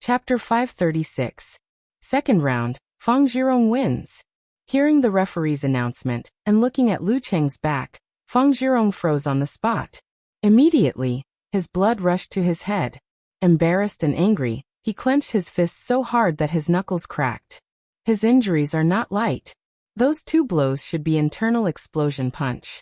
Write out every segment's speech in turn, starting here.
Chapter 536. Second round, Fang Zhirong wins. Hearing the referee's announcement, and looking at Lu Cheng's back, Fang Zhirong froze on the spot. Immediately, his blood rushed to his head. Embarrassed and angry, he clenched his fists so hard that his knuckles cracked. His injuries are not light. Those 2 blows should be internal explosion punch.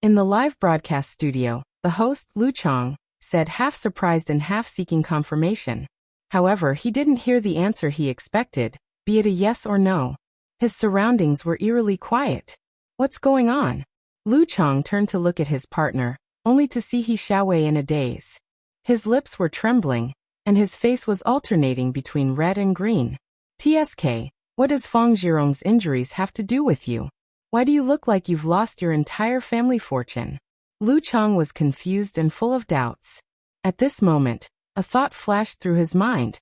In the live broadcast studio, the host, Lu Cheng, said, half surprised and half seeking confirmation. However, he didn't hear the answer he expected, be it a yes or no. His surroundings were eerily quiet. What's going on? Lu Cheng turned to look at his partner, only to see He Xiaowei in a daze. His lips were trembling, and his face was alternating between red and green. TSK, what does Fang Zhirong's injuries have to do with you? Why do you look like you've lost your entire family fortune? Lu Cheng was confused and full of doubts. At this moment, a thought flashed through his mind.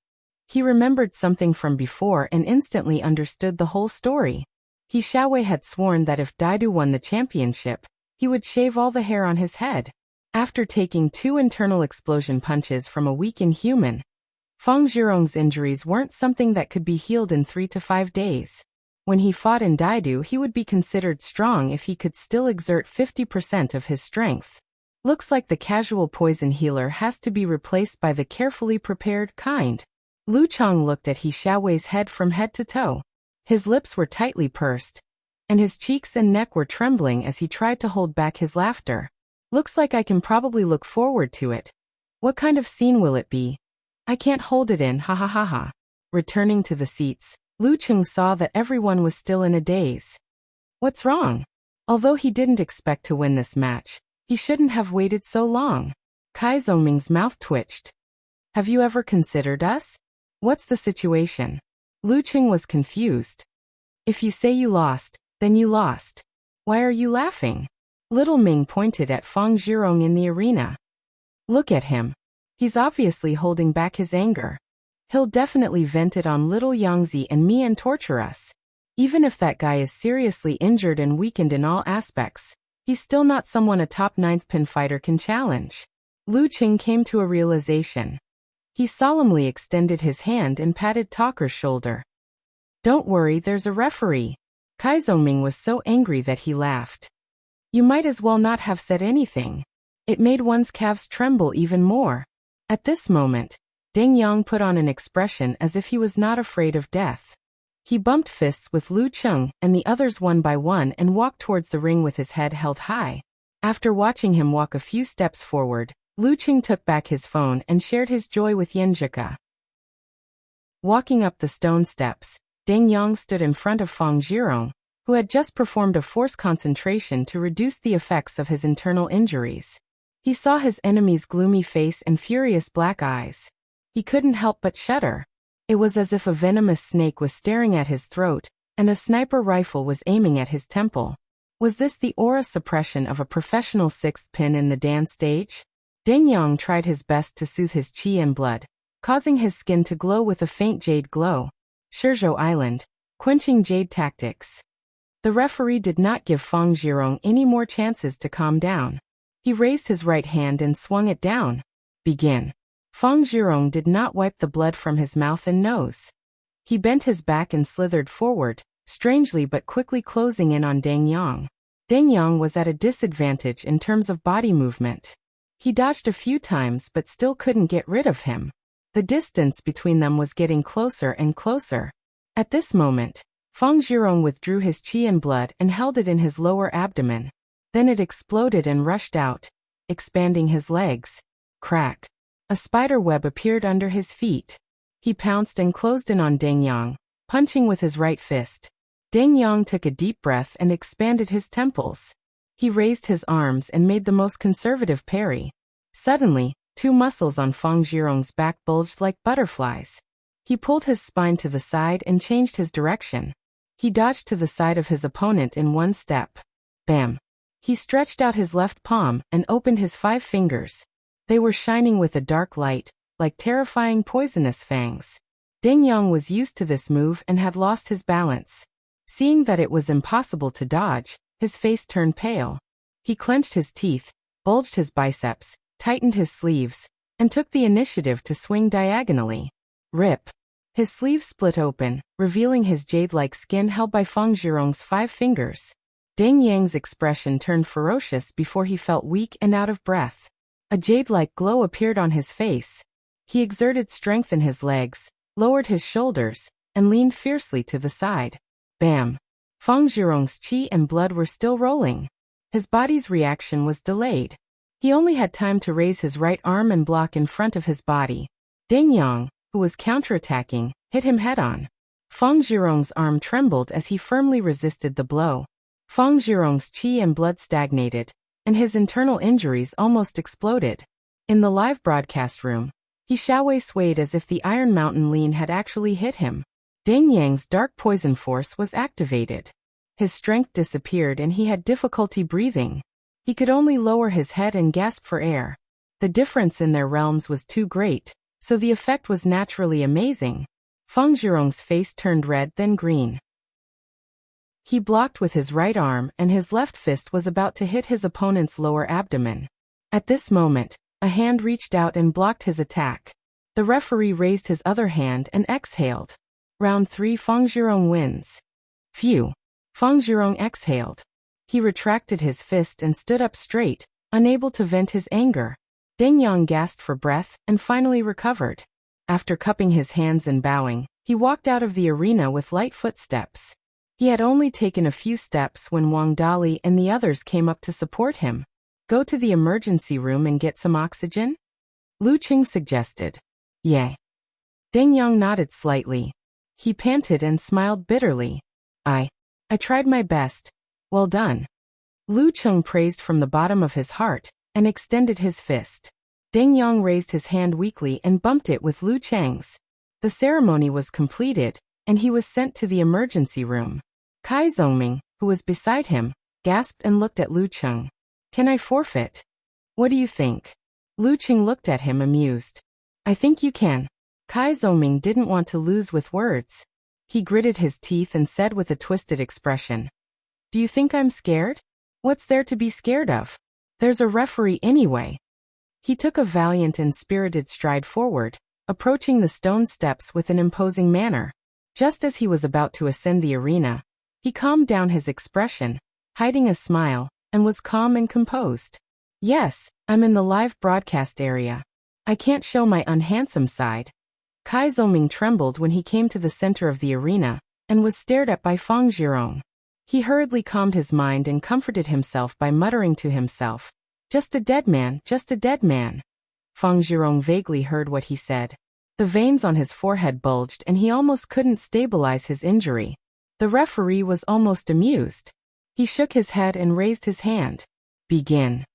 He remembered something from before and instantly understood the whole story. He Xiaowei had sworn that if Daidu won the championship, he would shave all the hair on his head. After taking 2 internal explosion punches from a weakened human, Fang Zhirong's injuries weren't something that could be healed in 3 to 5 days. When he fought in Daidu, he would be considered strong if he could still exert 50% of his strength. Looks like the casual poison healer has to be replaced by the carefully prepared kind. Lu Cheng looked at He Xiaowei's head from head to toe. His lips were tightly pursed, and his cheeks and neck were trembling as he tried to hold back his laughter. Looks like I can probably look forward to it. What kind of scene will it be? I can't hold it in, ha ha ha ha. Returning to the seats, Lu Cheng saw that everyone was still in a daze. What's wrong? Although he didn't expect to win this match, he shouldn't have waited so long. Kai Zhongming's mouth twitched. Have you ever considered us? What's the situation? Lu Cheng was confused. If you say you lost, then you lost. Why are you laughing? Little Ming pointed at Fang Zhirong in the arena. Look at him. He's obviously holding back his anger. He'll definitely vent it on little Yangzi and me and torture us. Even if that guy is seriously injured and weakened in all aspects, he's still not someone a top 9th pin fighter can challenge. Lu Cheng came to a realization. He solemnly extended his hand and patted Talker's shoulder. Don't worry, there's a referee. Kai Zhongming was so angry that he laughed. You might as well not have said anything. It made one's calves tremble even more. At this moment, Deng Yang put on an expression as if he was not afraid of death. He bumped fists with Lu Cheng and the others one by one and walked towards the ring with his head held high. After watching him walk a few steps forward, Lu Cheng took back his phone and shared his joy with Yanjika. Walking up the stone steps, Deng Yang stood in front of Fang Zhirong, who had just performed a force concentration to reduce the effects of his internal injuries. He saw his enemy's gloomy face and furious black eyes. He couldn't help but shudder. It was as if a venomous snake was staring at his throat, and a sniper rifle was aiming at his temple. Was this the aura suppression of a professional 6th pin in the dance stage? Deng Yang tried his best to soothe his qi and blood, causing his skin to glow with a faint jade glow. Shizhou Island, quenching jade tactics. The referee did not give Fang Zhirong any more chances to calm down. He raised his right hand and swung it down. Begin. Fang Zhirong did not wipe the blood from his mouth and nose. He bent his back and slithered forward, strangely but quickly closing in on Deng Yang. Deng Yang was at a disadvantage in terms of body movement. He dodged a few times but still couldn't get rid of him. The distance between them was getting closer and closer. At this moment, Fang Zhirong withdrew his qi and blood and held it in his lower abdomen. Then it exploded and rushed out, expanding his legs. Crack. A spider web appeared under his feet. He pounced and closed in on Deng Yang, punching with his right fist. Deng Yang took a deep breath and expanded his temples. He raised his arms and made the most conservative parry. Suddenly, 2 muscles on Fang Zhirong's back bulged like butterflies. He pulled his spine to the side and changed his direction. He dodged to the side of his opponent in 1 step. Bam! He stretched out his left palm and opened his 5 fingers. They were shining with a dark light, like terrifying poisonous fangs. Deng Yang was used to this move and had lost his balance. Seeing that it was impossible to dodge, his face turned pale. He clenched his teeth, bulged his biceps, tightened his sleeves, and took the initiative to swing diagonally. Rip. His sleeve split open, revealing his jade-like skin held by Feng Zhirong's 5 fingers. Ding Yang's expression turned ferocious before he felt weak and out of breath. A jade-like glow appeared on his face. He exerted strength in his legs, lowered his shoulders, and leaned fiercely to the side. Bam! Feng Zhirong's qi and blood were still rolling. His body's reaction was delayed. He only had time to raise his right arm and block in front of his body. Ding Yang, who was counterattacking, hit him head-on. Feng Zhirong's arm trembled as he firmly resisted the blow. Feng Zhirong's qi and blood stagnated, and his internal injuries almost exploded. In the live broadcast room, he Xiaowei swayed as if the Iron Mountain lean had actually hit him. Ding Yang's dark poison force was activated. His strength disappeared and he had difficulty breathing. He could only lower his head and gasp for air. The difference in their realms was too great, so the effect was naturally amazing. Feng Zhirong's face turned red then green. He blocked with his right arm and his left fist was about to hit his opponent's lower abdomen. At this moment, a hand reached out and blocked his attack. The referee raised his other hand and exhaled. Round 3, Feng Zhirong wins. Phew. Feng Zhirong exhaled. He retracted his fist and stood up straight, unable to vent his anger. Ding Yang gasped for breath and finally recovered. After cupping his hands and bowing, he walked out of the arena with light footsteps. He had only taken a few steps when Wang Dali and the others came up to support him. Go to the emergency room and get some oxygen? Lu Qing suggested. Yeah. Ding Yang nodded slightly. He panted and smiled bitterly. I tried my best. Well done. Lu Qing praised from the bottom of his heart and extended his fist. Ding Yang raised his hand weakly and bumped it with Lu Cheng's. The ceremony was completed, and he was sent to the emergency room. Kai Zongming, who was beside him, gasped and looked at Lu Qing. Can I forfeit? What do you think? Lu Qing looked at him amused. I think you can. Kai Zongming didn't want to lose with words. He gritted his teeth and said with a twisted expression. Do you think I'm scared? What's there to be scared of? There's a referee anyway. He took a valiant and spirited stride forward, approaching the stone steps with an imposing manner. Just as he was about to ascend the arena, he calmed down his expression, hiding a smile, and was calm and composed. Yes, I'm in the live broadcast area. I can't show my unhandsome side. Kai Zongming trembled when he came to the center of the arena, and was stared at by Feng Zhirong. He hurriedly calmed his mind and comforted himself by muttering to himself, just a dead man, just a dead man. Feng Zhirong vaguely heard what he said. The veins on his forehead bulged and he almost couldn't stabilize his injury. The referee was almost amused. He shook his head and raised his hand. Begin.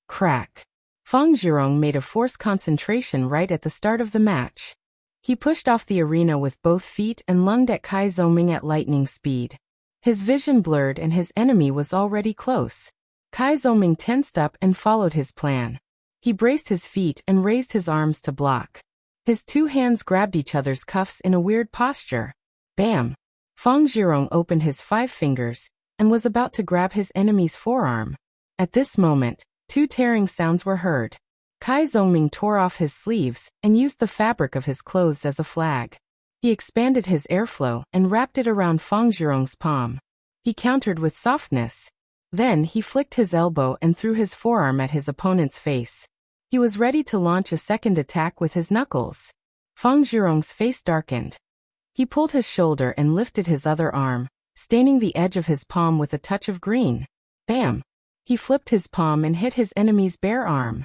Crack. Feng Zhirong made a forced concentration right at the start of the match. He pushed off the arena with both feet and lunged at Kai Zongming at lightning speed. His vision blurred and his enemy was already close. Kai Zongming tensed up and followed his plan. He braced his feet and raised his arms to block. His 2 hands grabbed each other's cuffs in a weird posture. Bam! Feng Zhirong opened his 5 fingers and was about to grab his enemy's forearm. At this moment, 2 tearing sounds were heard. Kai Zongming tore off his sleeves and used the fabric of his clothes as a flag. He expanded his airflow and wrapped it around Feng Zhirong's palm. He countered with softness. Then he flicked his elbow and threw his forearm at his opponent's face. He was ready to launch a second attack with his knuckles. Feng Zhirong's face darkened. He pulled his shoulder and lifted his other arm, staining the edge of his palm with a touch of green. Bam! He flipped his palm and hit his enemy's bare arm.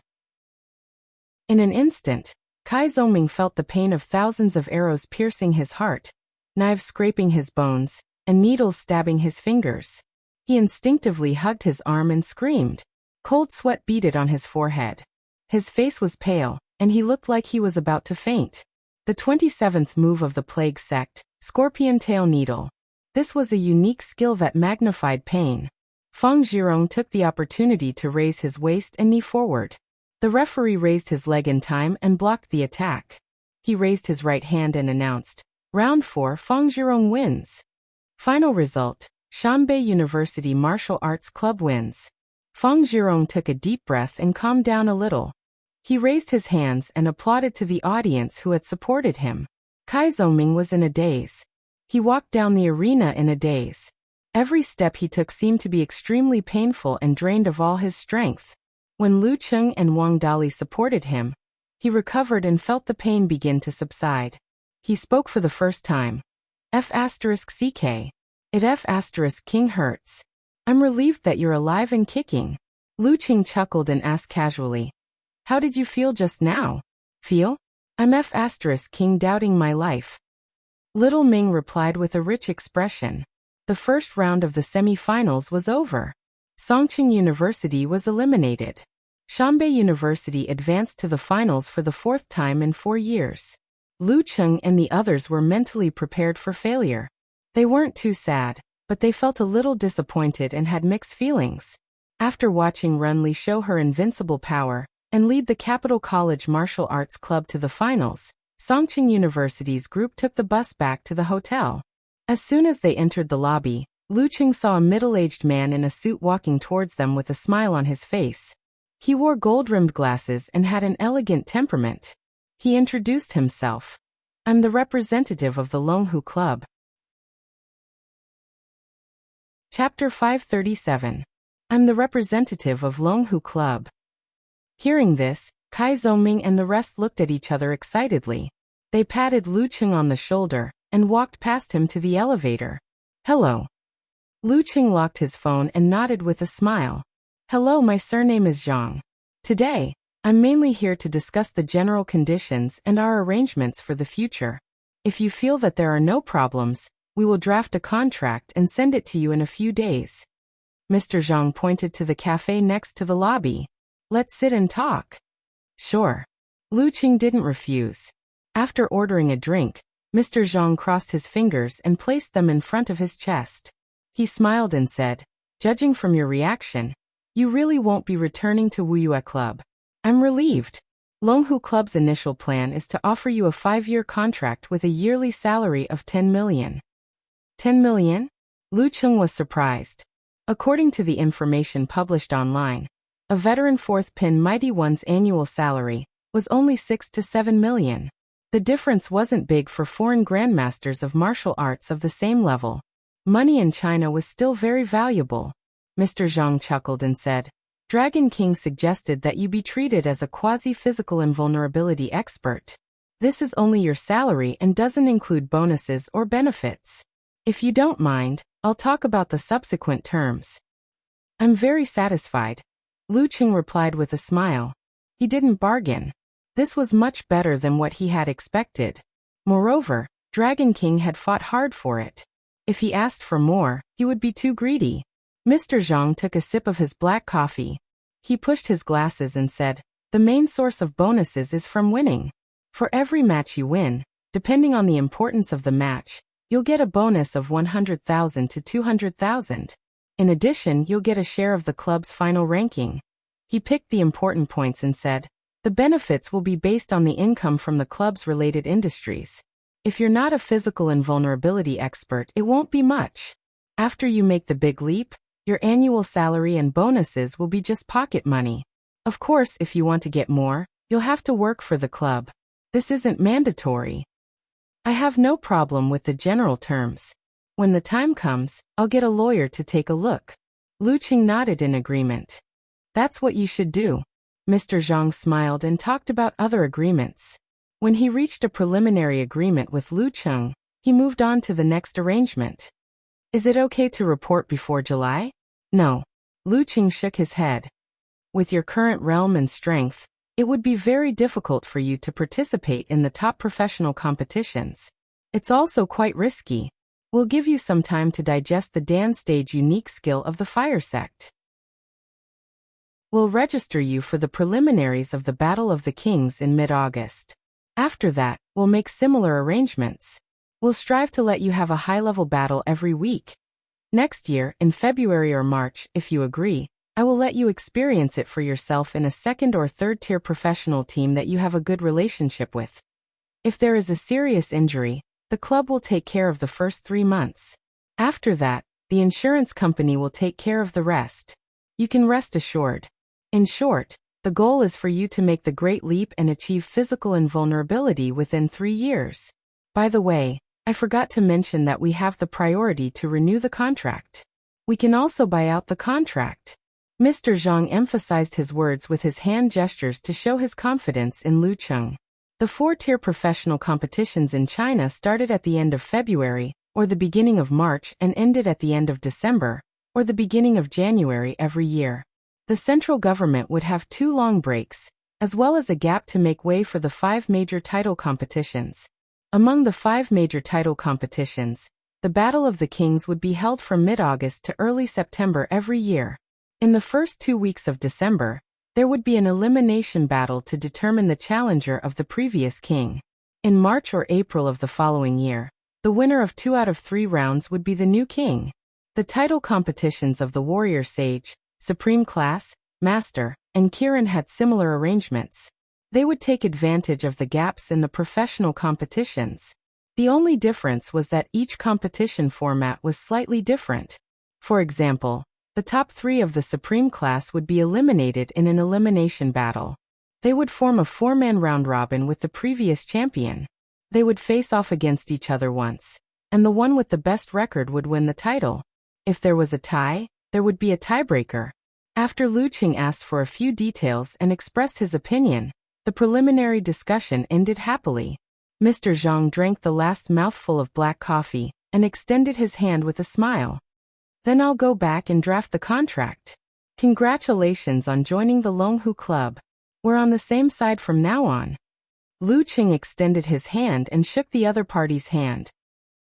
In an instant, Kai Zongming felt the pain of thousands of arrows piercing his heart, knives scraping his bones, and needles stabbing his fingers. He instinctively hugged his arm and screamed. Cold sweat beaded on his forehead. His face was pale, and he looked like he was about to faint. The 27th move of the Plague Sect, Scorpion Tail Needle. This was a unique skill that magnified pain. Feng Zhirong took the opportunity to raise his waist and knee forward. The referee raised his leg in time and blocked the attack. He raised his right hand and announced, Round 4, Feng Zhirong wins. Final result, Shanbei University Martial Arts Club wins. Feng Zhirong took a deep breath and calmed down a little. He raised his hands and applauded to the audience who had supported him. Kai Zhongming was in a daze. He walked down the arena in a daze. Every step he took seemed to be extremely painful and drained of all his strength. When Lu Cheng and Wang Dali supported him, he recovered and felt the pain begin to subside. He spoke for the first time. F***CK. It F***King hurts. I'm relieved that you're alive and kicking. Lu Cheng chuckled and asked casually. How did you feel just now? Feel? I'm F***King doubting my life. Little Ming replied with a rich expression. The first round of the semi-finals was over. Songqing University was eliminated. Shanbei University advanced to the finals for the fourth time in 4 years. Lu Cheng and the others were mentally prepared for failure. They weren't too sad, but they felt a little disappointed and had mixed feelings. After watching Renli show her invincible power and lead the Capital College Martial Arts Club to the finals, Songqing University's group took the bus back to the hotel. As soon as they entered the lobby, Lu Cheng saw a middle-aged man in a suit walking towards them with a smile on his face. He wore gold-rimmed glasses and had an elegant temperament. He introduced himself. I'm the representative of the Longhu Club. Chapter 537. I'm the representative of Longhu Club. Hearing this, Kai Zhongming and the rest looked at each other excitedly. They patted Lu Cheng on the shoulder and walked past him to the elevator. Hello. Lu Cheng locked his phone and nodded with a smile. Hello, my surname is Zhang. Today, I'm mainly here to discuss the general conditions and our arrangements for the future. If you feel that there are no problems, we will draft a contract and send it to you in a few days. Mr. Zhang pointed to the cafe next to the lobby. Let's sit and talk. Sure. Lu Cheng didn't refuse. After ordering a drink, Mr. Zhang crossed his fingers and placed them in front of his chest. He smiled and said, judging from your reaction, you really won't be returning to Wuxia Club. I'm relieved. Longhu Club's initial plan is to offer you a 5-year contract with a yearly salary of 10 million. 10 million? Lu Cheng was surprised. According to the information published online, a veteran 4th Pin Mighty One's annual salary was only 6 to 7 million. The difference wasn't big for foreign grandmasters of martial arts of the same level. Money in China was still very valuable. Mr. Zhang chuckled and said, Dragon King suggested that you be treated as a quasi-physical invulnerability expert. This is only your salary and doesn't include bonuses or benefits. If you don't mind, I'll talk about the subsequent terms. I'm very satisfied. Lu Cheng replied with a smile. He didn't bargain. This was much better than what he had expected. Moreover, Dragon King had fought hard for it. If he asked for more, he would be too greedy. Mr. Zhang took a sip of his black coffee. He pushed his glasses and said, the main source of bonuses is from winning. For every match you win, depending on the importance of the match, you'll get a bonus of 100,000 to 200,000. In addition, you'll get a share of the club's final ranking. He picked the important points and said, the benefits will be based on the income from the club's related industries. If you're not a physical invulnerability expert, it won't be much. After you make the big leap, your annual salary and bonuses will be just pocket money. Of course, if you want to get more, you'll have to work for the club. This isn't mandatory. I have no problem with the general terms. When the time comes, I'll get a lawyer to take a look. Lu Cheng nodded in agreement. That's what you should do. Mr. Zhang smiled and talked about other agreements. When he reached a preliminary agreement with Lu Cheng, he moved on to the next arrangement. Is it okay to report before July? No. Lu Cheng shook his head. With your current realm and strength, it would be very difficult for you to participate in the top professional competitions. It's also quite risky. We'll give you some time to digest the Dan stage unique skill of the Fire Sect. We'll register you for the preliminaries of the Battle of the Kings in mid-August. After that, we'll make similar arrangements. We'll strive to let you have a high-level battle every week. Next year, in February or March, if you agree, I will let you experience it for yourself in a second or third-tier professional team that you have a good relationship with. If there is a serious injury, the club will take care of the first 3 months. After that, the insurance company will take care of the rest. You can rest assured. In short, the goal is for you to make the great leap and achieve physical invulnerability within 3 years. By the way, I forgot to mention that we have the priority to renew the contract. We can also buy out the contract. Mr. Zhang emphasized his words with his hand gestures to show his confidence in Lu Cheng. The 4-tier professional competitions in China started at the end of February, or the beginning of March, and ended at the end of December, or the beginning of January every year. The central government would have 2 long breaks, as well as a gap to make way for the 5 major title competitions. Among the 5 major title competitions, the Battle of the Kings would be held from mid-August to early September every year. In the first 2 weeks of December, there would be an elimination battle to determine the challenger of the previous king. In March or April of the following year, the winner of 2 out of 3 rounds would be the new king. The title competitions of the Warrior Sage, Supreme Class, Master, and Kirin had similar arrangements. They would take advantage of the gaps in the professional competitions. The only difference was that each competition format was slightly different. For example, the top 3 of the Supreme Class would be eliminated in an elimination battle. They would form a 4-man round-robin with the previous champion. They would face off against each other once, and the one with the best record would win the title. If there was a tie, there would be a tiebreaker. After Lu Cheng asked for a few details and expressed his opinion, the preliminary discussion ended happily. Mr. Zhang drank the last mouthful of black coffee and extended his hand with a smile. Then I'll go back and draft the contract. Congratulations on joining the Longhu Club. We're on the same side from now on. Lu Cheng extended his hand and shook the other party's hand.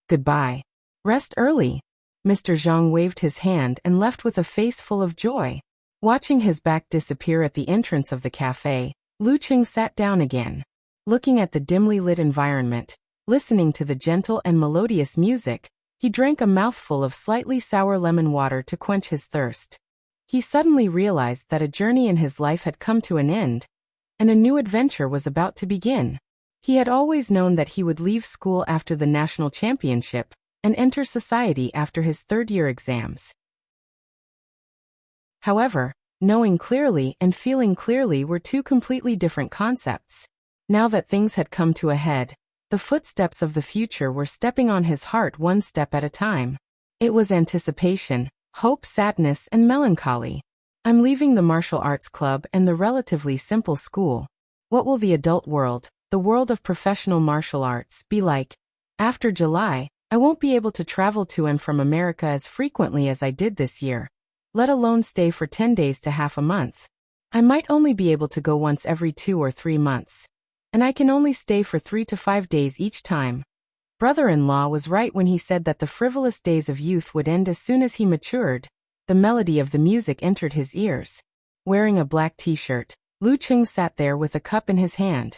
Goodbye. Rest early. Mr. Zhang waved his hand and left with a face full of joy. Watching his back disappear at the entrance of the cafe, Lu Cheng sat down again. Looking at the dimly lit environment, listening to the gentle and melodious music, he drank a mouthful of slightly sour lemon water to quench his thirst. He suddenly realized that a journey in his life had come to an end, and a new adventure was about to begin. He had always known that he would leave school after the national championship and enter society after his 3rd-year exams. However, knowing clearly and feeling clearly were 2 completely different concepts. Now that things had come to a head, the footsteps of the future were stepping on his heart one step at a time. It was anticipation, hope, sadness, and melancholy. I'm leaving the martial arts club and the relatively simple school. What will the adult world, the world of professional martial arts, be like? After July, I won't be able to travel to and from America as frequently as I did this year, let alone stay for 10 days to half a month. I might only be able to go once every 2 or 3 months. And I can only stay for 3 to 5 days each time. Brother-in-law was right when he said that the frivolous days of youth would end as soon as he matured. The melody of the music entered his ears. Wearing a black t-shirt, Lu Cheng sat there with a cup in his hand.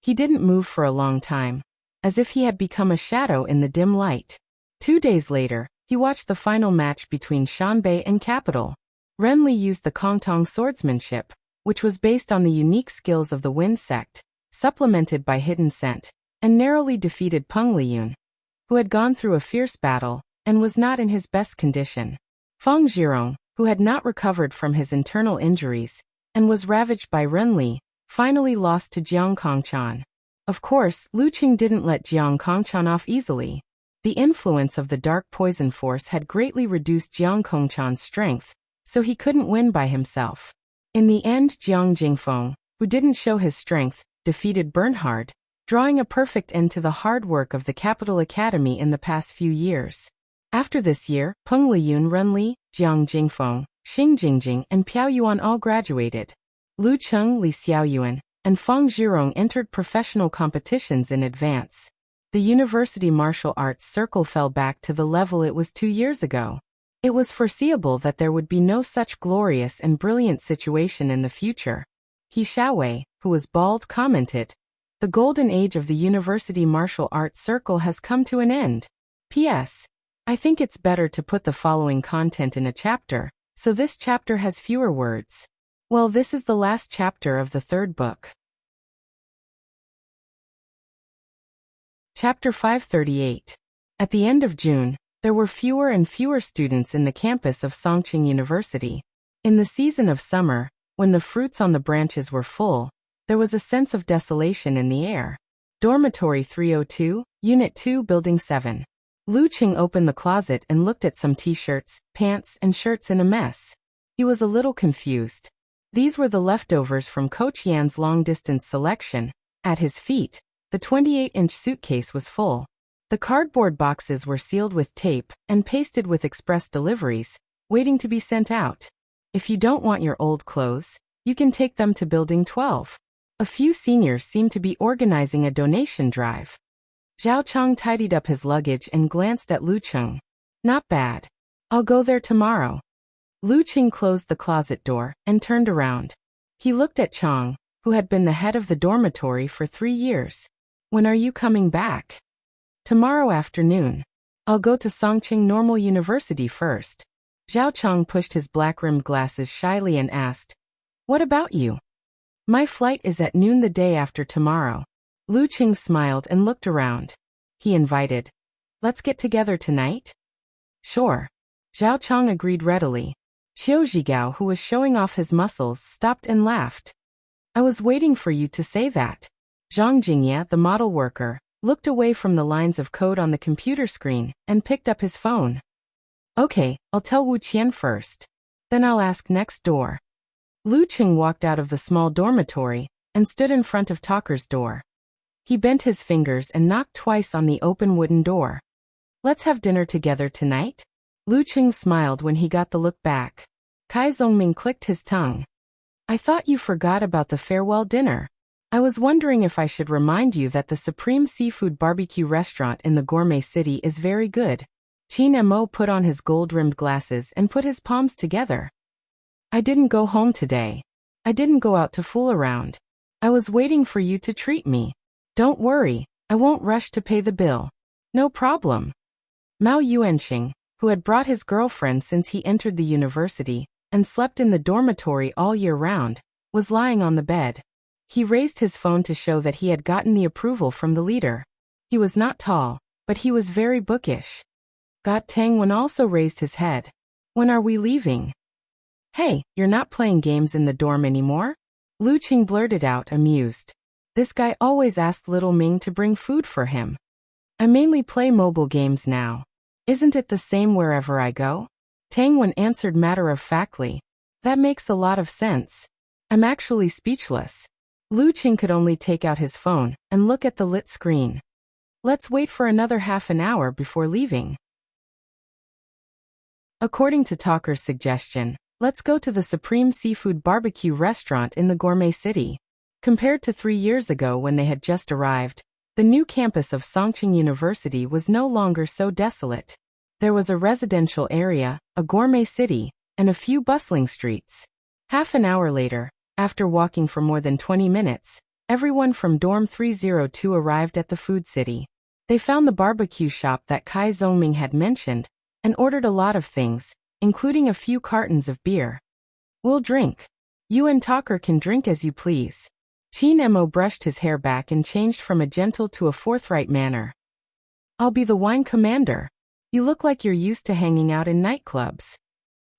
He didn't move for a long time, as if he had become a shadow in the dim light. 2 days later, he watched the final match between Shanbei and Capital. Renli used the Kongtong Swordsmanship, which was based on the unique skills of the Wind Sect, supplemented by Hidden Scent, and narrowly defeated Peng Liyun, who had gone through a fierce battle and was not in his best condition. Feng Zhirong, who had not recovered from his internal injuries and was ravaged by Renli, finally lost to Jiang Kongchan. Of course, Lu Cheng didn't let Jiang Kongchan off easily. The influence of the dark poison force had greatly reduced Jiang Kongchan's strength, so he couldn't win by himself. In the end, Jiang Jingfeng, who didn't show his strength, defeated Bernhard, drawing a perfect end to the hard work of the Capital Academy in the past few years. After this year, Peng Liyun, Renli, Jiang Jingfeng, Xing Jingjing, and Piao Yuan all graduated. Lu Cheng, Li Xiaoyuan, and Feng Zhirong entered professional competitions in advance. The University Martial Arts Circle fell back to the level it was 2 years ago. It was foreseeable that there would be no such glorious and brilliant situation in the future. He Xiaowei, who was bald, commented, "The golden age of the University Martial Arts Circle has come to an end. P.S. I think it's better to put the following content in a chapter, so this chapter has fewer words. Well, this is the last chapter of the 3rd book. Chapter 538. At the end of June, there were fewer and fewer students in the campus of Songqing University. In the season of summer, when the fruits on the branches were full, there was a sense of desolation in the air. Dormitory 302, Unit 2, Building 7. Lu Qing opened the closet and looked at some t-shirts, pants, and shirts in a mess. He was a little confused. These were the leftovers from Coach Yan's long-distance selection. At his feet, the 28-inch suitcase was full. The cardboard boxes were sealed with tape and pasted with express deliveries, waiting to be sent out. If you don't want your old clothes, you can take them to Building 12. A few seniors seemed to be organizing a donation drive. Zhao Chang tidied up his luggage and glanced at Lu Qing. Not bad. I'll go there tomorrow. Lu Qing closed the closet door and turned around. He looked at Chang, who had been the head of the dormitory for 3 years. When are you coming back? Tomorrow afternoon. I'll go to Songqing Normal University first. Zhao Chang pushed his black-rimmed glasses shyly and asked, What about you? My flight is at noon the day after tomorrow. Lu Qing smiled and looked around. He invited, Let's get together tonight? Sure. Zhao Chang agreed readily. Qiu Zhigao, who was showing off his muscles, stopped and laughed. I was waiting for you to say that. Zhang Jingye, the model worker, looked away from the lines of code on the computer screen and picked up his phone. Okay, I'll tell Wu Qian first. Then I'll ask next door. Lu Qing walked out of the small dormitory and stood in front of Talker's door. He bent his fingers and knocked twice on the open wooden door. Let's have dinner together tonight? Lu Qing smiled when he got the look back. Kai Zongming clicked his tongue. I thought you forgot about the farewell dinner. I was wondering if I should remind you that the Supreme Seafood Barbecue restaurant in the Gourmet City is very good. Qin Mo put on his gold-rimmed glasses and put his palms together. I didn't go home today. I didn't go out to fool around. I was waiting for you to treat me. Don't worry, I won't rush to pay the bill. No problem. Mao Yuanxing, who had brought his girlfriend since he entered the university and slept in the dormitory all year round, was lying on the bed. He raised his phone to show that he had gotten the approval from the leader. He was not tall, but he was very bookish. Got Tangwen also raised his head. When are we leaving? Hey, you're not playing games in the dorm anymore? Lu Qing blurted out, amused. This guy always asked little Ming to bring food for him. I mainly play mobile games now. Isn't it the same wherever I go? Tangwen answered matter-of-factly. That makes a lot of sense. I'm actually speechless. Lu Qing could only take out his phone and look at the lit screen. Let's wait for another half an hour before leaving. According to Talker's suggestion, let's go to the Supreme Seafood Barbecue restaurant in the Gourmet City. Compared to 3 years ago when they had just arrived, the new campus of Songqing University was no longer so desolate. There was a residential area, a gourmet city, and a few bustling streets. Half an hour later, after walking for more than 20 minutes, everyone from Dorm 302 arrived at the food city. They found the barbecue shop that Kai Zongming had mentioned and ordered a lot of things, including a few cartons of beer. We'll drink. You and Talker can drink as you please. Qin Mo brushed his hair back and changed from a gentle to a forthright manner. I'll be the wine commander. You look like you're used to hanging out in nightclubs.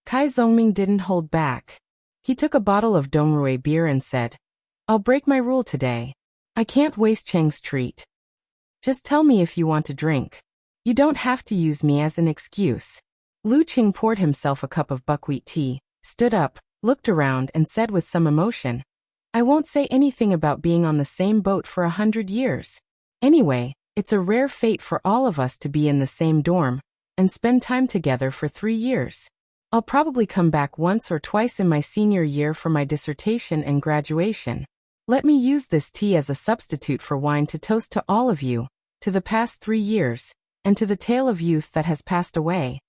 Kai Zongming didn't hold back. He took a bottle of Dongrui beer and said, I'll break my rule today. I can't waste Cheng's treat. Just tell me if you want to drink. You don't have to use me as an excuse. Lu Qing poured himself a cup of buckwheat tea, stood up, looked around and said with some emotion, I won't say anything about being on the same boat for 100 years. Anyway, it's a rare fate for all of us to be in the same dorm and spend time together for 3 years. I'll probably come back once or twice in my senior year for my dissertation and graduation. Let me use this tea as a substitute for wine to toast to all of you, to the past 3 years, and to the tale of youth that has passed away.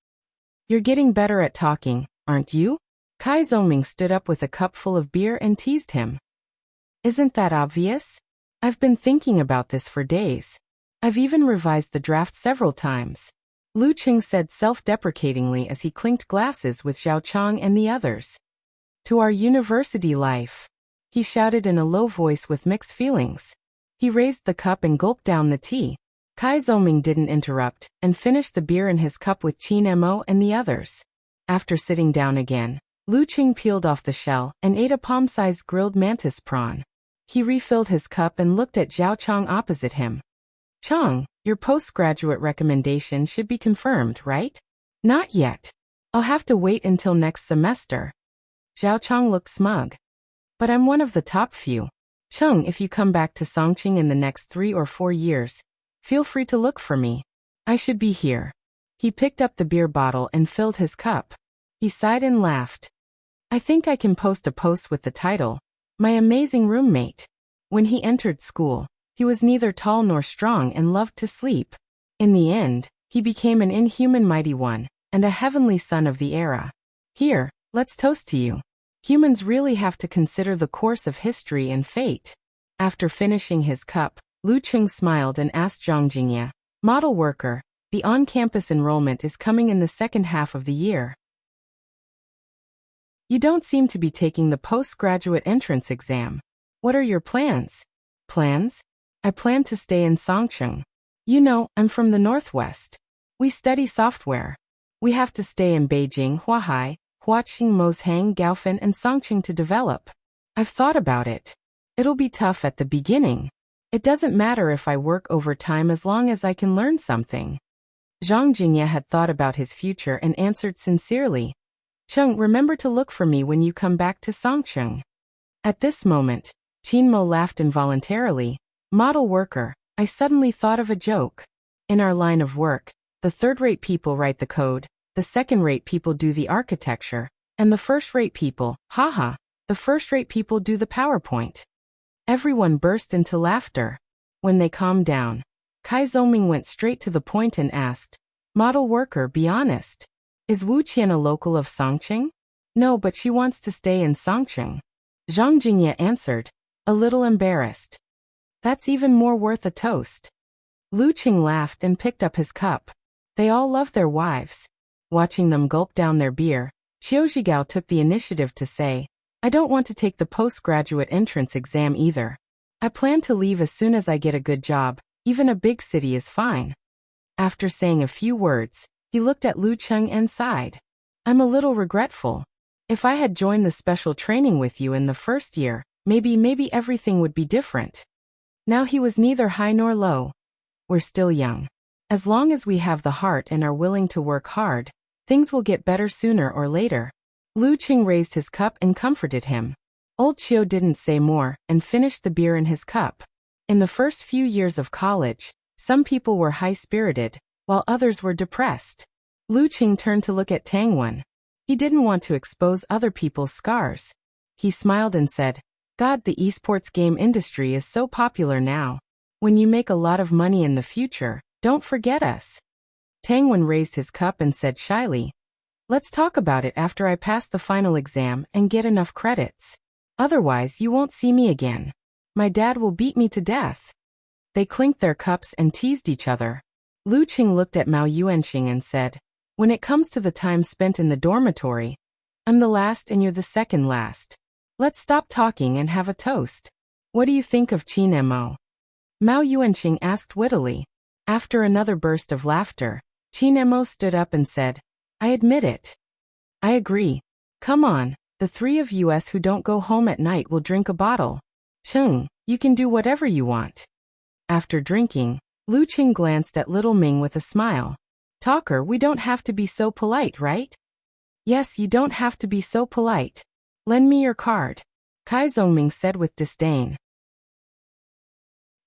You're getting better at talking, aren't you? Kai Zongming stood up with a cup full of beer and teased him. Isn't that obvious? I've been thinking about this for days. I've even revised the draft several times. Lu Qing said self-deprecatingly as he clinked glasses with Zhao Chang and the others. To our university life, he shouted in a low voice with mixed feelings. He raised the cup and gulped down the tea. Kai Zongming didn't interrupt and finished the beer in his cup with Qin Mo and the others. After sitting down again, Lu Qing peeled off the shell and ate a palm-sized grilled mantis prawn. He refilled his cup and looked at Zhao Chang opposite him. Chang, your postgraduate recommendation should be confirmed, right? Not yet. I'll have to wait until next semester. Zhao Chang looked smug. But I'm one of the top few. Chang, if you come back to Songqing in the next 3 or 4 years, feel free to look for me. I should be here. He picked up the beer bottle and filled his cup. He sighed and laughed. I think I can post a post with the title, My Amazing Roommate. When he entered school, he was neither tall nor strong and loved to sleep. In the end, he became an inhuman mighty one, and a heavenly son of the era. Here, let's toast to you. Humans really have to consider the course of history and fate. After finishing his cup, Lu Cheng smiled and asked Zhang Jingye, model worker, the on-campus enrollment is coming in the second half of the year. You don't seem to be taking the postgraduate entrance exam. What are your plans? Plans? I plan to stay in Songqing. You know, I'm from the Northwest. We study software. We have to stay in Beijing, Huahai, Huaqing, Moshang, Gaofen, and Songqing to develop. I've thought about it. It'll be tough at the beginning. It doesn't matter if I work overtime as long as I can learn something. Zhang Jingye had thought about his future and answered sincerely. Cheng, remember to look for me when you come back to Songqing. At this moment, Qinmo laughed involuntarily. Model worker, I suddenly thought of a joke. In our line of work, the third-rate people write the code, the second-rate people do the architecture, and the first-rate people, the first-rate people do the PowerPoint. Everyone burst into laughter. When they calmed down, Kai Zhongming went straight to the point and asked, Model worker, be honest. Is Wuxia a local of Songqing? No, but she wants to stay in Songqing. Zhang Jingye answered, a little embarrassed. That's even more worth a toast. Lu Qing laughed and picked up his cup. They all love their wives. Watching them gulp down their beer, Qiu Zhigao took the initiative to say, I don't want to take the postgraduate entrance exam either. I plan to leave as soon as I get a good job, even a big city is fine. After saying a few words, he looked at Lu Cheng and sighed. I'm a little regretful. If I had joined the special training with you in the first year, maybe everything would be different. Now he was neither high nor low. We're still young. As long as we have the heart and are willing to work hard, things will get better sooner or later. Lu Qing raised his cup and comforted him. Old Qiu didn't say more and finished the beer in his cup. In the first few years of college, some people were high-spirited, while others were depressed. Lu Qing turned to look at Tang Wen. He didn't want to expose other people's scars. He smiled and said, God, the esports game industry is so popular now. When you make a lot of money in the future, don't forget us. Tang Wen raised his cup and said shyly, let's talk about it after I pass the final exam and get enough credits. Otherwise you won't see me again. My dad will beat me to death. They clinked their cups and teased each other. Lu Qing looked at Mao Yuanxing and said, when it comes to the time spent in the dormitory, I'm the last and you're the second last. Let's stop talking and have a toast. What do you think of Qin Mo? Mao Yuanxing asked wittily. After another burst of laughter, Qin Mo stood up and said, I admit it. I agree. Come on, the three of us who don't go home at night will drink a bottle. Cheng, you can do whatever you want. After drinking, Lu Qing glanced at Little Ming with a smile. Talker, we don't have to be so polite, right? Yes, you don't have to be so polite. Lend me your card, Kai Zhongming said with disdain.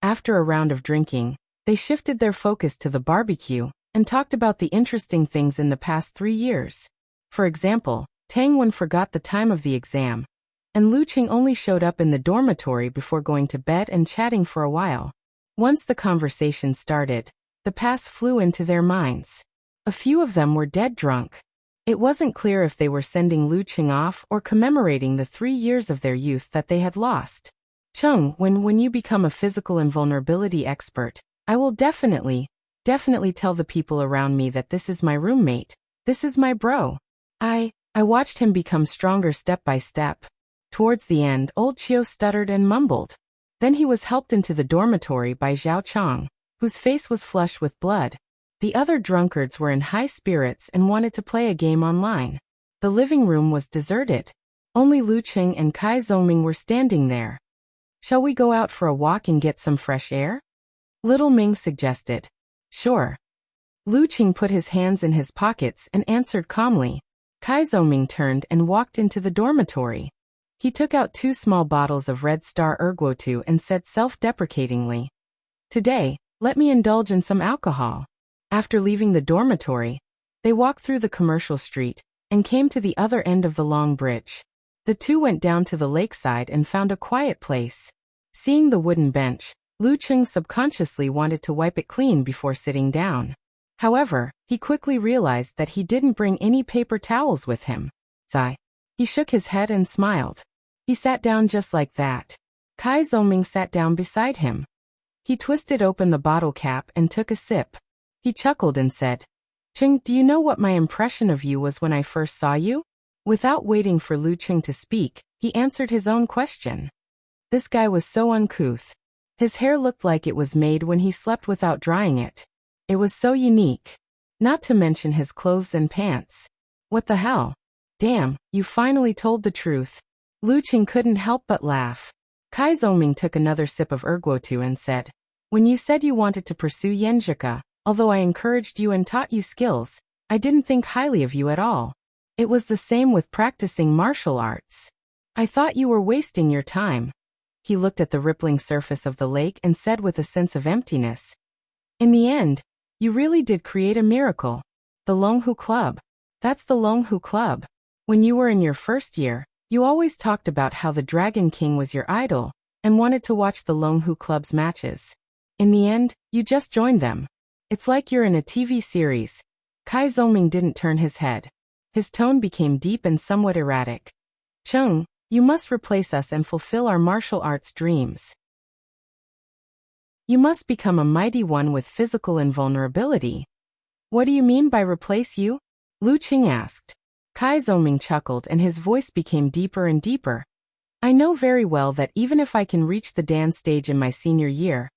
After a round of drinking, they shifted their focus to the barbecue and talked about the interesting things in the past 3 years. For example, Tang Wen forgot the time of the exam, and Lu Qing only showed up in the dormitory before going to bed and chatting for a while. Once the conversation started, the past flew into their minds. A few of them were dead drunk. It wasn't clear if they were sending Lu Qing off or commemorating the 3 years of their youth that they had lost. Cheng, when you become a physical invulnerability expert, I will definitely tell the people around me that this is my roommate. This is my bro. I watched him become stronger step by step. Towards the end, old Qiu stuttered and mumbled. Then he was helped into the dormitory by Zhao Chang, whose face was flush with blood. The other drunkards were in high spirits and wanted to play a game online. The living room was deserted. Only Lu Qing and Kai Zhongming were standing there. Shall we go out for a walk and get some fresh air? Little Ming suggested. Sure. Lu Qing put his hands in his pockets and answered calmly. Kai Zhongming turned and walked into the dormitory. He took out 2 small bottles of Red Star Erguotu and said self-deprecatingly, "Today, let me indulge in some alcohol." After leaving the dormitory, they walked through the commercial street and came to the other end of the long bridge. The two went down to the lakeside and found a quiet place. Seeing the wooden bench, Lu Qing subconsciously wanted to wipe it clean before sitting down. However, he quickly realized that he didn't bring any paper towels with him. Sigh. He shook his head and smiled. He sat down just like that. Kai Zhongming sat down beside him. He twisted open the bottle cap and took a sip. He chuckled and said, "Qing, do you know what my impression of you was when I first saw you?" Without waiting for Lu Qing to speak, he answered his own question. This guy was so uncouth. His hair looked like it was made when he slept without drying it. It was so unique. Not to mention his clothes and pants. What the hell? Damn, you finally told the truth. Lu Qing couldn't help but laugh. Kai Zhongming took another sip of Erguotu and said, "When you said you wanted to pursue Yanzhika, although I encouraged you and taught you skills, I didn't think highly of you at all. It was the same with practicing martial arts. I thought you were wasting your time." He looked at the rippling surface of the lake and said with a sense of emptiness, "In the end, you really did create a miracle. The Longhu Club. That's the Longhu Club. When you were in your first year, you always talked about how the Dragon King was your idol and wanted to watch the Longhu Club's matches. In the end, you just joined them. It's like you're in a TV series." Kai Zhongming didn't turn his head. His tone became deep and somewhat erratic. "Chung, you must replace us and fulfill our martial arts dreams. You must become a mighty one with physical invulnerability." "What do you mean by replace you?" Lu Qing asked. Kai Zhongming chuckled and his voice became deeper and deeper. "I know very well that even if I can reach the Dan stage in my senior year,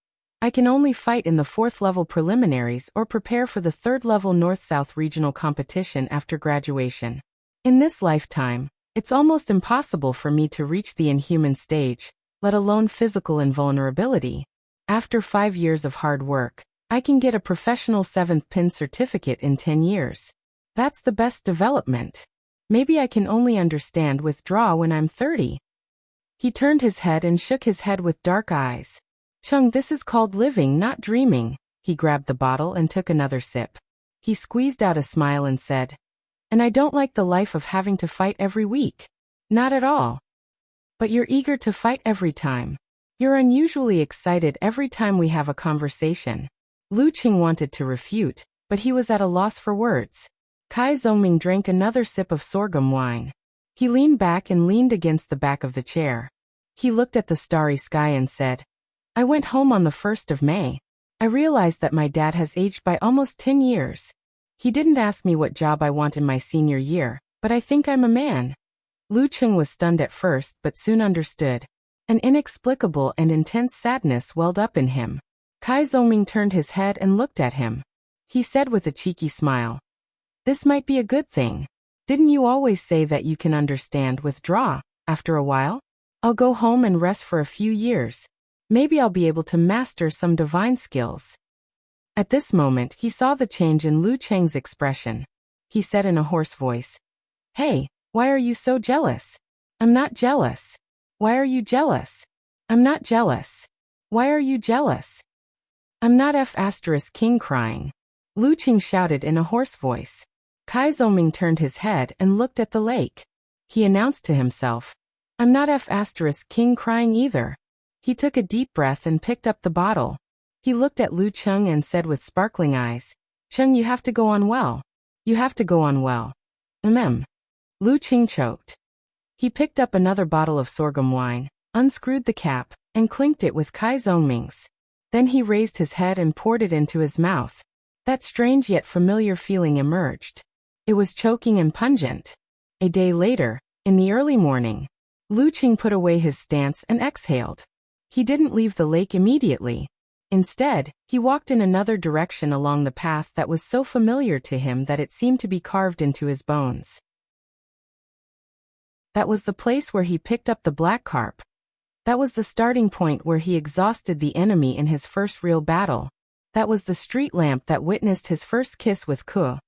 I can only fight in the 4th level preliminaries or prepare for the 3rd level North-South regional competition after graduation. In this lifetime, it's almost impossible for me to reach the inhuman stage, let alone physical invulnerability. After 5 years of hard work, I can get a professional 7th pin certificate in 10 years. That's the best development. Maybe I can only understand withdraw when I'm 30. He turned his head and shook his head with dark eyes. "Chung, this is called living, not dreaming." He grabbed the bottle and took another sip. He squeezed out a smile and said, "And I don't like the life of having to fight every week. Not at all. But you're eager to fight every time. You're unusually excited every time we have a conversation." Lu Qing wanted to refute, but he was at a loss for words. Kai Zhongming drank another sip of sorghum wine. He leaned back and leaned against the back of the chair. He looked at the starry sky and said, "I went home on the 1st of May. I realized that my dad has aged by almost 10 years. He didn't ask me what job I want in my senior year, but I think I'm a man." Lu Qing was stunned at first but soon understood. An inexplicable and intense sadness welled up in him. Kai Zhongming turned his head and looked at him. He said with a cheeky smile, "This might be a good thing. Didn't you always say that you can understand withdraw after a while? I'll go home and rest for a few years. Maybe I'll be able to master some divine skills." At this moment, he saw the change in Lu Cheng's expression. He said in a hoarse voice, "Hey, why are you so jealous?" "I'm not jealous." "Why are you jealous?" "I'm not jealous." "Why are you jealous?" "I'm not King crying." Lu Qing shouted in a hoarse voice. Kai Zhongming turned his head and looked at the lake. He announced to himself, "I'm not King crying either." He took a deep breath and picked up the bottle. He looked at Lu Qing and said with sparkling eyes, "Qing, you have to go on well. You have to go on well." Lu Qing choked. He picked up another bottle of sorghum wine, unscrewed the cap, and clinked it with Kai Zhongming's. Then he raised his head and poured it into his mouth. That strange yet familiar feeling emerged. It was choking and pungent. A day later, in the early morning, Lu Qing put away his stance and exhaled. He didn't leave the lake immediately. Instead, he walked in another direction along the path that was so familiar to him that it seemed to be carved into his bones. That was the place where he picked up the black carp. That was the starting point where he exhausted the enemy in his first real battle. That was the street lamp that witnessed his first kiss with Ke.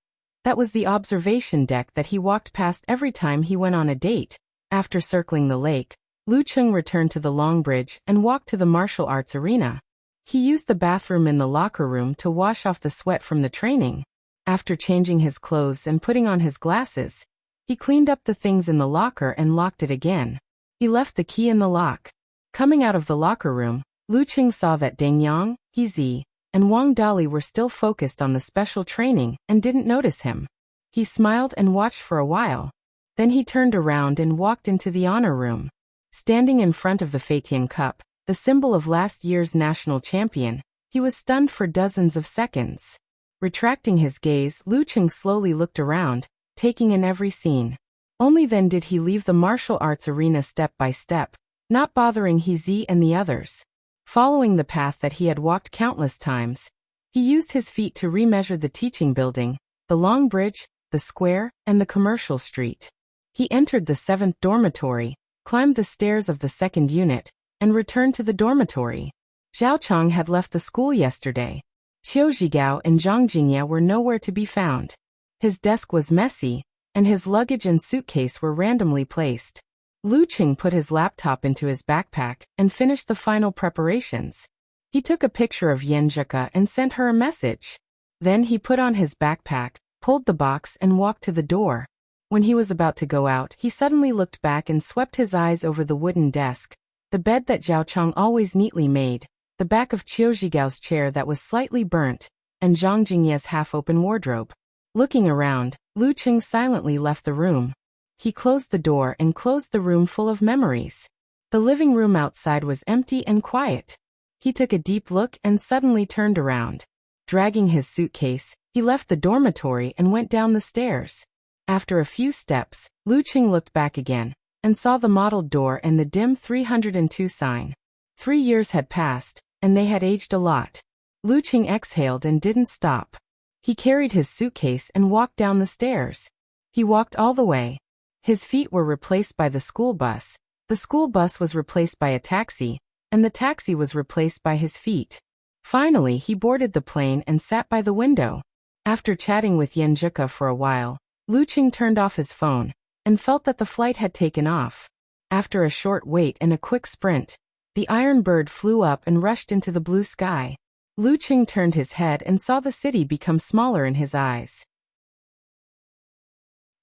That was the observation deck that he walked past every time he went on a date. After circling the lake, Lu Cheng returned to the Long Bridge and walked to the martial arts arena. He used the bathroom in the locker room to wash off the sweat from the training. After changing his clothes and putting on his glasses, he cleaned up the things in the locker and locked it again. He left the key in the lock. Coming out of the locker room, Lu Cheng saw that Deng Yang, He Zi, and Wang Dali were still focused on the special training and didn't notice him. He smiled and watched for a while. Then he turned around and walked into the honor room. Standing in front of the Feitian Cup, the symbol of last year's national champion, he was stunned for dozens of seconds. Retracting his gaze, Lu Cheng slowly looked around, taking in every scene. Only then did he leave the martial arts arena step by step, not bothering He Zi and the others. Following the path that he had walked countless times, he used his feet to remeasure the teaching building, the Long Bridge, the square, and the commercial street. He entered the 7th dormitory, climbed the stairs of the 2nd unit, and returned to the dormitory. Zhao Chang had left the school yesterday. Qiu Zhigao and Zhang Jingye were nowhere to be found. His desk was messy, and his luggage and suitcase were randomly placed. Lu Cheng put his laptop into his backpack and finished the final preparations. He took a picture of Yenjika and sent her a message. Then he put on his backpack, pulled the box and walked to the door. When he was about to go out, he suddenly looked back and swept his eyes over the wooden desk, the bed that Zhao Chang always neatly made, the back of Qiu Zhigao's chair that was slightly burnt, and Zhang Jingye's half-open wardrobe. Looking around, Lu Cheng silently left the room. He closed the door and closed the room full of memories. The living room outside was empty and quiet. He took a deep look and suddenly turned around. Dragging his suitcase, he left the dormitory and went down the stairs. After a few steps, Lu Cheng looked back again, and saw the mottled door and the dim 302 sign. 3 years had passed, and they had aged a lot. Lu Cheng exhaled and didn't stop. He carried his suitcase and walked down the stairs. He walked all the way. His feet were replaced by the school bus was replaced by a taxi, and the taxi was replaced by his feet. Finally, he boarded the plane and sat by the window. After chatting with Yenjika for a while, Lu Cheng turned off his phone, and felt that the flight had taken off. After a short wait and a quick sprint, the iron bird flew up and rushed into the blue sky. Lu Cheng turned his head and saw the city become smaller in his eyes.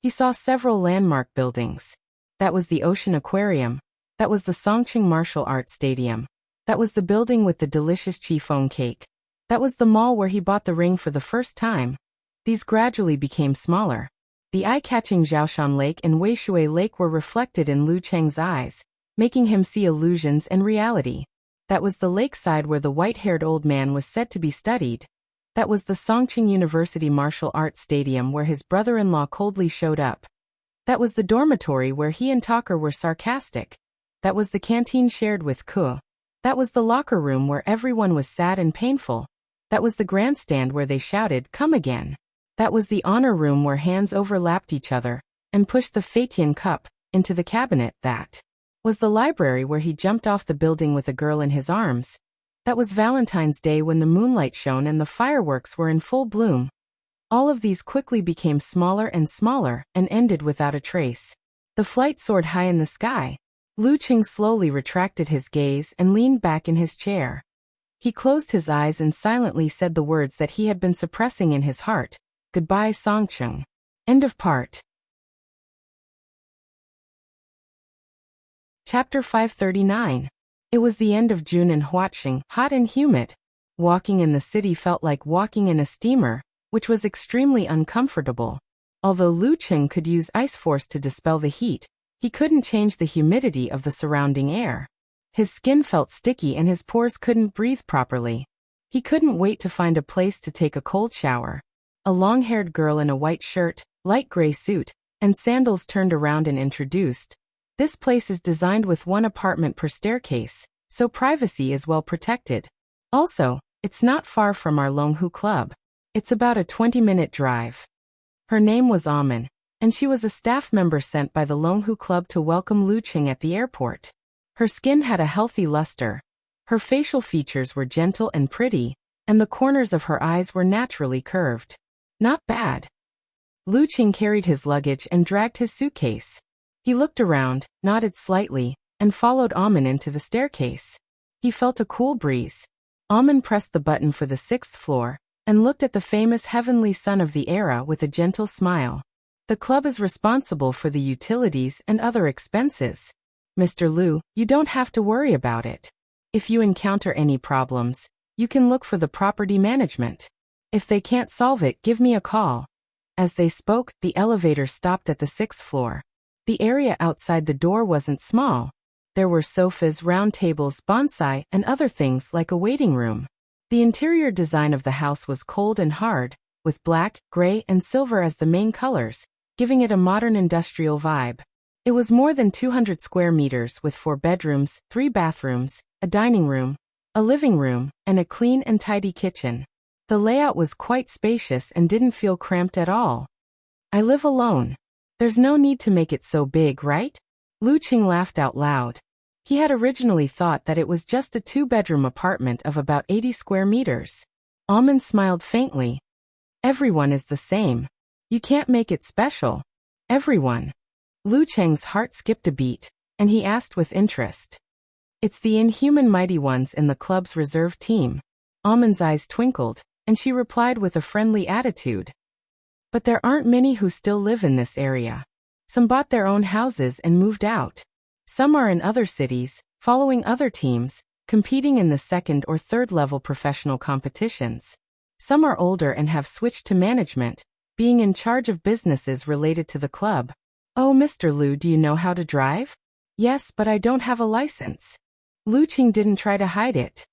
He saw several landmark buildings. That was the Ocean Aquarium. That was the Songqing Martial Arts Stadium. That was the building with the delicious chiffon cake. That was the mall where he bought the ring for the first time. These gradually became smaller. The eye-catching Zhaoshan Lake and Weishui Lake were reflected in Lu Cheng's eyes, making him see illusions and reality. That was the lakeside where the white-haired old man was said to be studied. That was the Songqing University Martial Arts Stadium where his brother-in-law coldly showed up. That was the dormitory where he and Tucker were sarcastic. That was the canteen shared with Ke. That was the locker room where everyone was sad and painful. That was the grandstand where they shouted, "Come again." That was the honor room where hands overlapped each other and pushed the Feitian Cup into the cabinet. That was the library where he jumped off the building with a girl in his arms. That was Valentine's Day when the moonlight shone and the fireworks were in full bloom. All of these quickly became smaller and smaller and ended without a trace. The flight soared high in the sky. Lu Cheng slowly retracted his gaze and leaned back in his chair. He closed his eyes and silently said the words that he had been suppressing in his heart. Goodbye, Songqing. End of part. Chapter 539. It was the end of June in Huaqing, hot and humid. Walking in the city felt like walking in a steamer, which was extremely uncomfortable. Although Lu Cheng could use ice force to dispel the heat, he couldn't change the humidity of the surrounding air. His skin felt sticky and his pores couldn't breathe properly. He couldn't wait to find a place to take a cold shower. A long-haired girl in a white shirt, light gray suit, and sandals turned around and introduced. This place is designed with one apartment per staircase, so privacy is well protected. Also, it's not far from our Longhu Club. It's about a 20-minute drive. Her name was Amen, and she was a staff member sent by the Longhu Club to welcome Lu Cheng at the airport. Her skin had a healthy luster. Her facial features were gentle and pretty, and the corners of her eyes were naturally curved. Not bad. Lu Qing carried his luggage and dragged his suitcase. He looked around, nodded slightly, and followed Amin into the staircase. He felt a cool breeze. Amin pressed the button for the 6th floor, and looked at the famous heavenly son of the era with a gentle smile. The club is responsible for the utilities and other expenses. Mr. Lu, you don't have to worry about it. If you encounter any problems, you can look for the property management. If they can't solve it, give me a call. As they spoke, the elevator stopped at the 6th floor. The area outside the door wasn't small. There were sofas, round tables, bonsai, and other things like a waiting room. The interior design of the house was cold and hard, with black, gray, and silver as the main colors, giving it a modern industrial vibe. It was more than 200 square meters with 4 bedrooms, 3 bathrooms, a dining room, a living room, and a clean and tidy kitchen. The layout was quite spacious and didn't feel cramped at all. I live alone. There's no need to make it so big, right? Lu Qing laughed out loud. He had originally thought that it was just a 2-bedroom apartment of about 80 square meters. Amin smiled faintly. Everyone is the same. You can't make it special. Everyone. Lu Cheng's heart skipped a beat, and he asked with interest. It's the inhuman mighty ones in the club's reserve team. Amin's eyes twinkled, and she replied with a friendly attitude. But there aren't many who still live in this area. Some bought their own houses and moved out. Some are in other cities, following other teams, competing in the 2nd or 3rd level professional competitions. Some are older and have switched to management, being in charge of businesses related to the club. Oh, Mr. Lu, do you know how to drive? Yes, but I don't have a license. Lu Qing didn't try to hide it.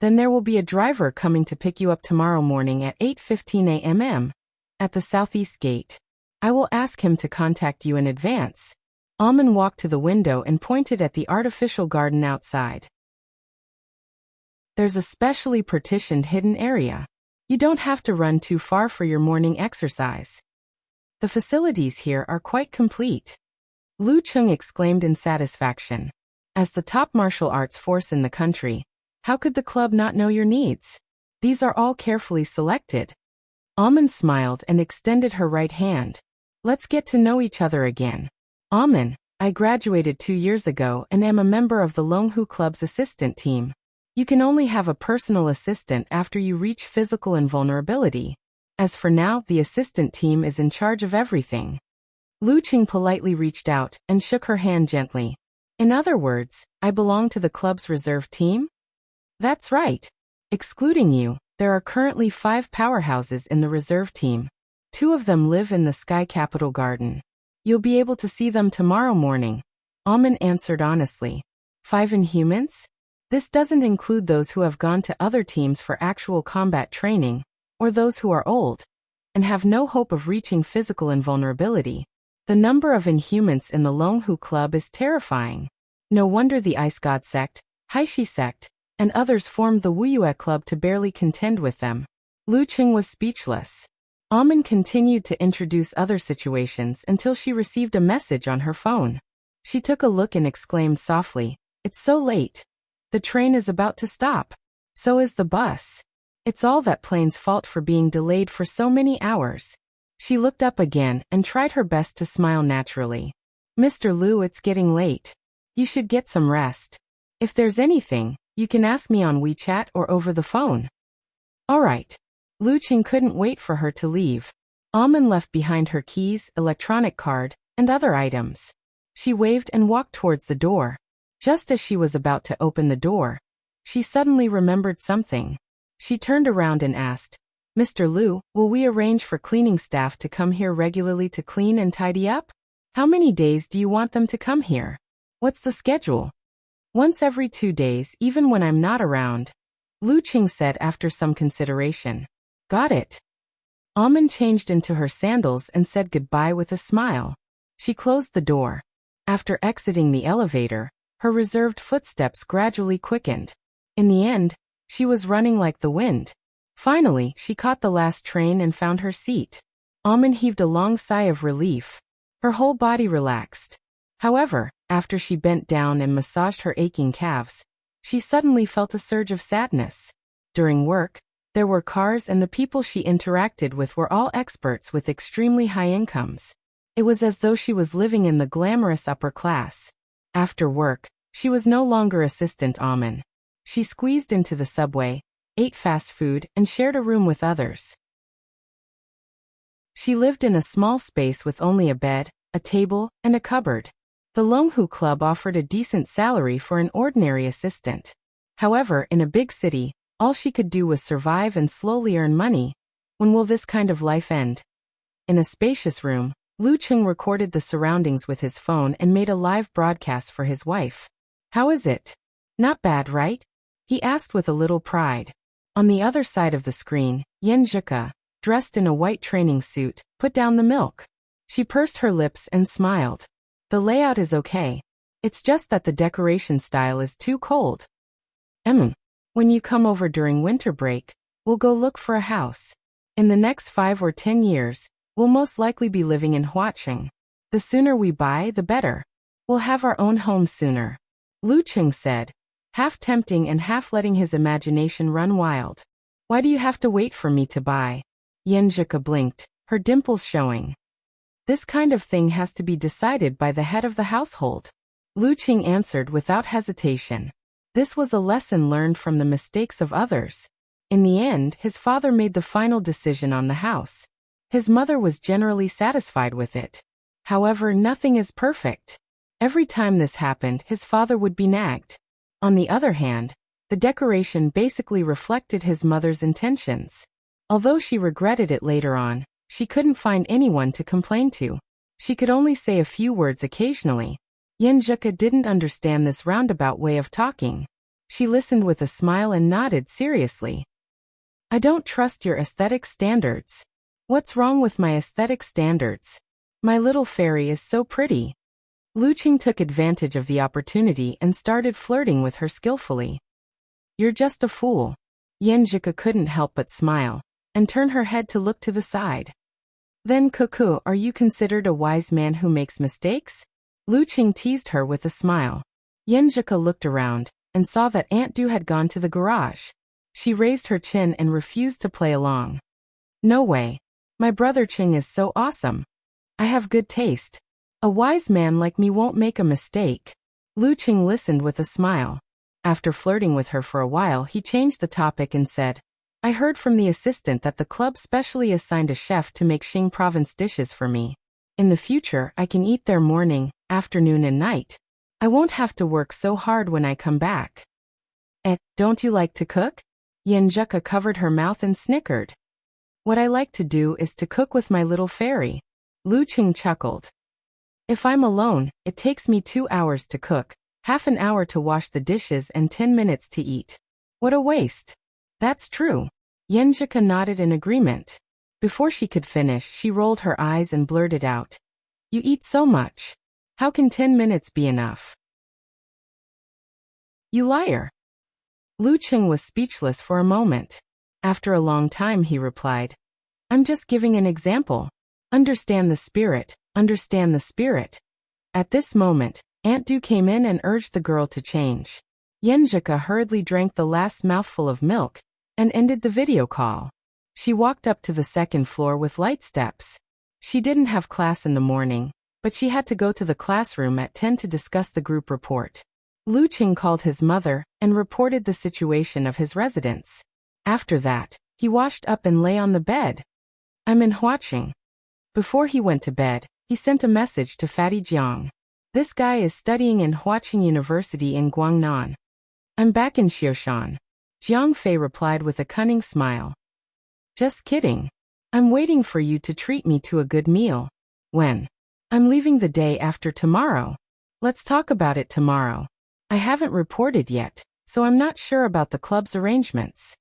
Then there will be a driver coming to pick you up tomorrow morning at 8:15 a.m. at the southeast gate. I will ask him to contact you in advance. Amin walked to the window and pointed at the artificial garden outside. There's a specially partitioned hidden area. You don't have to run too far for your morning exercise. The facilities here are quite complete. Lu Qing exclaimed in satisfaction. As the top martial arts force in the country, how could the club not know your needs? These are all carefully selected. Amin smiled and extended her right hand. Let's get to know each other again. Amin, I graduated 2 years ago and am a member of the Longhu Club's assistant team. You can only have a personal assistant after you reach physical invulnerability. As for now, the assistant team is in charge of everything. Lu Qing politely reached out and shook her hand gently. In other words, I belong to the club's reserve team? That's right. Excluding you, there are currently 5 powerhouses in the reserve team. 2 of them live in the Sky Capital Garden. You'll be able to see them tomorrow morning. Amin answered honestly. 5 Inhumans? This doesn't include those who have gone to other teams for actual combat training, or those who are old, and have no hope of reaching physical invulnerability. The number of Inhumans in the Longhu Club is terrifying. No wonder the Ice God sect, Haishi sect, and others formed the Wuxia Club to barely contend with them. Lu Qing was speechless. Amin continued to introduce other situations until she received a message on her phone. She took a look and exclaimed softly, "It's so late. The train is about to stop. So is the bus. It's all that plane's fault for being delayed for so many hours." She looked up again and tried her best to smile naturally. "Mr. Lu, it's getting late. You should get some rest. If there's anything, you can ask me on WeChat or over the phone." All right. Lu Qing couldn't wait for her to leave. Amin left behind her keys, electronic card, and other items. She waved and walked towards the door. Just as she was about to open the door, she suddenly remembered something. She turned around and asked, "Mr. Lu, will we arrange for cleaning staff to come here regularly to clean and tidy up? How many days do you want them to come here? What's the schedule?" "Once every 2 days, even when I'm not around," Lu Qing said after some consideration. "Got it." Amin changed into her sandals and said goodbye with a smile. She closed the door. After exiting the elevator, her reserved footsteps gradually quickened. In the end, she was running like the wind. Finally, she caught the last train and found her seat. Amin heaved a long sigh of relief. Her whole body relaxed. However, After she bent down and massaged her aching calves, she suddenly felt a surge of sadness. During work, there were cars and the people she interacted with were all experts with extremely high incomes. It was as though she was living in the glamorous upper class. After work, she was no longer Assistant Amen. She squeezed into the subway, ate fast food, and shared a room with others. She lived in a small space with only a bed, a table, and a cupboard. The Longhu Club offered a decent salary for an ordinary assistant. However, in a big city, all she could do was survive and slowly earn money. When will this kind of life end? In a spacious room, Lu Cheng recorded the surroundings with his phone and made a live broadcast for his wife. "How is it? Not bad, right?" he asked with a little pride. On the other side of the screen, Yen Zhika, dressed in a white training suit, put down the milk. She pursed her lips and smiled. "The layout is okay. It's just that the decoration style is too cold. When you come over during winter break, we'll go look for a house. In the next 5 or 10 years, we'll most likely be living in Huacheng. The sooner we buy, the better. We'll have our own home sooner," Lu Cheng said, half tempting and half letting his imagination run wild. "Why do you have to wait for me to buy?" Yen Zhika blinked, her dimples showing. "This kind of thing has to be decided by the head of the household," Lu Cheng answered without hesitation. This was a lesson learned from the mistakes of others. In the end, his father made the final decision on the house. His mother was generally satisfied with it. However, nothing is perfect. Every time this happened, his father would be nagged. On the other hand, the decoration basically reflected his mother's intentions. Although she regretted it later on, she couldn't find anyone to complain to. She could only say a few words occasionally. Yen Zhika didn't understand this roundabout way of talking. She listened with a smile and nodded seriously. "I don't trust your aesthetic standards." "What's wrong with my aesthetic standards? My little fairy is so pretty." Lu Cheng took advantage of the opportunity and started flirting with her skillfully. "You're just a fool." Yen Zhika couldn't help but smile, and turn her head to look to the side. "Then Cuckoo, are you considered a wise man who makes mistakes?" Lu Cheng teased her with a smile. Yen Zhika looked around, and saw that Aunt Du had gone to the garage. She raised her chin and refused to play along. "No way. My brother Cheng is so awesome. I have good taste. A wise man like me won't make a mistake." Lu Cheng listened with a smile. After flirting with her for a while, he changed the topic and said, "I heard from the assistant that the club specially assigned a chef to make Xing province dishes for me. In the future, I can eat there morning, afternoon and night. I won't have to work so hard when I come back." Don't you like to cook?" Yen Zhika covered her mouth and snickered. "What I like to do is to cook with my little fairy." Lu Cheng chuckled. "If I'm alone, it takes me 2 hours to cook, half an hour to wash the dishes and 10 minutes to eat. What a waste." "That's true." Yen Zhika nodded in agreement. Before she could finish, she rolled her eyes and blurted out, "You eat so much. How can 10 minutes be enough?" "You liar." Lu Cheng was speechless for a moment. After a long time he replied, "I'm just giving an example. Understand the spirit, understand the spirit." At this moment, Aunt Du came in and urged the girl to change. Yen Zhika hurriedly drank the last mouthful of milk, and ended the video call. She walked up to the second floor with light steps. She didn't have class in the morning, but she had to go to the classroom at 10 to discuss the group report. Lu Cheng called his mother and reported the situation of his residence. After that, he washed up and lay on the bed. "I'm in Huacheng." Before he went to bed, he sent a message to Fatty Jiang. "This guy is studying in Huacheng University in Guangnan." "I'm back in Xioshan." Jiang Fei replied with a cunning smile. "Just kidding. I'm waiting for you to treat me to a good meal." "When?" "I'm leaving the day after tomorrow." "Let's talk about it tomorrow. I haven't reported yet, so I'm not sure about the club's arrangements."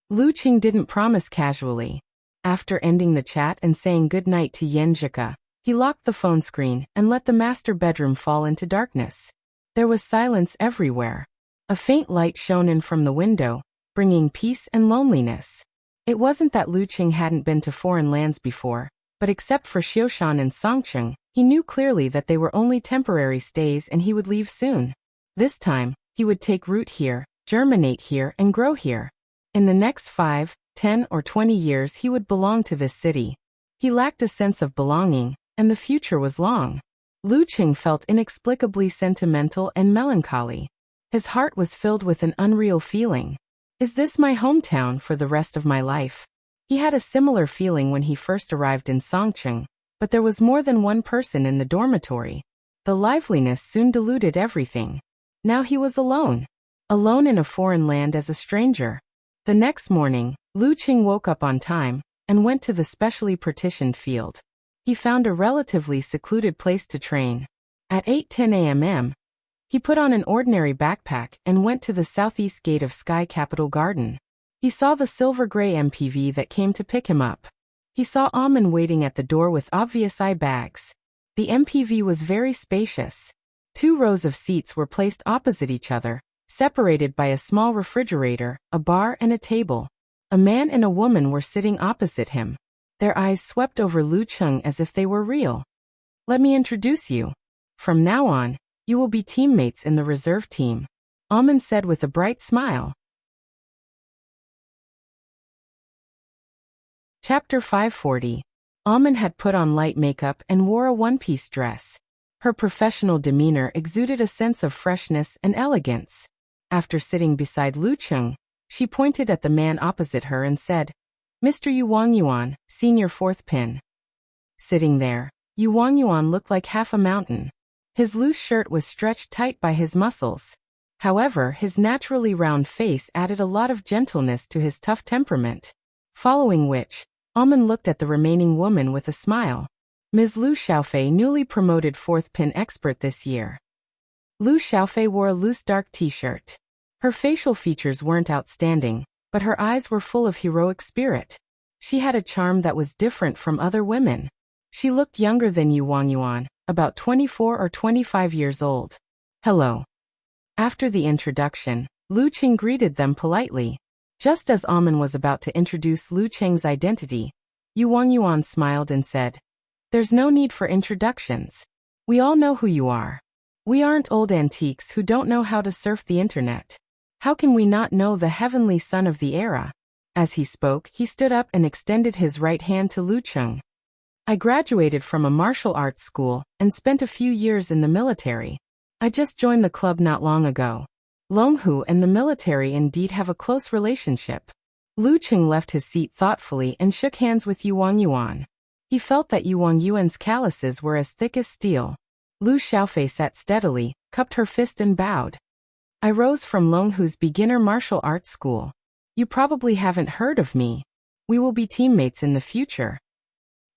Lu Cheng didn't promise casually. After ending the chat and saying goodnight to Yen Zhika, he locked the phone screen and let the master bedroom fall into darkness. There was silence everywhere. A faint light shone in from the window, bringing peace and loneliness. It wasn't that Lu Cheng hadn't been to foreign lands before, but except for Xioshan and Songcheng, He knew clearly that they were only temporary stays and he would leave soon. This time, he would take root here, germinate here, and grow here. In the next 5, 10, or 20 years he would belong to this city. He lacked a sense of belonging, and the future was long. Lucheng felt inexplicably sentimental and melancholy. His heart was filled with an unreal feeling. Is this my hometown for the rest of my life? He had a similar feeling when he first arrived in Songcheng, but there was more than one person in the dormitory. The liveliness soon diluted everything. Now he was alone. Alone in a foreign land as a stranger. The next morning, Lucheng woke up on time and went to the specially partitioned field. He found a relatively secluded place to train. At 8:10 a.m., he put on an ordinary backpack and went to the southeast gate of Sky Capital Garden. He saw the silver-gray MPV that came to pick him up. He saw Amen waiting at the door with obvious eye bags. The MPV was very spacious. 2 rows of seats were placed opposite each other, separated by a small refrigerator, a bar, and a table. A man and a woman were sitting opposite him. Their eyes swept over Lucheng as if they were real. Let me introduce you. From now on, you will be teammates in the reserve team, Amen said with a bright smile. Chapter 540. Amen had put on light makeup and wore a one-piece dress. Her professional demeanor exuded a sense of freshness and elegance. After sitting beside Lucheng, she pointed at the man opposite her and said, Mr. Yu Wangyuan, senior 4th pin. Sitting there, Yu Wangyuan looked like half a mountain. His loose shirt was stretched tight by his muscles. However, his naturally round face added a lot of gentleness to his tough temperament. Following which, Amen looked at the remaining woman with a smile. Ms. Lu Xiaofei, newly promoted 4th pin expert this year. Lu Xiaofei wore a loose dark t-shirt. Her facial features weren't outstanding, but her eyes were full of heroic spirit. She had a charm that was different from other women. She looked younger than Yu Wangyuan, about 24 or 25 years old. Hello. After the introduction, Lucheng greeted them politely. Just as Amen was about to introduce Lucheng's identity, Yu Wangyuan smiled and said, There's no need for introductions. We all know who you are. We aren't old antiques who don't know how to surf the internet. How can we not know the heavenly son of the era? As he spoke, he stood up and extended his right hand to Lucheng. I graduated from a martial arts school and spent a few years in the military. I just joined the club not long ago. Longhu and the military indeed have a close relationship. Lucheng left his seat thoughtfully and shook hands with Yu Wangyuan. He felt that Yu Wangyuan's calluses were as thick as steel. Lu Xiaofei sat steadily, cupped her fist and bowed. I rose from Longhu's beginner martial arts school. You probably haven't heard of me. We will be teammates in the future.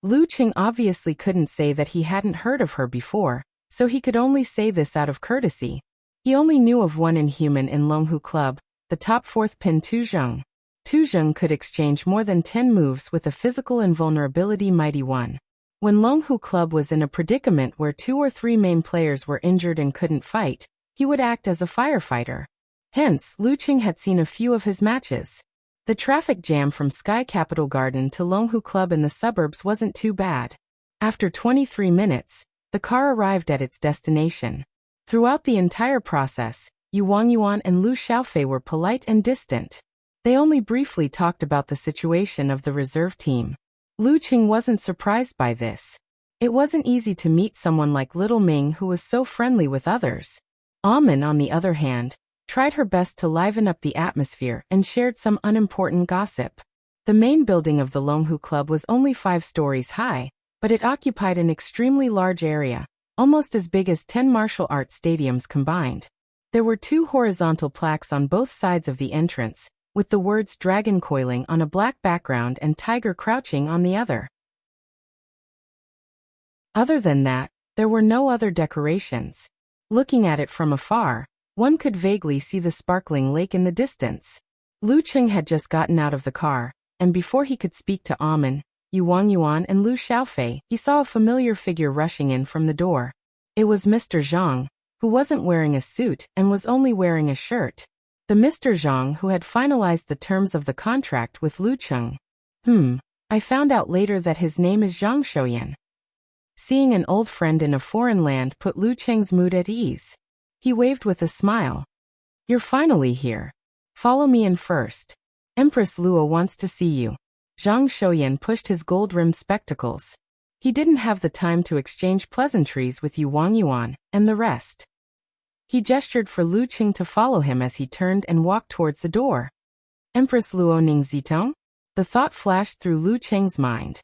Lucheng obviously couldn't say that he hadn't heard of her before, so he could only say this out of courtesy. He only knew of one inhuman in Longhu Club, the top 4th pin Tu Zheng. Tu Zheng could exchange more than 10 moves with a physical invulnerability mighty one. When Longhu Club was in a predicament where 2 or 3 main players were injured and couldn't fight, he would act as a firefighter. Hence, Lucheng had seen a few of his matches. The traffic jam from Sky Capital Garden to Longhu Club in the suburbs wasn't too bad. After 23 minutes, the car arrived at its destination. Throughout the entire process, Yu Wangyuan and Lu Xiaofei were polite and distant. They only briefly talked about the situation of the reserve team. Lucheng wasn't surprised by this. It wasn't easy to meet someone like Little Ming who was so friendly with others. Amen, on the other hand, tried her best to liven up the atmosphere and shared some unimportant gossip. The main building of the Longhu Club was only 5 stories high, but it occupied an extremely large area, almost as big as 10 martial arts stadiums combined. There were 2 horizontal plaques on both sides of the entrance, with the words Dragon Coiling on a black background and Tiger Crouching on the other. Other than that, there were no other decorations. Looking at it from afar, one could vaguely see the sparkling lake in the distance. Lucheng had just gotten out of the car, and before he could speak to Amen, Yu Wangyuan and Lu Xiaofei, he saw a familiar figure rushing in from the door. It was Mr. Zhang, who wasn't wearing a suit and was only wearing a shirt. The Mr. Zhang who had finalized the terms of the contract with Lucheng. I found out later that his name is Zhang Shoyan. Seeing an old friend in a foreign land put Lu Cheng's mood at ease. He waved with a smile. You're finally here. Follow me in first. Empress Luo wants to see you. Zhang Xiuyan pushed his gold-rimmed spectacles. He didn't have the time to exchange pleasantries with Yu Wangyuan and the rest. He gestured for Lu Qing to follow him as he turned and walked towards the door. Empress Luo Ningzitong? The thought flashed through Lu Cheng's mind.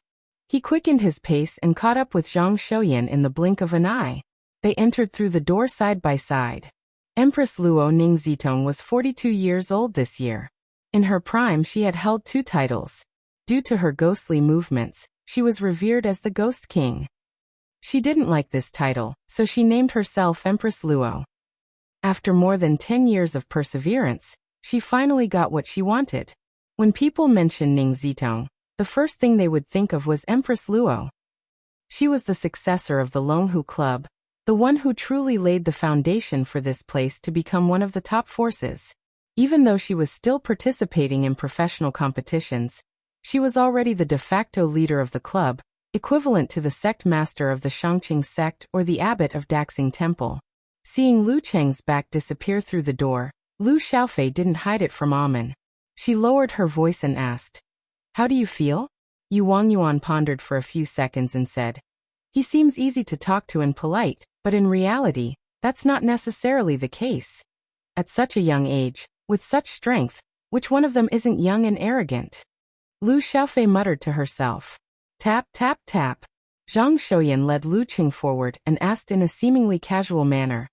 He quickened his pace and caught up with Zhang Xiuyan in the blink of an eye. They entered through the door side by side. Empress Luo Ningzitong was 42 years old this year. In her prime she had held 2 titles. Due to her ghostly movements, she was revered as the Ghost King. She didn't like this title, so she named herself Empress Luo. After more than 10 years of perseverance, she finally got what she wanted. When people mentioned Ningzitong, the first thing they would think of was Empress Luo. She was the successor of the Longhu Club, the one who truly laid the foundation for this place to become one of the top forces. Even though she was still participating in professional competitions, she was already the de facto leader of the club, equivalent to the sect master of the Shangqing sect or the abbot of Daxing Temple. Seeing Lu Cheng's back disappear through the door, Lu Xiaofei didn't hide it from Amen. She lowered her voice and asked, "How do you feel?" Yu Wangyuan pondered for a few seconds and said, "He seems easy to talk to and polite, but in reality, that's not necessarily the case. At such a young age, with such strength, which one of them isn't young and arrogant?" Lu Xiaofei muttered to herself. Tap, tap, tap. Zhang Xiuyan led Lu Qing forward and asked in a seemingly casual manner,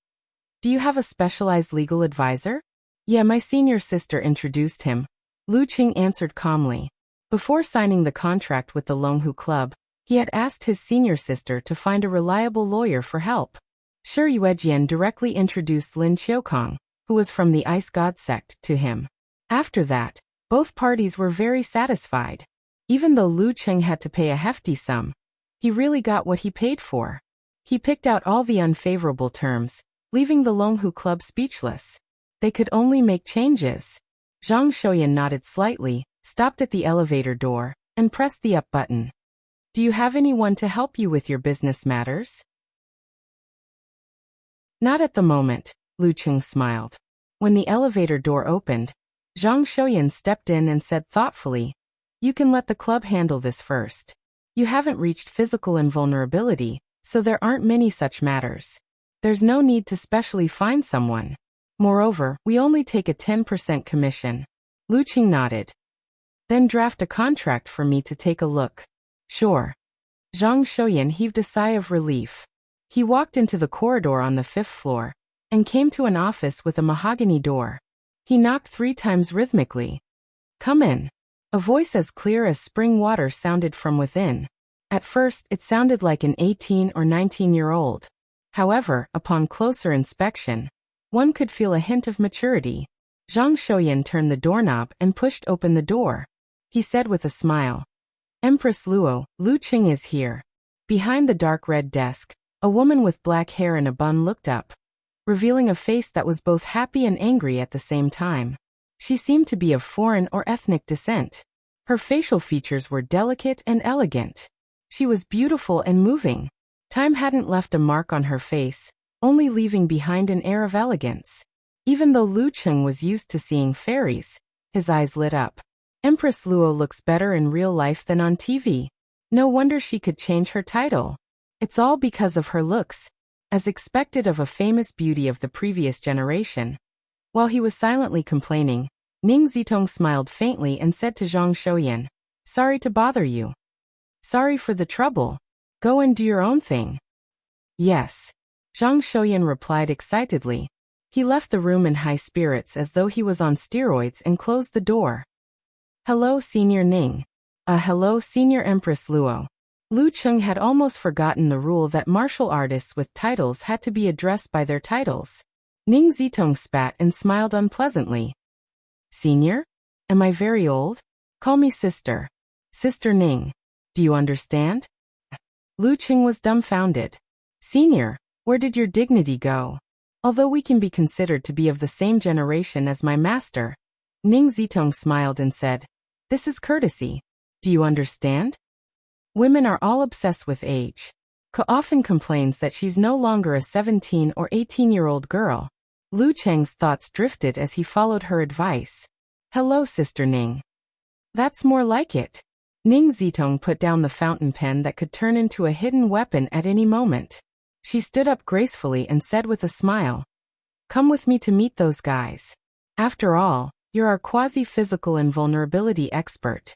"Do you have a specialized legal advisor?" "Yeah, my senior sister introduced him," Lu Qing answered calmly. Before signing the contract with the Longhu Club, he had asked his senior sister to find a reliable lawyer for help. Shi Yuejian directly introduced Lin Qiukong, who was from the Ice God sect, to him. After that, both parties were very satisfied. Even though Lu Cheng had to pay a hefty sum, he really got what he paid for. He picked out all the unfavorable terms, leaving the Longhu Club speechless. They could only make changes. Zhang Xiuyan nodded slightly, stopped at the elevator door, and pressed the up button. "Do you have anyone to help you with your business matters?" "Not at the moment," Lu Cheng smiled. When the elevator door opened, Zhang Xiuyan stepped in and said thoughtfully, "You can let the club handle this first. You haven't reached physical invulnerability, so there aren't many such matters. There's no need to specially find someone. Moreover, we only take a 10% commission." Lu Qing nodded. "Then draft a contract for me to take a look." "Sure." Zhang Xiuyan heaved a sigh of relief. He walked into the corridor on the 5th floor, and came to an office with a mahogany door. He knocked 3 times rhythmically. "Come in." A voice as clear as spring water sounded from within. At first, it sounded like an 18 or 19-year-old. However, upon closer inspection, one could feel a hint of maturity. Zhang Xiuyan turned the doorknob and pushed open the door. He said with a smile, "Empress Luo, Lu Qing is here." Behind the dark red desk, a woman with black hair in a bun looked up, revealing a face that was both happy and angry at the same time. She seemed to be of foreign or ethnic descent. Her facial features were delicate and elegant. She was beautiful and moving. Time hadn't left a mark on her face, only leaving behind an air of elegance. Even though Lu Cheng was used to seeing fairies, his eyes lit up. Empress Luo looks better in real life than on TV. No wonder she could change her title. It's all because of her looks, as expected of a famous beauty of the previous generation. While he was silently complaining, Ning Zitong smiled faintly and said to Zhang Xiuyan, "Sorry to bother you." "Sorry for the trouble. Go and do your own thing." "Yes," Zhang Xiuyan replied excitedly. He left the room in high spirits as though he was on steroids and closed the door. "Hello, Senior Ning." Hello, Senior Empress Luo." Lu Cheng had almost forgotten the rule that martial artists with titles had to be addressed by their titles. Ning Zitong spat and smiled unpleasantly. "Senior? Am I very old? Call me sister. Sister Ning. Do you understand?" Lu Cheng was dumbfounded. "Senior, where did your dignity go? Although we can be considered to be of the same generation as my master." Ning Zitong smiled and said, "This is courtesy. Do you understand? Women are all obsessed with age. Ke often complains that she's no longer a 17 or 18-year-old girl. Lu Cheng's thoughts drifted as he followed her advice. Hello, Sister Ning. That's more like it. Ning Zitong put down the fountain pen that could turn into a hidden weapon at any moment. She stood up gracefully and said with a smile, "Come with me to meet those guys. After all, you're our quasi-physical invulnerability expert."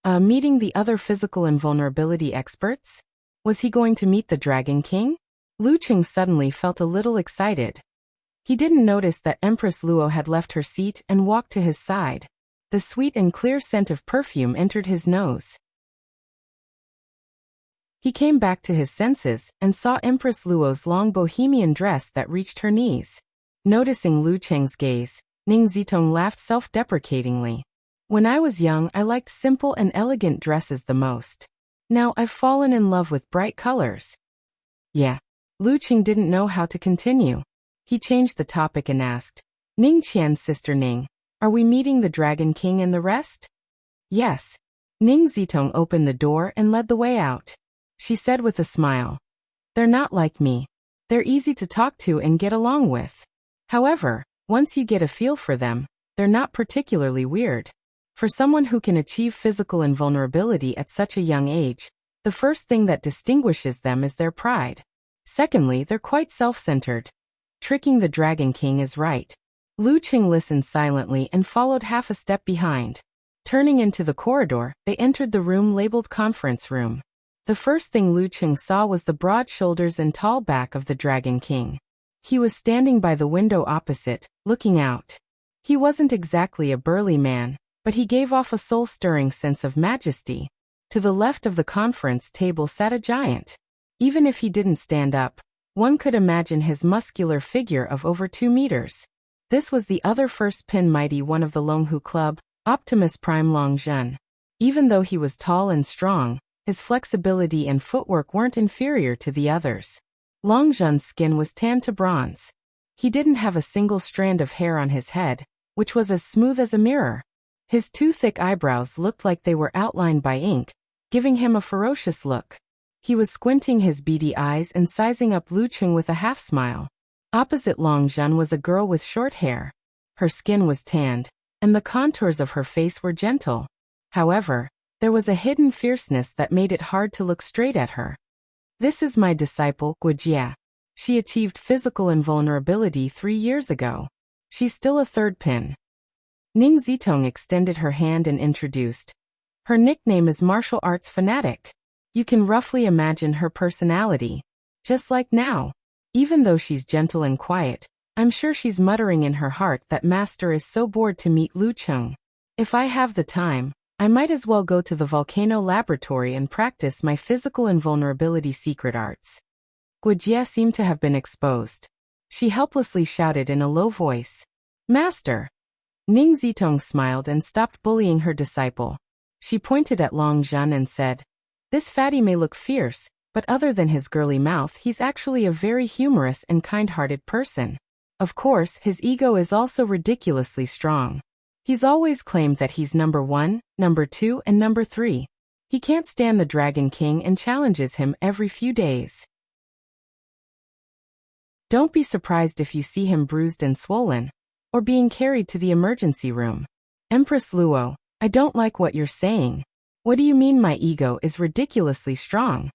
Meeting the other physical invulnerability experts? Was he going to meet the Dragon King? Lu Cheng suddenly felt a little excited. He didn't notice that Empress Luo had left her seat and walked to his side. The sweet and clear scent of perfume entered his nose. He came back to his senses and saw Empress Luo's long bohemian dress that reached her knees. Noticing Lu Cheng's gaze, Ning Zitong laughed self-deprecatingly. When I was young, I liked simple and elegant dresses the most. Now I've fallen in love with bright colors. Yeah. Lu Cheng didn't know how to continue. He changed the topic and asked, Ning Qian's sister Ning, are we meeting the Dragon King and the rest? Yes. Ning Zitong opened the door and led the way out. She said with a smile, they're not like me. They're easy to talk to and get along with. However, once you get a feel for them, they're not particularly weird. For someone who can achieve physical invulnerability at such a young age, the first thing that distinguishes them is their pride. Secondly, they're quite self-centered. Tricking the Dragon King is right. Lu Cheng listened silently and followed half a step behind. Turning into the corridor, they entered the room labeled conference room. The first thing Lu Cheng saw was the broad shoulders and tall back of the Dragon King. He was standing by the window opposite, looking out. He wasn't exactly a burly man, but he gave off a soul-stirring sense of majesty. To the left of the conference table sat a giant. Even if he didn't stand up, one could imagine his muscular figure of over 2 meters. This was the other first Pin Mighty One of the Longhu Club, Optimus Prime Long Zhen. Even though he was tall and strong, his flexibility and footwork weren't inferior to the others. Long Zhen's skin was tanned to bronze. He didn't have a single strand of hair on his head, which was as smooth as a mirror. His 2 thick eyebrows looked like they were outlined by ink, giving him a ferocious look. He was squinting his beady eyes and sizing up Lu Cheng with a half-smile. Opposite Long Zhen was a girl with short hair. Her skin was tanned, and the contours of her face were gentle. However, there was a hidden fierceness that made it hard to look straight at her. This is my disciple, Wuxia. She achieved physical invulnerability 3 years ago. She's still a 3rd pin. Ning Zitong extended her hand and introduced. Her nickname is Martial Arts Fanatic. You can roughly imagine her personality. Just like now. Even though she's gentle and quiet, I'm sure she's muttering in her heart that Master is so bored to meet Lu Cheng. If I have the time, I might as well go to the volcano laboratory and practice my physical invulnerability secret arts. Guojie seemed to have been exposed. She helplessly shouted in a low voice, Master! Ning Zitong smiled and stopped bullying her disciple. She pointed at Long Zhen and said, This fatty may look fierce, but other than his girly mouth, he's actually a very humorous and kind-hearted person. Of course, his ego is also ridiculously strong. He's always claimed that he's number 1, number 2, and number 3. He can't stand the Dragon King and challenges him every few days. Don't be surprised if you see him bruised and swollen, or being carried to the emergency room. Empress Luo, I don't like what you're saying. What do you mean my ego is ridiculously strong?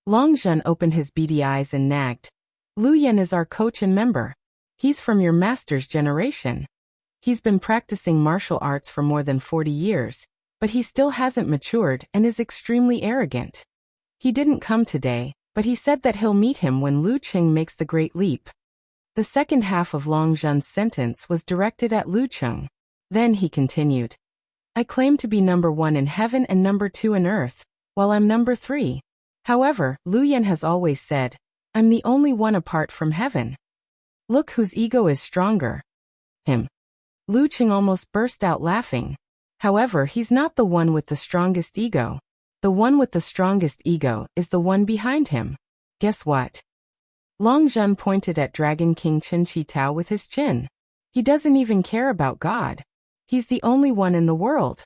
Long Zhen opened his beady eyes and nagged. Lu Yan is our coach and member. He's from your master's generation. He's been practicing martial arts for more than 40 years, but he still hasn't matured and is extremely arrogant. He didn't come today, but he said that he'll meet him when Lu Cheng makes the great leap. The second half of Long Zhen's sentence was directed at Lu Cheng. Then he continued. I claim to be number 1 in heaven and number 2 in earth, while I'm number 3. However, Lu Yan has always said, I'm the only one apart from heaven. Look whose ego is stronger. Him. Lu Cheng almost burst out laughing. However, he's not the one with the strongest ego. The one with the strongest ego is the one behind him. Guess what? Long Zhen pointed at Dragon King Chen Qitao with his chin. He doesn't even care about God. He's the only one in the world.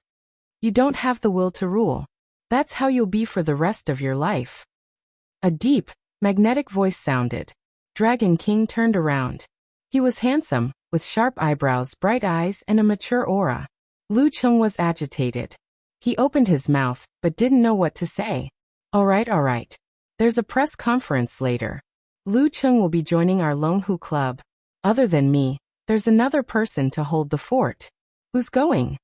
You don't have the will to rule. That's how you'll be for the rest of your life. A deep, magnetic voice sounded. Dragon King turned around. He was handsome, with sharp eyebrows, bright eyes, and a mature aura. Lu Cheng was agitated. He opened his mouth, but didn't know what to say. All right. There's a press conference later. Lu Cheng will be joining our Longhu Club. Other than me, there's another person to hold the fort. Who's going?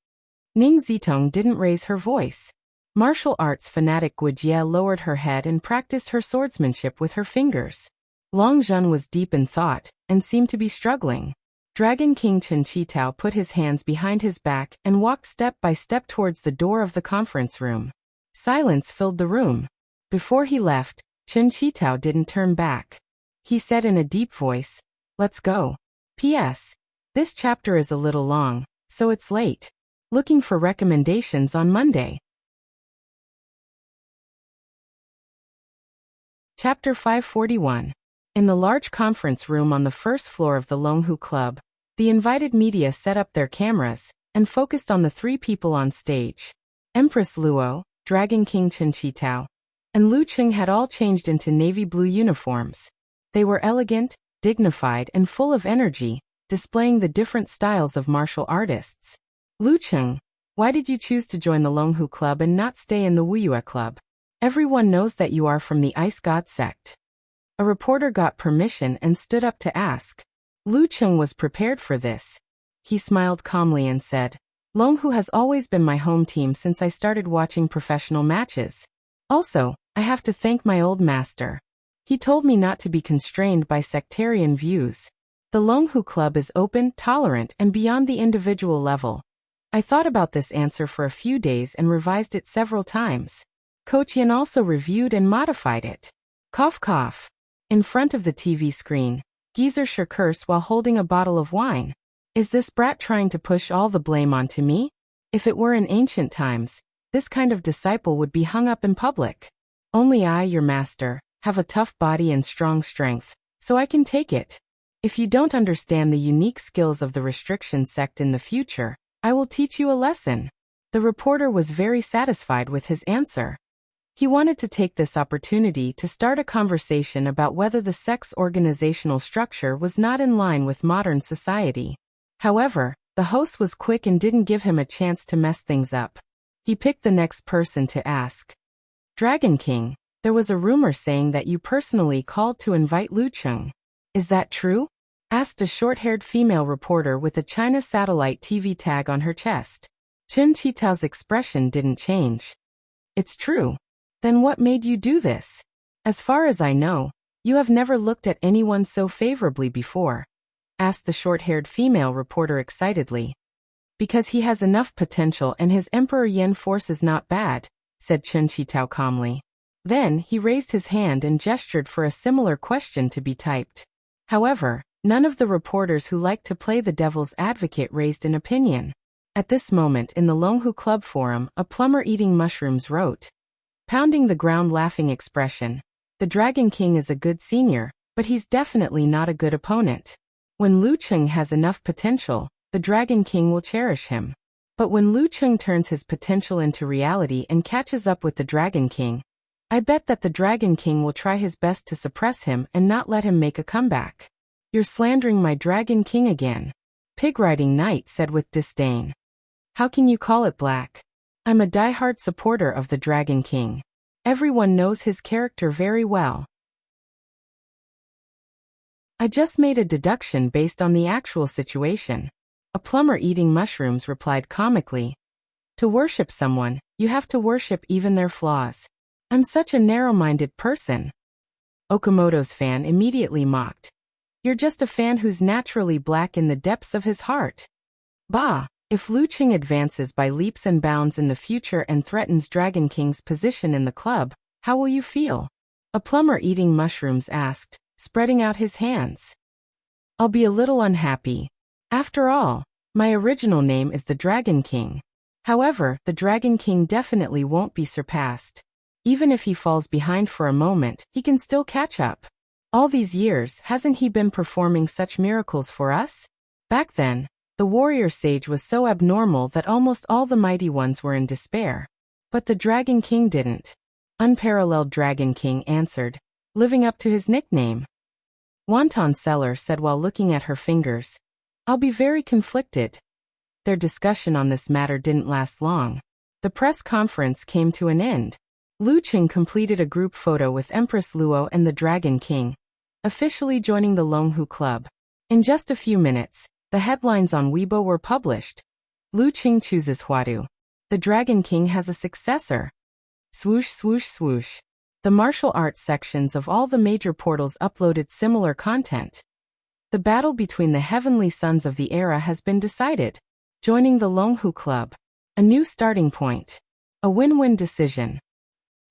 Ning Zitong didn't raise her voice. Martial arts fanatic Wuxia lowered her head and practiced her swordsmanship with her fingers. Long Zhen was deep in thought, and seemed to be struggling. Dragon King Chen Qitao put his hands behind his back and walked step by step towards the door of the conference room. Silence filled the room. Before he left, Chen Qitao didn't turn back. He said in a deep voice, "Let's go. P.S. This chapter is a little long, so it's late. Looking for recommendations on Monday." Chapter 541. In the large conference room on the first floor of the Longhu Club, the invited media set up their cameras and focused on the three people on stage. Empress Luo, Dragon King Chen Qitao, and Lu Cheng had all changed into navy blue uniforms. They were elegant, dignified, and full of energy, displaying the different styles of martial artists. Lu Cheng, why did you choose to join the Longhu Club and not stay in the Wuxia Club? Everyone knows that you are from the Ice God sect. A reporter got permission and stood up to ask. Lu Cheng was prepared for this. He smiled calmly and said, "Longhu has always been my home team since I started watching professional matches. Also, I have to thank my old master. He told me not to be constrained by sectarian views. The Longhu Club is open, tolerant, and beyond the individual level." I thought about this answer for a few days and revised it several times. Kochian also reviewed and modified it. Cough cough. In front of the TV screen, Geezer shook cursed while holding a bottle of wine. Is this brat trying to push all the blame onto me? If it were in ancient times, this kind of disciple would be hung up in public. Only I, your master, have a tough body and strong strength, so I can take it. If you don't understand the unique skills of the restriction sect in the future, I will teach you a lesson. The reporter was very satisfied with his answer. He wanted to take this opportunity to start a conversation about whether the sect's organizational structure was not in line with modern society. However, the host was quick and didn't give him a chance to mess things up. He picked the next person to ask. Dragon King, there was a rumor saying that you personally called to invite Lu Cheng. Is that true? Asked a short-haired female reporter with a China satellite TV tag on her chest. Chen Qitao's expression didn't change. It's true. Then what made you do this? As far as I know, you have never looked at anyone so favorably before. Asked the short-haired female reporter excitedly. Because he has enough potential and his Emperor Yen force is not bad, said Chen Qitao calmly. Then he raised his hand and gestured for a similar question to be typed. However, none of the reporters who liked to play the devil's advocate raised an opinion. At this moment in the Longhu Club forum, a plumber eating mushrooms wrote. Pounding the ground laughing expression. The Dragon King is a good senior, but he's definitely not a good opponent. When Lu Cheng has enough potential, the Dragon King will cherish him. But when Lu Cheng turns his potential into reality and catches up with the Dragon King, I bet that the Dragon King will try his best to suppress him and not let him make a comeback. You're slandering my Dragon King again. Pig Riding Knight said with disdain. How can you call it black? I'm a diehard supporter of the Dragon King. Everyone knows his character very well. I just made a deduction based on the actual situation. A plumber eating mushrooms replied comically. To worship someone, you have to worship even their flaws. I'm such a narrow-minded person. Okamoto's fan immediately mocked. You're just a fan who's naturally black in the depths of his heart. Bah! If Lu Cheng advances by leaps and bounds in the future and threatens Dragon King's position in the club, how will you feel? A plumber eating mushrooms asked, spreading out his hands. I'll be a little unhappy. After all, my original name is the Dragon King. However, the Dragon King definitely won't be surpassed. Even if he falls behind for a moment, he can still catch up. All these years, hasn't he been performing such miracles for us? Back then, the warrior sage was so abnormal that almost all the mighty ones were in despair. But the Dragon King didn't. Unparalleled Dragon King answered, living up to his nickname. Wonton seller said while looking at her fingers. I'll be very conflicted. Their discussion on this matter didn't last long. The press conference came to an end. Lu Qing completed a group photo with Empress Luo and the Dragon King, officially joining the Longhu Club. In just a few minutes, the headlines on Weibo were published. Lu Qing chooses Huadu. The Dragon King has a successor. Swoosh swoosh swoosh. The martial arts sections of all the major portals uploaded similar content. The battle between the heavenly sons of the era has been decided. Joining the Longhu Club. A new starting point. A win-win decision.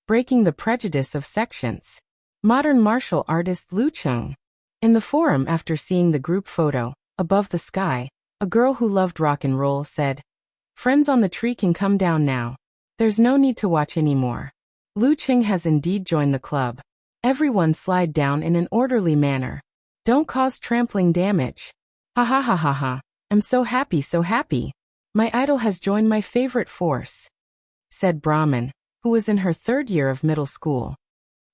Breaking the prejudice of sections. Modern martial artist Lu Qing. In the forum after seeing the group photo, above the sky, a girl who loved rock and roll said, "Friends on the tree can come down now. There's no need to watch anymore." Lu Qing has indeed joined the club. Everyone slide down in an orderly manner. Don't cause trampling damage. Ha ha ha ha ha. I'm so happy, so happy. My idol has joined my favorite force, said Brahmin, who was in her 3rd year of middle school.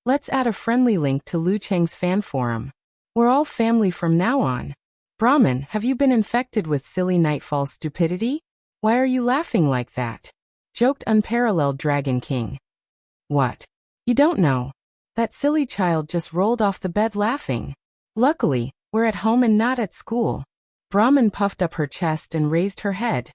Let's add a friendly link to Lu Qing's fan forum. We're all family from now on. Brahmin, have you been infected with silly Nightfall stupidity? Why are you laughing like that? Joked unparalleled Dragon King. What? You don't know? That silly child just rolled off the bed laughing. Luckily, we're at home and not at school. Brahmin puffed up her chest and raised her head,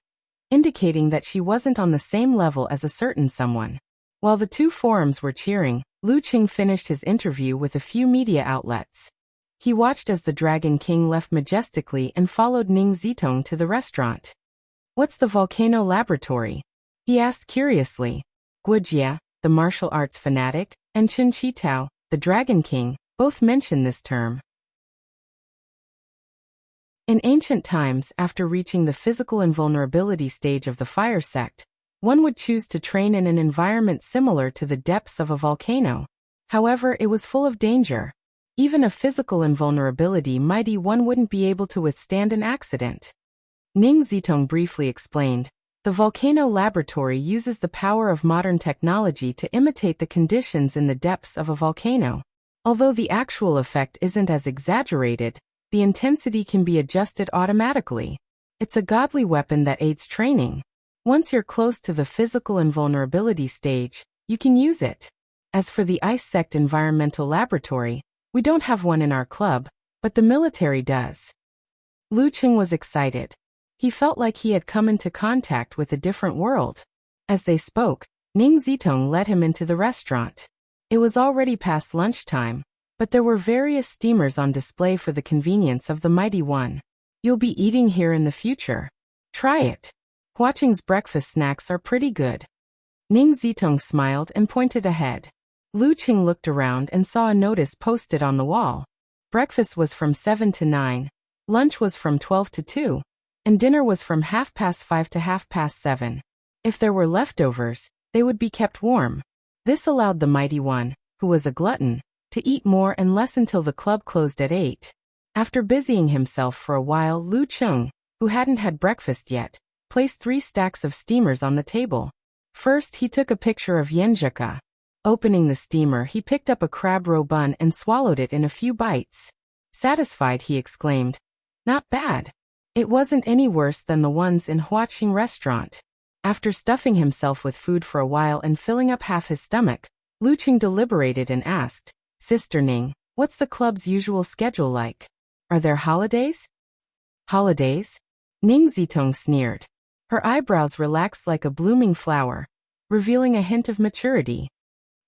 indicating that she wasn't on the same level as a certain someone. While the two forums were cheering, Lu Qing finished his interview with a few media outlets. He watched as the Dragon King left majestically and followed Ning Zitong to the restaurant. What's the volcano laboratory? He asked curiously. Wuxia, the martial arts fanatic, and Qin Qitao, the Dragon King, both mention this term. In ancient times, after reaching the physical invulnerability stage of the fire sect, one would choose to train in an environment similar to the depths of a volcano. However, it was full of danger. Even a physical invulnerability mighty one wouldn't be able to withstand an accident. Ning Zitong briefly explained, the volcano laboratory uses the power of modern technology to imitate the conditions in the depths of a volcano. Although the actual effect isn't as exaggerated, the intensity can be adjusted automatically. It's a godly weapon that aids training. Once you're close to the physical invulnerability stage, you can use it. As for the Ice Sect Environmental Laboratory, we don't have one in our club, but the military does. Lu Qing was excited. He felt like he had come into contact with a different world. As they spoke, Ning Zitong led him into the restaurant. It was already past lunchtime, but there were various steamers on display for the convenience of the mighty one. You'll be eating here in the future. Try it. Huaqing's breakfast snacks are pretty good. Ning Zitong smiled and pointed ahead. Lu Qing looked around and saw a notice posted on the wall. Breakfast was from 7 to 9, lunch was from 12 to 2, and dinner was from 5:30 to 7:30. If there were leftovers, they would be kept warm. This allowed the mighty one, who was a glutton, to eat more and less until the club closed at 8. After busying himself for a while, Lu Qing, who hadn't had breakfast yet, placed 3 stacks of steamers on the table. First, he took a picture of Yenjika. Opening the steamer, he picked up a crab roe bun and swallowed it in a few bites. Satisfied, he exclaimed, "Not bad." It wasn't any worse than the ones in Huaqing restaurant. After stuffing himself with food for a while and filling up half his stomach, Lu Qing deliberated and asked, "Sister Ning, what's the club's usual schedule like? Are there holidays?" "Holidays?" Ning Zitong sneered. Her eyebrows relaxed like a blooming flower, revealing a hint of maturity.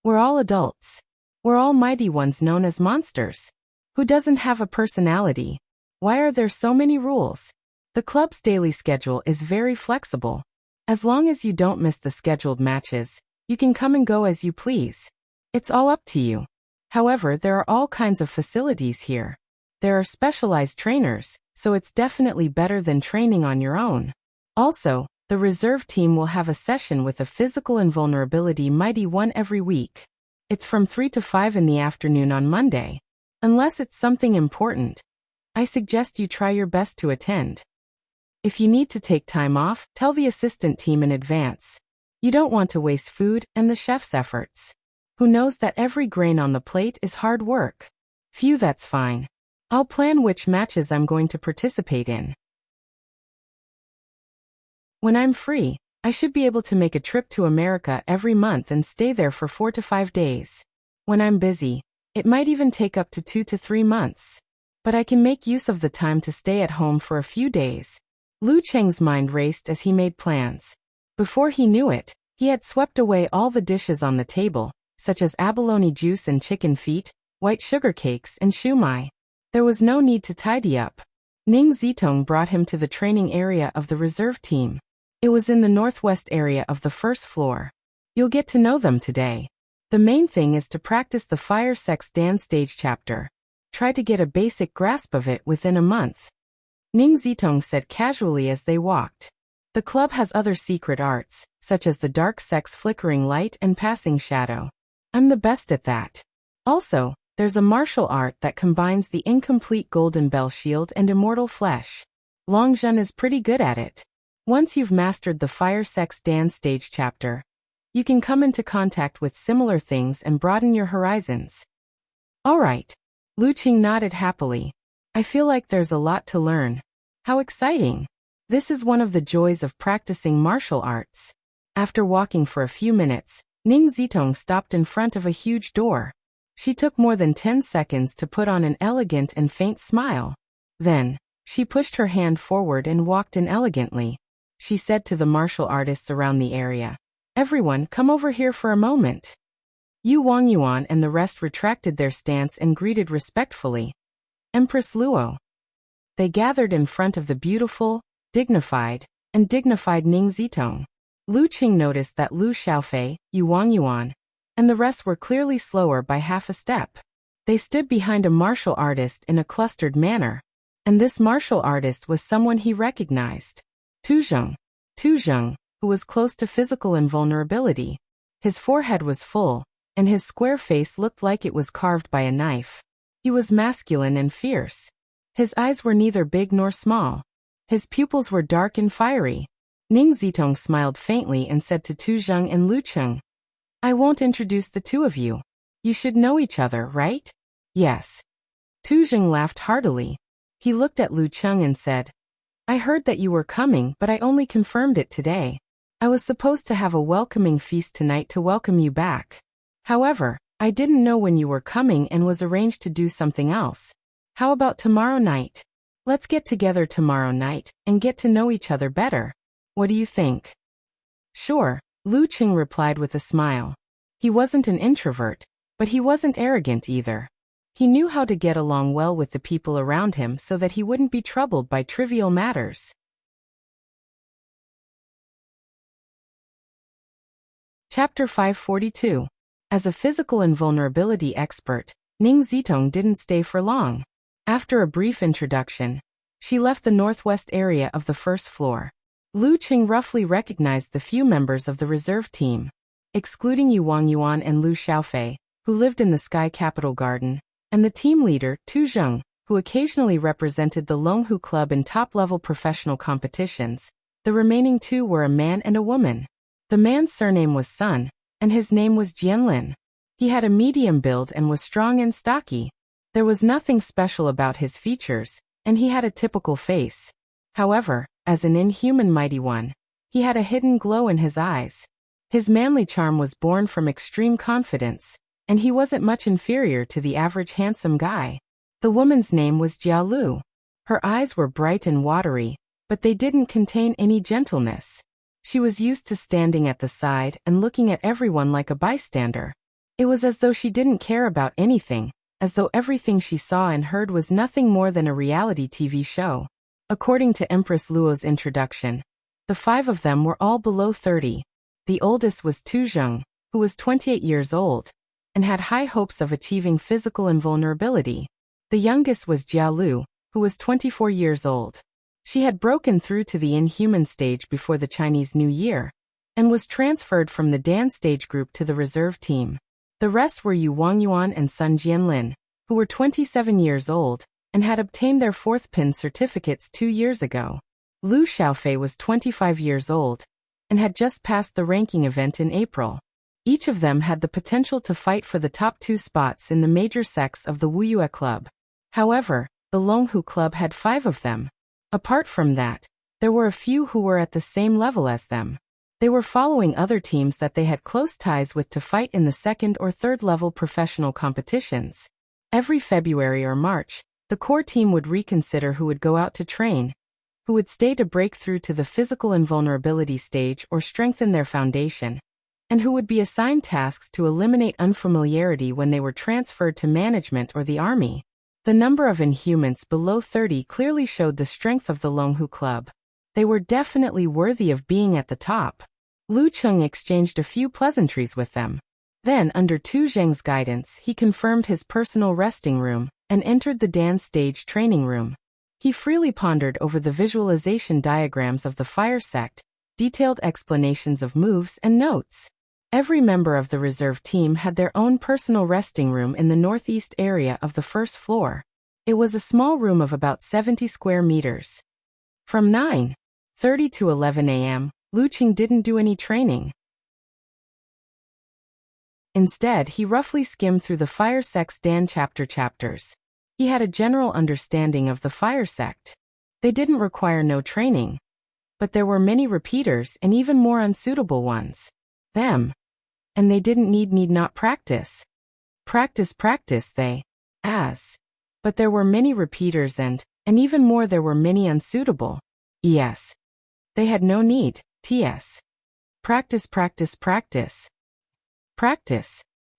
"We're all adults. We're all mighty ones known as monsters. Who doesn't have a personality? Why are there so many rules? The club's daily schedule is very flexible. As long as you don't miss the scheduled matches, you can come and go as you please. It's all up to you. However, there are all kinds of facilities here. There are specialized trainers, so it's definitely better than training on your own. Also, the reserve team will have a session with a physical invulnerability mighty one every week. It's from 3 to 5 in the afternoon on Monday. Unless it's something important, I suggest you try your best to attend. If you need to take time off, tell the assistant team in advance. You don't want to waste food and the chef's efforts. who knows that every grain on the plate is hard work. Phew, that's fine. I'll plan which matches I'm going to participate in. When I'm free, I should be able to make a trip to America every month and stay there for 4 to 5 days. When I'm busy, it might even take up to 2 to 3 months. But I can make use of the time to stay at home for a few days. Lu Cheng's mind raced as he made plans. Before he knew it, he had swept away all the dishes on the table, such as abalone juice and chicken feet, white sugar cakes and shumai. There was no need to tidy up. Ning Zitong brought him to the training area of the reserve team. It was in the northwest area of the first floor. You'll get to know them today. The main thing is to practice the Fire Sex Dance stage chapter. Try to get a basic grasp of it within a month. Ning Zitong said casually as they walked. The club has other secret arts, such as the dark sex flickering light and passing shadow. I'm the best at that. Also, there's a martial art that combines the incomplete golden bell shield and immortal flesh. Long Zhen is pretty good at it. Once you've mastered the Fire Sex Dance stage chapter, you can come into contact with similar things and broaden your horizons. All right. Lu Qing nodded happily. I feel like there's a lot to learn. How exciting! This is one of the joys of practicing martial arts. After walking for a few minutes, Ning Zitong stopped in front of a huge door. She took more than 10 seconds to put on an elegant and faint smile. Then, she pushed her hand forward and walked in elegantly. She said to the martial artists around the area, "Everyone, come over here for a moment." Yu Wangyuan and the rest retracted their stance and greeted respectfully. Empress Luo. They gathered in front of the beautiful, dignified Ning Zitong. Lu Qing noticed that Lu Xiaofei, Yu Wangyuan, and the rest were clearly slower by half a step. They stood behind a martial artist in a clustered manner, and this martial artist was someone he recognized. Tu Zheng, who was close to physical invulnerability. His forehead was full, and his square face looked like it was carved by a knife. He was masculine and fierce. His eyes were neither big nor small. His pupils were dark and fiery. Ning Zitong smiled faintly and said to Tu Zheng and Lu Cheng, "I won't introduce the two of you. You should know each other, right?" "Yes." Tu Zheng laughed heartily. He looked at Lu Cheng and said, "I heard that you were coming, but I only confirmed it today. I was supposed to have a welcoming feast tonight to welcome you back. However, I didn't know when you were coming and was arranged to do something else. How about tomorrow night? Let's get together tomorrow night and get to know each other better. What do you think?" "Sure," Lu Qing replied with a smile. He wasn't an introvert, but he wasn't arrogant either. He knew how to get along well with the people around him so that he wouldn't be troubled by trivial matters. Chapter 542. As a physical invulnerability expert, Ning Zitong didn't stay for long. After a brief introduction, she left the northwest area of the first floor. Lu Qing roughly recognized the few members of the reserve team. Excluding Yu Wangyuan and Lu Xiaofei, who lived in the Sky Capital Garden, and the team leader, Tu Zheng, who occasionally represented the Longhu Club in top-level professional competitions, the remaining two were a man and a woman. The man's surname was Sun, and his name was Jianlin. He had a medium build and was strong and stocky. There was nothing special about his features, and he had a typical face. However, as an inhuman mighty one, he had a hidden glow in his eyes. His manly charm was born from extreme confidence, and he wasn't much inferior to the average handsome guy. The woman's name was Jia Lu. Her eyes were bright and watery, but they didn't contain any gentleness. She was used to standing at the side and looking at everyone like a bystander. It was as though she didn't care about anything, as though everything she saw and heard was nothing more than a reality TV show. According to Empress Luo's introduction, the 5 of them were all below 30. The oldest was Tu Zheng, who was 28 years old, and had high hopes of achieving physical invulnerability. The youngest was Jia Lu, who was 24 years old. She had broken through to the inhuman stage before the Chinese New Year, and was transferred from the Dan stage group to the reserve team. The rest were Yu Wangyuan and Sun Jianlin, who were 27 years old, and had obtained their 4th pin certificates 2 years ago. Lu Xiaofei was 25 years old, and had just passed the ranking event in April. Each of them had the potential to fight for the top 2 spots in the major sects of the Wuxia Club. However, the Longhu Club had 5 of them. Apart from that, there were a few who were at the same level as them. They were following other teams that they had close ties with to fight in the 2nd or 3rd level professional competitions. Every February or March, the core team would reconsider who would go out to train, who would stay to break through to the physical invulnerability stage or strengthen their foundation, and who would be assigned tasks to eliminate unfamiliarity when they were transferred to management or the army. The number of Inhumans below 30 clearly showed the strength of the Longhu Club. They were definitely worthy of being at the top. Lu Cheng exchanged a few pleasantries with them. Then, under Tu Zheng's guidance, he confirmed his personal resting room and entered the dance stage training room. He freely pondered over the visualization diagrams of the fire sect, detailed explanations of moves and notes. Every member of the reserve team had their own personal resting room in the northeast area of the 1st floor. It was a small room of about 70 square meters. From 9:30 to 11 a.m., Lu Cheng didn't do any training. Instead, he roughly skimmed through the fire sect's Dan chapters. He had a general understanding of the fire sect. They didn't require no training, but there were many repeaters and even more unsuitable ones. And they didn't need not practice. Practice they, but there were many repeaters and even more there were many unsuitable. Yes. They had no need, ts. Practice.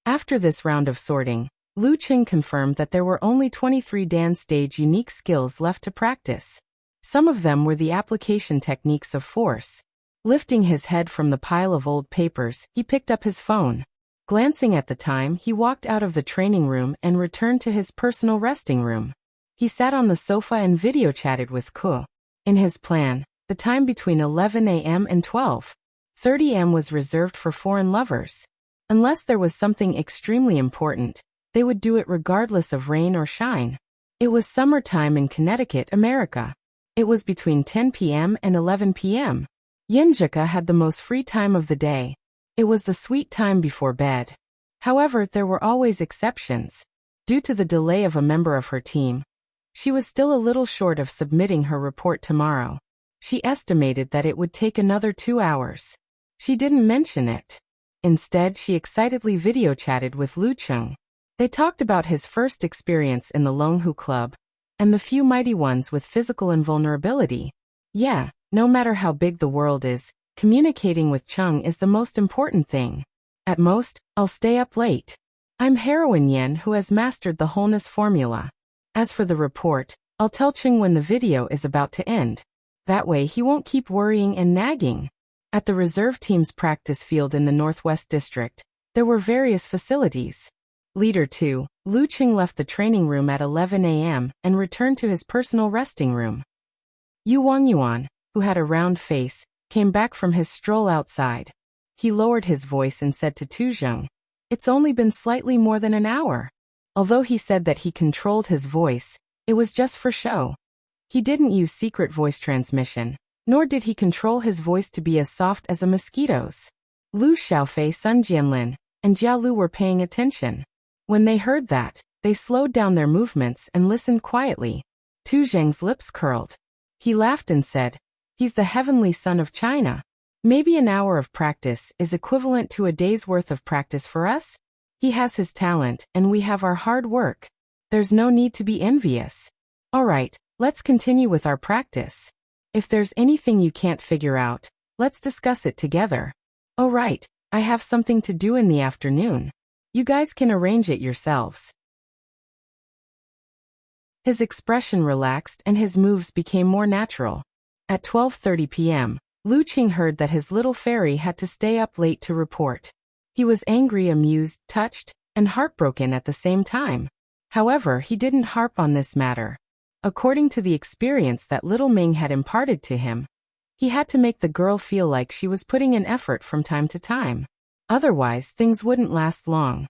After this round of sorting, Lu Cheng confirmed that there were only 23 dance stage unique skills left to practice. Some of them were the application techniques of force. Lifting his head from the pile of old papers, he picked up his phone. Glancing at the time, he walked out of the training room and returned to his personal resting room. He sat on the sofa and video chatted with Ku. In his plan, the time between 11 a.m. and 12:30 a.m. was reserved for foreign lovers. Unless there was something extremely important, they would do it regardless of rain or shine. It was summertime in Connecticut, America. It was between 10 p.m. and 11 p.m. Yinjika had the most free time of the day. It was the sweet time before bed. However, there were always exceptions. Due to the delay of a member of her team, she was still a little short of submitting her report tomorrow. She estimated that it would take another 2 hours. She didn't mention it. Instead, she excitedly video chatted with Lu Cheng. They talked about his first experience in the Longhu Club and the few mighty ones with physical invulnerability. Yeah. No matter how big the world is, communicating with Cheng is the most important thing. At most, I'll stay up late. I'm Heroine Yen who has mastered the wholeness formula. As for the report, I'll tell Cheng when the video is about to end. That way he won't keep worrying and nagging. At the reserve team's practice field in the Northwest District, there were various facilities. Leader 2, Lu Cheng left the training room at 11 a.m. and returned to his personal resting room. Yu Wangyuan, who had a round face, came back from his stroll outside. He lowered his voice and said to Tu Zheng, "It's only been slightly more than an hour." Although he said that he controlled his voice, it was just for show. He didn't use secret voice transmission, nor did he control his voice to be as soft as a mosquito's. Lu Xiaofei, Sun Jianlin, and Jia Lu were paying attention. When they heard that, they slowed down their movements and listened quietly. Tu Zheng's lips curled. He laughed and said, "He's the heavenly son of China. Maybe an hour of practice is equivalent to a day's worth of practice for us? He has his talent, and we have our hard work. There's no need to be envious. All right, let's continue with our practice. If there's anything you can't figure out, let's discuss it together. Oh right, I have something to do in the afternoon. You guys can arrange it yourselves." His expression relaxed and his moves became more natural. At 12:30 p.m., Lu Cheng heard that his little fairy had to stay up late to report. He was angry, amused, touched, and heartbroken at the same time. However, he didn't harp on this matter. According to the experience that little Ming had imparted to him, he had to make the girl feel like she was putting in effort from time to time. Otherwise, things wouldn't last long.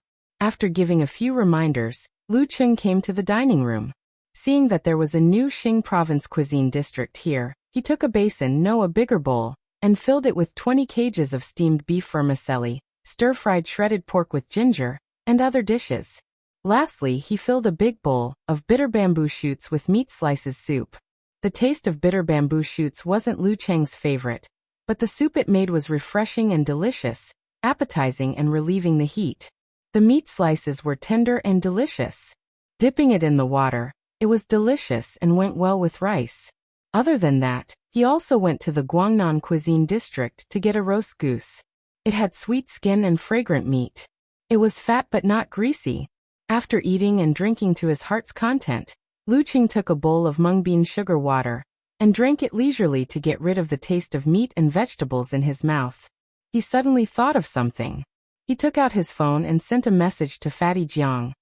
After giving a few reminders, Lu Cheng came to the dining room. Seeing that there was a new Xing province cuisine district here, he took a basin, no, a bigger bowl, and filled it with 20 cages of steamed beef vermicelli, stir-fried shredded pork with ginger, and other dishes. Lastly, he filled a big bowl of bitter bamboo shoots with meat slices soup. The taste of bitter bamboo shoots wasn't Lu Cheng's favorite, but the soup it made was refreshing and delicious, appetizing and relieving the heat. The meat slices were tender and delicious. Dipping it in the water, it was delicious and went well with rice. Other than that, he also went to the Guangnan cuisine district to get a roast goose. It had sweet skin and fragrant meat. It was fat but not greasy. After eating and drinking to his heart's content, Lu Cheng took a bowl of mung bean sugar water and drank it leisurely to get rid of the taste of meat and vegetables in his mouth. He suddenly thought of something. He took out his phone and sent a message to Fatty Jiang.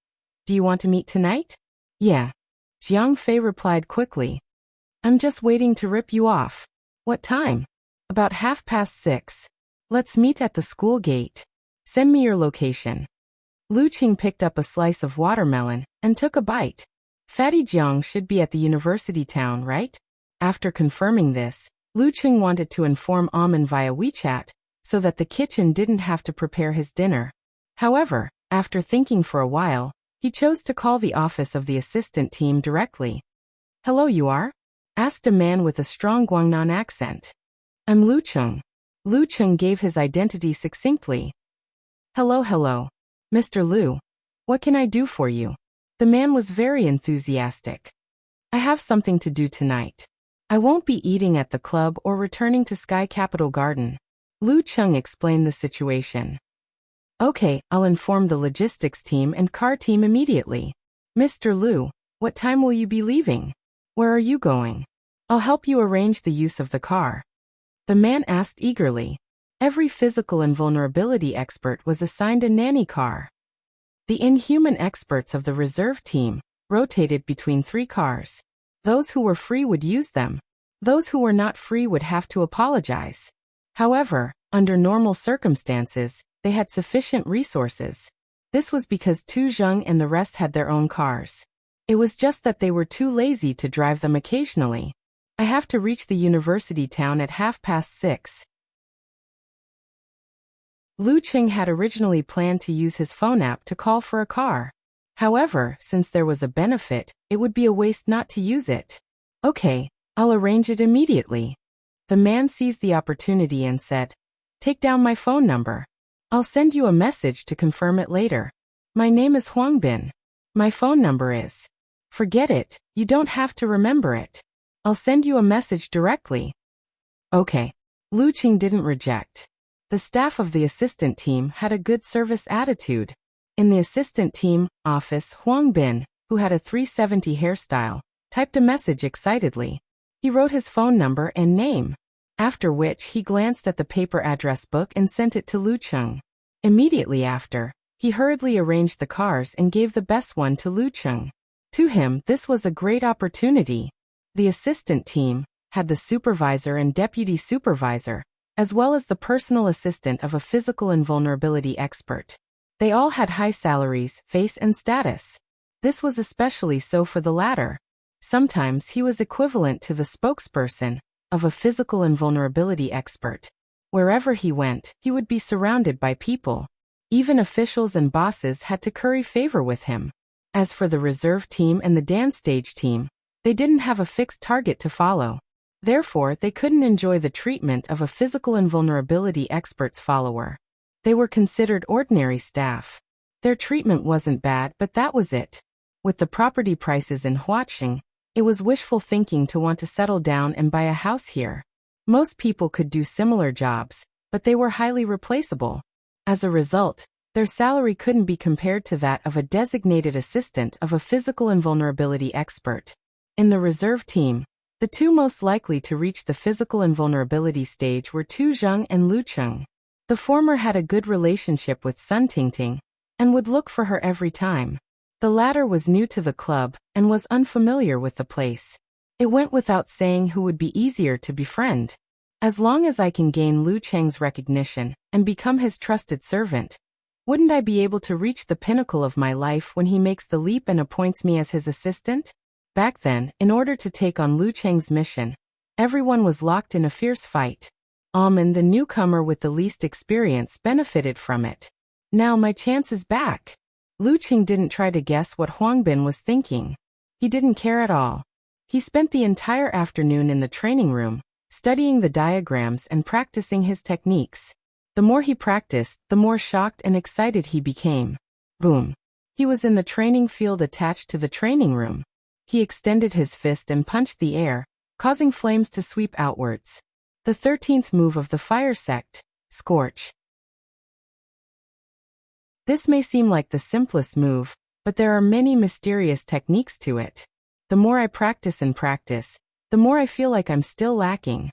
"Do you want to meet tonight?" "Yeah." Jiang Fei replied quickly. "I'm just waiting to rip you off." "What time?" "About 6:30. Let's meet at the school gate. Send me your location." Lu Cheng picked up a slice of watermelon and took a bite. Fatty Jiang should be at the university town, right? After confirming this, Lu Cheng wanted to inform Amen via WeChat, so that the kitchen didn't have to prepare his dinner. However, after thinking for a while, he chose to call the office of the assistant team directly. "Hello, you are?" asked a man with a strong Guangnan accent. "I'm Lu Cheng." Lu Cheng gave his identity succinctly. Hello, Mr. Lu. What can I do for you?" The man was very enthusiastic. "I have something to do tonight. I won't be eating at the club or returning to Sky Capital Garden." Lu Cheng explained the situation. "Okay, I'll inform the logistics team and car team immediately." "Mr. Lu, what time will you be leaving? Where are you going?" "I'll help you arrange the use of the car." The man asked eagerly. Every physical and vulnerability expert was assigned a nanny car. The inhuman experts of the reserve team rotated between 3 cars. Those who were free would use them. Those who were not free would have to apologize. However, under normal circumstances, they had sufficient resources. This was because Tu Zheng and the rest had their own cars. It was just that they were too lazy to drive them occasionally. "I have to reach the university town at 6:30. Lu Cheng had originally planned to use his phone app to call for a car. However, since there was a benefit, it would be a waste not to use it. "Okay, I'll arrange it immediately." The man seized the opportunity and said, "Take down my phone number. I'll send you a message to confirm it later. My name is Huang Bin. My phone number is..." "Forget it, you don't have to remember it. I'll send you a message directly." "Okay." Lu Cheng didn't reject. The staff of the assistant team had a good service attitude. In the assistant team office, Huang Bin, who had a 370 hairstyle, typed a message excitedly. He wrote his phone number and name, after which he glanced at the paper address book and sent it to Lu Cheng. Immediately after, he hurriedly arranged the cars and gave the best one to Lu Cheng. To him, this was a great opportunity. The assistant team had the supervisor and deputy supervisor, as well as the personal assistant of a physical invulnerability expert. They all had high salaries, face and status. This was especially so for the latter. Sometimes he was equivalent to the spokesperson of a physical invulnerability expert. Wherever he went, he would be surrounded by people. Even officials and bosses had to curry favor with him. As for the reserve team and the dance stage team, they didn't have a fixed target to follow. Therefore, they couldn't enjoy the treatment of a physical invulnerability expert's follower. They were considered ordinary staff. Their treatment wasn't bad, but that was it. With the property prices in Huaqing, it was wishful thinking to want to settle down and buy a house here. Most people could do similar jobs, but they were highly replaceable. As a result, their salary couldn't be compared to that of a designated assistant of a physical invulnerability expert. In the reserve team, the two most likely to reach the physical invulnerability stage were Tu Zheng and Lu Cheng. The former had a good relationship with Sun Tingting and would look for her every time. The latter was new to the club and was unfamiliar with the place. It went without saying who would be easier to befriend. As long as I can gain Lu Cheng's recognition and become his trusted servant, wouldn't I be able to reach the pinnacle of my life when he makes the leap and appoints me as his assistant? Back then, in order to take on Lu Cheng's mission, everyone was locked in a fierce fight. Almond, the newcomer with the least experience, benefited from it. Now my chance is back. Lu Qing didn't try to guess what Huangbin was thinking. He didn't care at all. He spent the entire afternoon in the training room, studying the diagrams and practicing his techniques. The more he practiced, the more shocked and excited he became. Boom. He was in the training field attached to the training room. He extended his fist and punched the air, causing flames to sweep outwards. The 13th move of the fire sect, Scorch. This may seem like the simplest move, but there are many mysterious techniques to it. The more I practice and practice, the more I feel like I'm still lacking.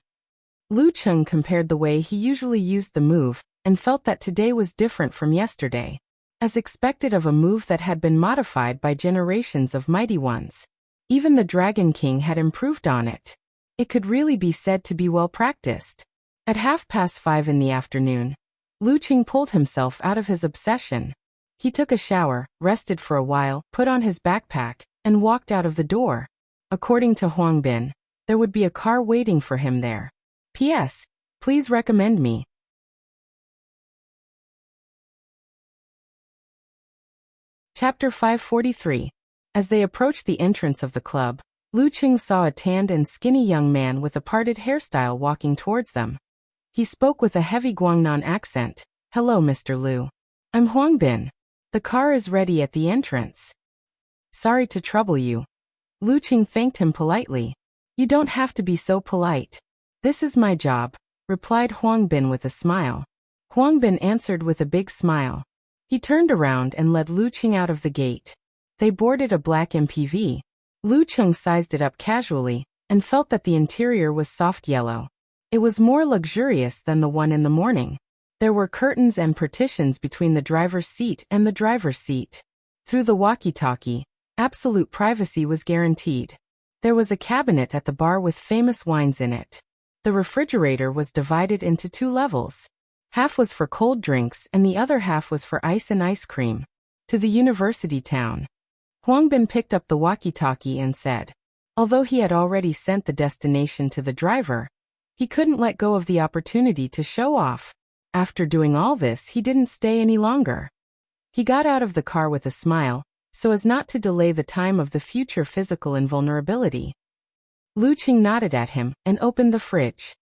Lu Qing compared the way he usually used the move, and felt that today was different from yesterday. As expected of a move that had been modified by generations of mighty ones. Even the Dragon King had improved on it. It could really be said to be well practiced. At 5:30 in the afternoon, Lu Qing pulled himself out of his obsession. He took a shower, rested for a while, put on his backpack, and walked out of the door. According to Huangbin, there would be a car waiting for him there. P.S. Please recommend me. Chapter 543. As they approached the entrance of the club, Lu Qing saw a tanned and skinny young man with a parted hairstyle walking towards them. He spoke with a heavy Guangnan accent. Hello, Mr. Lu. I'm Huangbin. The car is ready at the entrance. Sorry to trouble you. Lu Qing thanked him politely. You don't have to be so polite. This is my job, replied Huangbin with a smile. Huangbin answered with a big smile. He turned around and led Lu Qing out of the gate. They boarded a black MPV. Lu Qing sized it up casually, and felt that the interior was soft yellow. It was more luxurious than the one in the morning. There were curtains and partitions between the driver's seat and the driver's seat. Through the walkie-talkie, absolute privacy was guaranteed. There was a cabinet at the bar with famous wines in it. The refrigerator was divided into 2 levels. Half was for cold drinks and the other half was for ice and ice cream. To the university town. Huangbin picked up the walkie-talkie and said, although he had already sent the destination to the driver, he couldn't let go of the opportunity to show off. After doing all this, he didn't stay any longer. He got out of the car with a smile, so as not to delay the time of the future physical invulnerability. Lu Qing nodded at him and opened the fridge.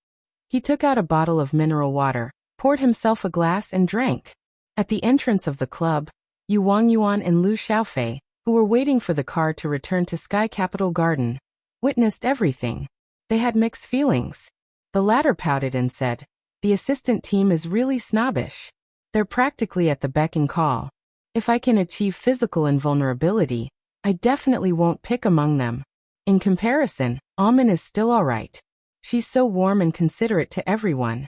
He took out a bottle of mineral water, poured himself a glass and drank. At the entrance of the club, Yu Wangyuan and Lu Xiaofei, who were waiting for the car to return to Sky Capital Garden, witnessed everything. They had mixed feelings. The latter pouted and said, the assistant team is really snobbish. They're practically at the beck and call. If I can achieve physical invulnerability, I definitely won't pick among them. In comparison, Almond is still alright. She's so warm and considerate to everyone.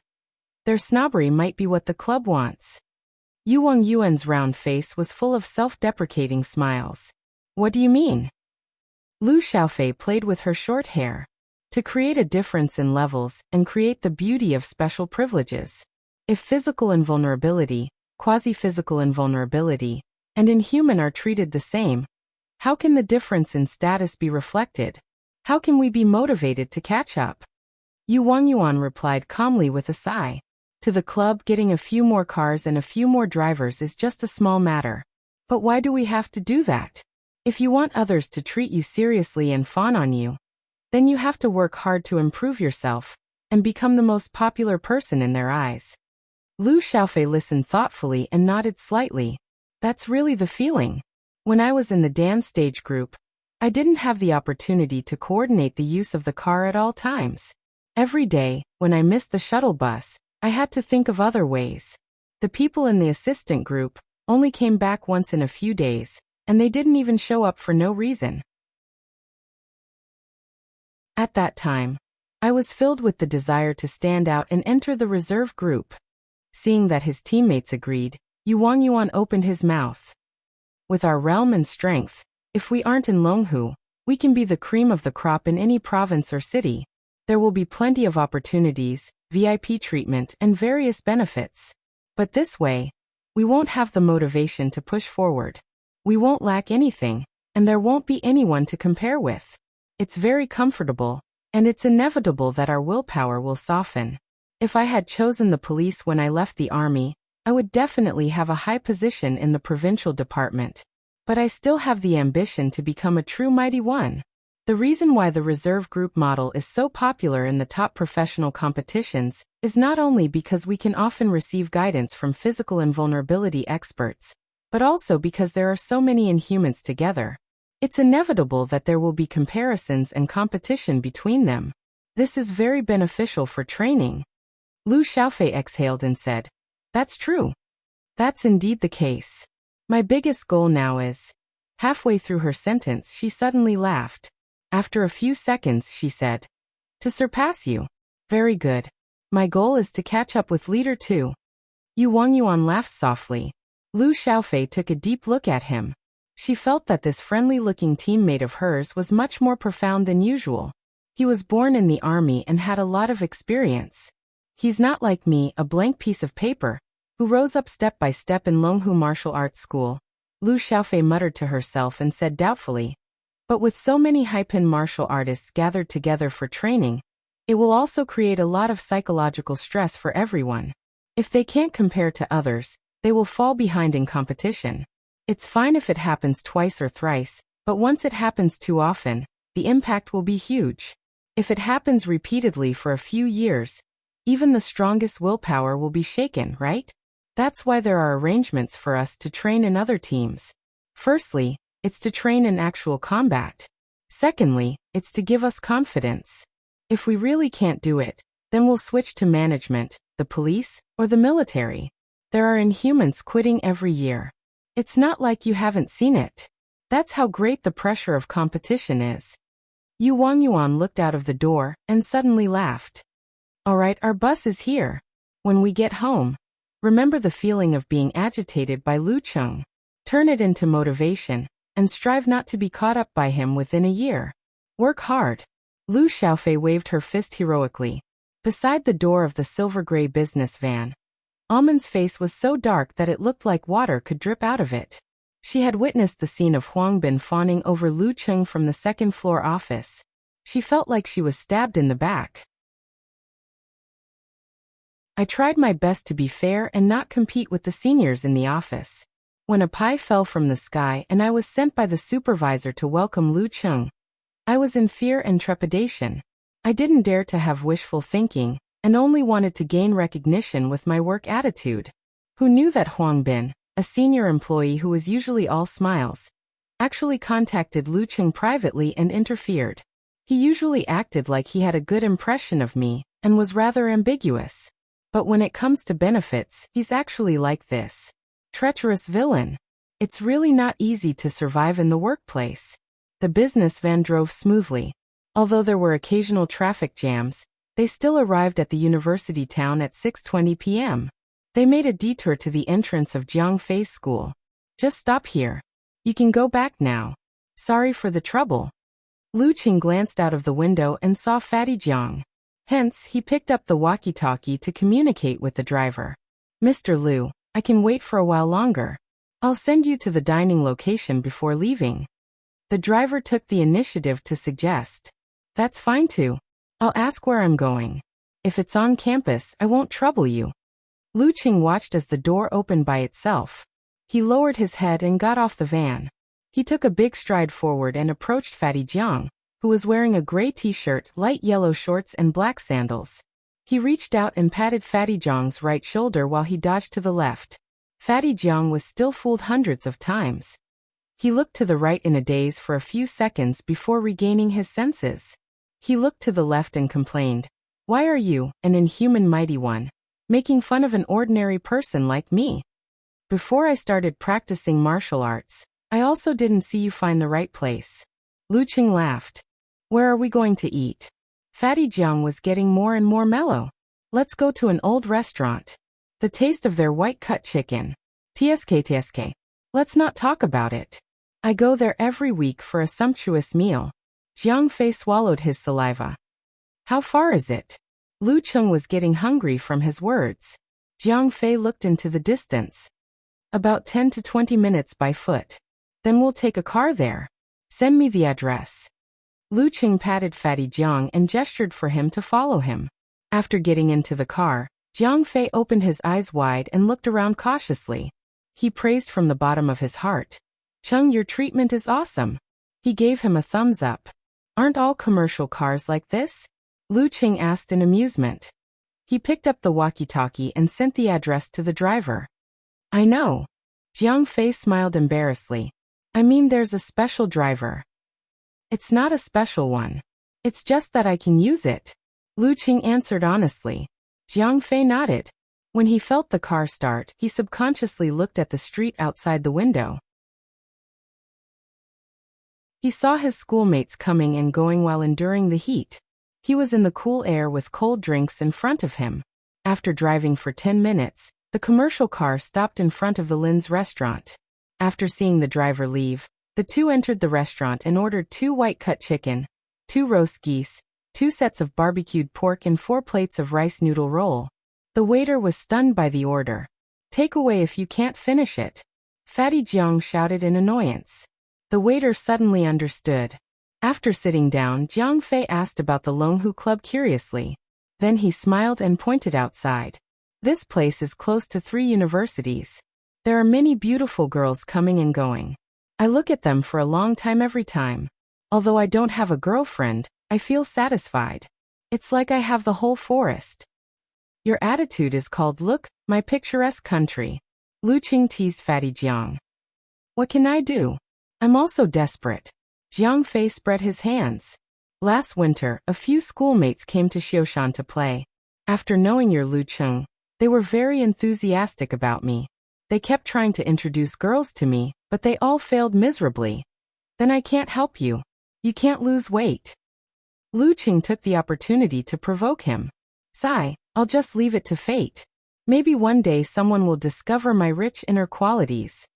Their snobbery might be what the club wants. Yu Wangyuan's round face was full of self-deprecating smiles. What do you mean? Lu Xiaofei played with her short hair. To create a difference in levels and create the beauty of special privileges. If physical invulnerability, quasi-physical invulnerability, and inhuman are treated the same, how can the difference in status be reflected? How can we be motivated to catch up? Yu Wangyuan replied calmly with a sigh. To the club, getting a few more cars and a few more drivers is just a small matter. But why do we have to do that? If you want others to treat you seriously and fawn on you, then you have to work hard to improve yourself and become the most popular person in their eyes. Lu Xiaofei listened thoughtfully and nodded slightly. That's really the feeling. When I was in the dance stage group, I didn't have the opportunity to coordinate the use of the car at all times. Every day, when I missed the shuttle bus, I had to think of other ways. The people in the assistant group only came back once in a few days, and they didn't even show up for no reason. At that time, I was filled with the desire to stand out and enter the reserve group. Seeing that his teammates agreed, Yu Wangyuan opened his mouth. With our realm and strength, if we aren't in Longhu, we can be the cream of the crop in any province or city. There will be plenty of opportunities, VIP treatment, and various benefits. But this way, we won't have the motivation to push forward. We won't lack anything, and there won't be anyone to compare with. It's very comfortable, and it's inevitable that our willpower will soften. If I had chosen the police when I left the army, I would definitely have a high position in the provincial department. But I still have the ambition to become a true mighty one. The reason why the reserve group model is so popular in the top professional competitions is not only because we can often receive guidance from physical invulnerability experts, but also because there are so many inhumans together. It's inevitable that there will be comparisons and competition between them. This is very beneficial for training. Lu Xiaofei exhaled and said, "That's true. That's indeed the case. My biggest goal now is..." Halfway through her sentence, she suddenly laughed. After a few seconds, she said, "To surpass you. Very good. My goal is to catch up with Leader 2. Yu Wangyuan laughed softly. Lu Xiaofei took a deep look at him. She felt that this friendly-looking teammate of hers was much more profound than usual. He was born in the army and had a lot of experience. He's not like me, a blank piece of paper, who rose up step by step in Longhu Martial Arts School. Lu Xiaofei muttered to herself and said doubtfully, "But with so many high-pin martial artists gathered together for training, it will also create a lot of psychological stress for everyone. If they can't compare to others, they will fall behind in competition. It's fine if it happens twice or thrice, but once it happens too often, the impact will be huge. If it happens repeatedly for a few years, even the strongest willpower will be shaken, right? That's why there are arrangements for us to train in other teams. Firstly, it's to train in actual combat. Secondly, it's to give us confidence. If we really can't do it, then we'll switch to management, the police, or the military. There are inhumans quitting every year. It's not like you haven't seen it. That's how great the pressure of competition is." Yu Wangyuan looked out of the door and suddenly laughed. "All right, our bus is here. When we get home, remember the feeling of being agitated by Lu Cheng. Turn it into motivation, and strive not to be caught up by him within a year. Work hard." Lu Xiaofei waved her fist heroically. Beside the door of the silver-gray business van, Almond's face was so dark that it looked like water could drip out of it. She had witnessed the scene of Huang Bin fawning over Lu Cheng from the second-floor office. She felt like she was stabbed in the back. "I tried my best to be fair and not compete with the seniors in the office. When a pie fell from the sky and I was sent by the supervisor to welcome Lu Cheng, I was in fear and trepidation. I didn't dare to have wishful thinking, and only wanted to gain recognition with my work attitude. Who knew that Huang Bin, a senior employee who was usually all smiles, actually contacted Lu Cheng privately and interfered. He usually acted like he had a good impression of me, and was rather ambiguous. But when it comes to benefits, he's actually like this. Treacherous villain. It's really not easy to survive in the workplace." The business van drove smoothly. Although there were occasional traffic jams, they still arrived at the university town at 6:20 p.m. They made a detour to the entrance of Jiang Fei's school. "Just stop here. You can go back now. Sorry for the trouble." Lu Qing glanced out of the window and saw Fatty Jiang. Hence, he picked up the walkie-talkie to communicate with the driver. "Mr. Lu, I can wait for a while longer. I'll send you to the dining location before leaving." The driver took the initiative to suggest, "That's fine too. I'll ask where I'm going. If it's on campus, I won't trouble you." Lu Qing watched as the door opened by itself. He lowered his head and got off the van. He took a big stride forward and approached Fatty Jiang, who was wearing a gray t-shirt, light yellow shorts and black sandals. He reached out and patted Fatty Jiang's right shoulder while he dodged to the left. Fatty Jiang was still fooled hundreds of times. He looked to the right in a daze for a few seconds before regaining his senses. He looked to the left and complained, "Why are you, an inhuman mighty one, making fun of an ordinary person like me? Before I started practicing martial arts, I also didn't see you find the right place." Lu Qing laughed. "Where are we going to eat?" Fatty Jiang was getting more and more mellow. "Let's go to an old restaurant. The taste of their white-cut chicken. TSK. Let's not talk about it. I go there every week for a sumptuous meal." Jiang Fei swallowed his saliva. "How far is it?" Lu Cheng was getting hungry from his words. Jiang Fei looked into the distance. "About 10 to 20 minutes by foot. Then we'll take a car there. Send me the address." Lu Cheng patted Fatty Jiang and gestured for him to follow him. After getting into the car, Jiang Fei opened his eyes wide and looked around cautiously. He praised from the bottom of his heart. "Chung, your treatment is awesome." He gave him a thumbs up. "Aren't all commercial cars like this?" Lu Qing asked in amusement. He picked up the walkie-talkie and sent the address to the driver. "I know." Jiang Fei smiled embarrassedly. "I mean, there's a special driver." "It's not a special one. It's just that I can use it," Lu Qing answered honestly. Jiang Fei nodded. When he felt the car start, he subconsciously looked at the street outside the window. He saw his schoolmates coming and going while enduring the heat. He was in the cool air with cold drinks in front of him. After driving for 10 minutes, the commercial car stopped in front of the Lin's restaurant. After seeing the driver leave, the two entered the restaurant and ordered 2 white-cut chicken, 2 roast geese, 2 sets of barbecued pork and 4 plates of rice noodle roll. The waiter was stunned by the order. "Take away if you can't finish it," Fatty Jiang shouted in annoyance. The waiter suddenly understood. After sitting down, Jiang Fei asked about the Longhu Club curiously. Then he smiled and pointed outside. "This place is close to 3 universities. There are many beautiful girls coming and going. I look at them for a long time every time. Although I don't have a girlfriend, I feel satisfied. It's like I have the whole forest." "Your attitude is called look, my picturesque country," Lu Qing teased Fatty Jiang. "What can I do? I'm also desperate." Jiang Fei spread his hands. "Last winter, a few schoolmates came to Xioshan to play. After knowing your Lu Qing, they were very enthusiastic about me. They kept trying to introduce girls to me, but they all failed miserably. Then I can't help you. You can't lose weight." Lu Qing took the opportunity to provoke him. "Sigh, I'll just leave it to fate. Maybe one day someone will discover my rich inner qualities."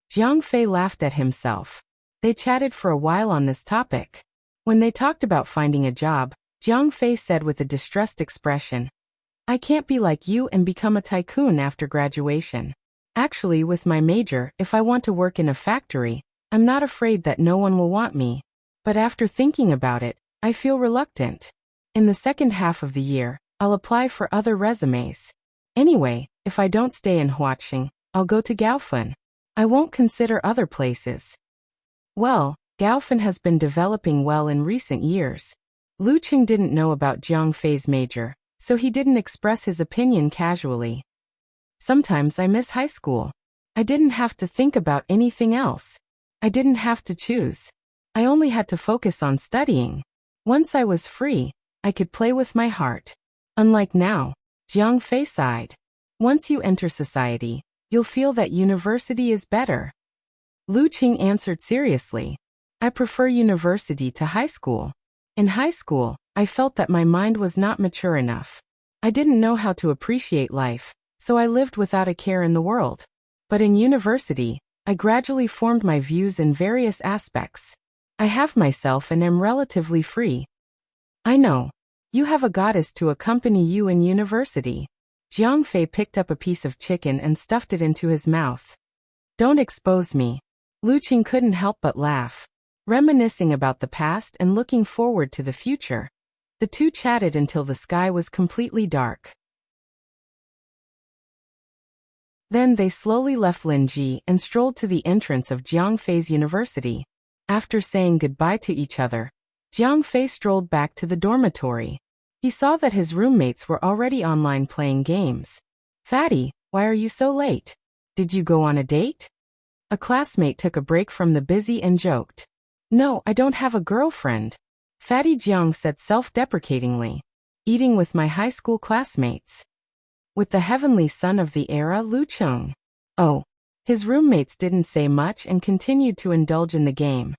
Jiang Fei laughed at himself. They chatted for a while on this topic. When they talked about finding a job, Jiang Fei said with a distressed expression, "I can't be like you and become a tycoon after graduation. Actually, with my major, if I want to work in a factory, I'm not afraid that no one will want me. But after thinking about it, I feel reluctant. In the second half of the year, I'll apply for other resumes. Anyway, if I don't stay in Huaqing, I'll go to Gaofen. I won't consider other places." Well, Gaofen has been developing well in recent years. Lu Qing didn't know about Jiang Fei's major, so he didn't express his opinion casually. "Sometimes I miss high school. I didn't have to think about anything else. I didn't have to choose. I only had to focus on studying. Once I was free, I could play with my heart. Unlike now," Jiang Fei sighed. "Once you enter society, you'll feel that university is better." Lu Qing answered seriously. "I prefer university to high school. In high school, I felt that my mind was not mature enough. I didn't know how to appreciate life, so I lived without a care in the world. But in university, I gradually formed my views in various aspects. I have myself and am relatively free." "I know. You have a goddess to accompany you in university." Jiang Fei picked up a piece of chicken and stuffed it into his mouth. "Don't expose me." Lu Qing couldn't help but laugh. Reminiscing about the past and looking forward to the future, the two chatted until the sky was completely dark. Then they slowly left Linji and strolled to the entrance of Jiang Fei's university. After saying goodbye to each other, Jiang Fei strolled back to the dormitory. He saw that his roommates were already online playing games. "Fatty, why are you so late? Did you go on a date?" A classmate took a break from the busy and joked. "No, I don't have a girlfriend," Fatty Jiang said self-deprecatingly. "Eating with my high school classmates. With the heavenly son of the era, Lu Qing." Oh. His roommates didn't say much and continued to indulge in the game.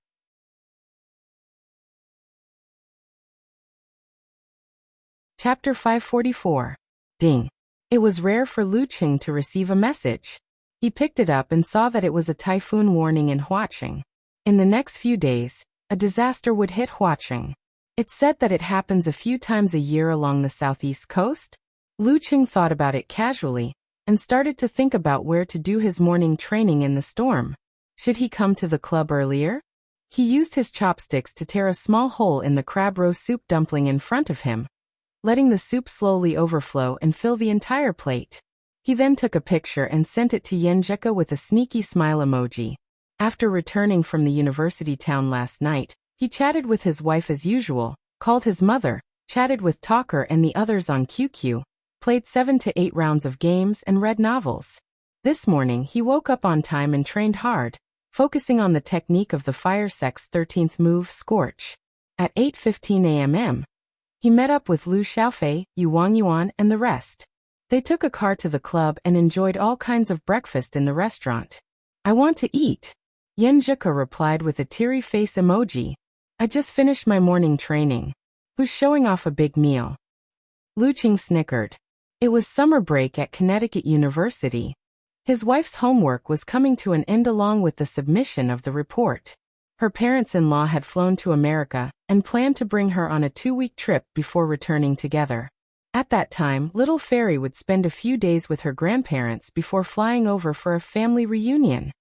Chapter 544. Ding. It was rare for Lu Qing to receive a message. He picked it up and saw that it was a typhoon warning in Huaqing. In the next few days, a disaster would hit Huaqing. It's said that it happens a few times a year along the southeast coast. Lu Qing thought about it casually and started to think about where to do his morning training in the storm. Should he come to the club earlier? He used his chopsticks to tear a small hole in the crab roe soup dumpling in front of him. letting the soup slowly overflow and fill the entire plate. He then took a picture and sent it to Yenjika with a sneaky smile emoji. After returning from the university town last night, he chatted with his wife as usual, called his mother, chatted with Talker and the others on QQ, played 7 to 8 rounds of games and read novels. This morning he woke up on time and trained hard, focusing on the technique of the fire sect's 13th move, Scorch. At 8:15 a.m., he met up with Lu Xiaofei, Yu Wangyuan, and the rest. They took a car to the club and enjoyed all kinds of breakfast in the restaurant. I want to eat. Yenjika replied with a teary face emoji. I just finished my morning training. Who's showing off a big meal? Lu Qing snickered. It was summer break at Connecticut University. His wife's homework was coming to an end along with the submission of the report. Her parents-in-law had flown to America and planned to bring her on a 2-week trip before returning together. At that time, little Fairy would spend a few days with her grandparents before flying over for a family reunion.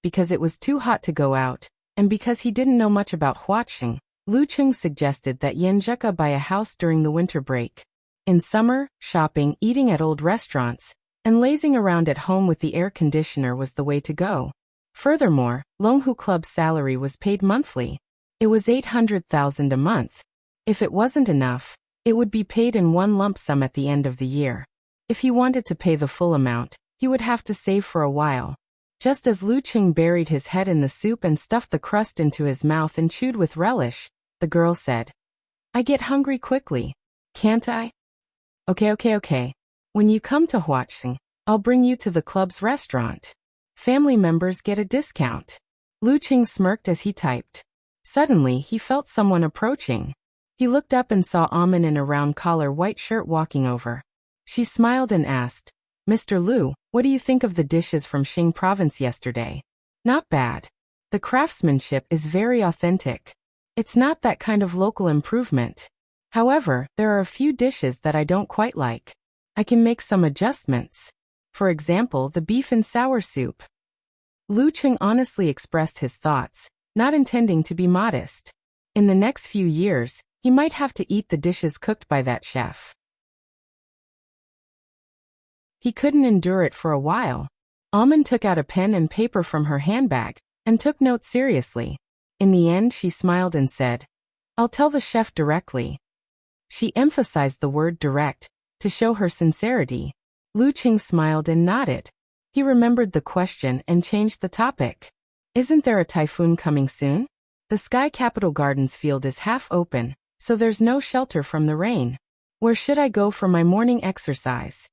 Because it was too hot to go out, and because he didn't know much about Huaqing, Lu Qing suggested that Yenjika buy a house during the winter break. In summer, shopping, eating at old restaurants, and lazing around at home with the air conditioner was the way to go. Furthermore, Longhu Club's salary was paid monthly. It was 800,000 a month. If it wasn't enough, it would be paid in one lump sum at the end of the year. If he wanted to pay the full amount, he would have to save for a while. Just as Lu Qing buried his head in the soup and stuffed the crust into his mouth and chewed with relish, the girl said, I get hungry quickly. Can't I? Okay. When you come to Huaqing, I'll bring you to the club's restaurant. Family members get a discount. Lu Qing smirked as he typed. Suddenly, he felt someone approaching. He looked up and saw Amin in a round collar white shirt walking over. She smiled and asked, Mr. Lu, what do you think of the dishes from Xing province yesterday? Not bad. The craftsmanship is very authentic. It's not that kind of local improvement. However, there are a few dishes that I don't quite like. I can make some adjustments. For example, the beef and sour soup. Lu Qing honestly expressed his thoughts, not intending to be modest. In the next few years, he might have to eat the dishes cooked by that chef. He couldn't endure it for a while. Amin took out a pen and paper from her handbag and took notes seriously. In the end, she smiled and said, I'll tell the chef directly. She emphasized the word direct to show her sincerity. Lu Qing smiled and nodded. He remembered the question and changed the topic. Isn't there a typhoon coming soon? The Sky Capital Gardens field is half open, so there's no shelter from the rain. Where should I go for my morning exercise?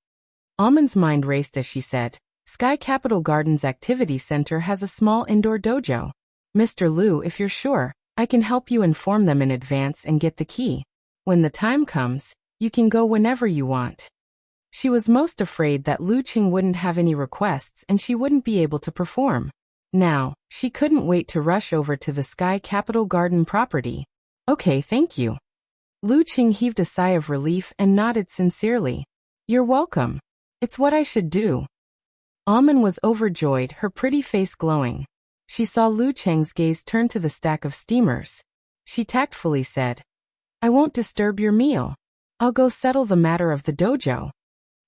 Amin's mind raced as she said, Sky Capital Gardens Activity Center has a small indoor dojo. Mr. Lu, if you're sure, I can help you inform them in advance and get the key. When the time comes, you can go whenever you want. She was most afraid that Lu Qing wouldn't have any requests and she wouldn't be able to perform. Now, she couldn't wait to rush over to the Sky Capital Garden property. Okay, thank you. Lu Qing heaved a sigh of relief and nodded sincerely. You're welcome. It's what I should do. Amin was overjoyed, her pretty face glowing. She saw Lu Cheng's gaze turn to the stack of steamers. She tactfully said, I won't disturb your meal. I'll go settle the matter of the dojo.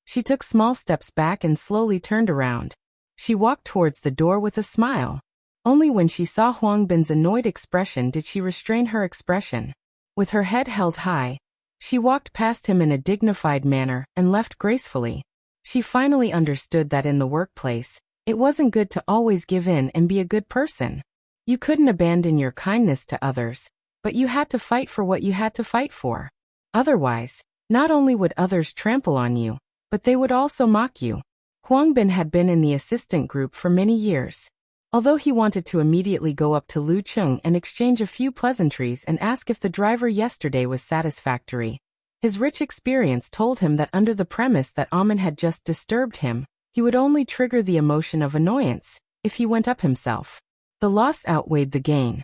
She took small steps back and slowly turned around. She walked towards the door with a smile. Only when she saw Huang Bin's annoyed expression did she restrain her expression. With her head held high, she walked past him in a dignified manner and left gracefully. She finally understood that in the workplace, it wasn't good to always give in and be a good person. You couldn't abandon your kindness to others, but you had to fight for what you had to fight for. Otherwise, not only would others trample on you, but they would also mock you. Huang Bin had been in the assistant group for many years. Although he wanted to immediately go up to Lu Qing and exchange a few pleasantries and ask if the driver yesterday was satisfactory, his rich experience told him that under the premise that Amin had just disturbed him, he would only trigger the emotion of annoyance if he went up himself. The loss outweighed the gain.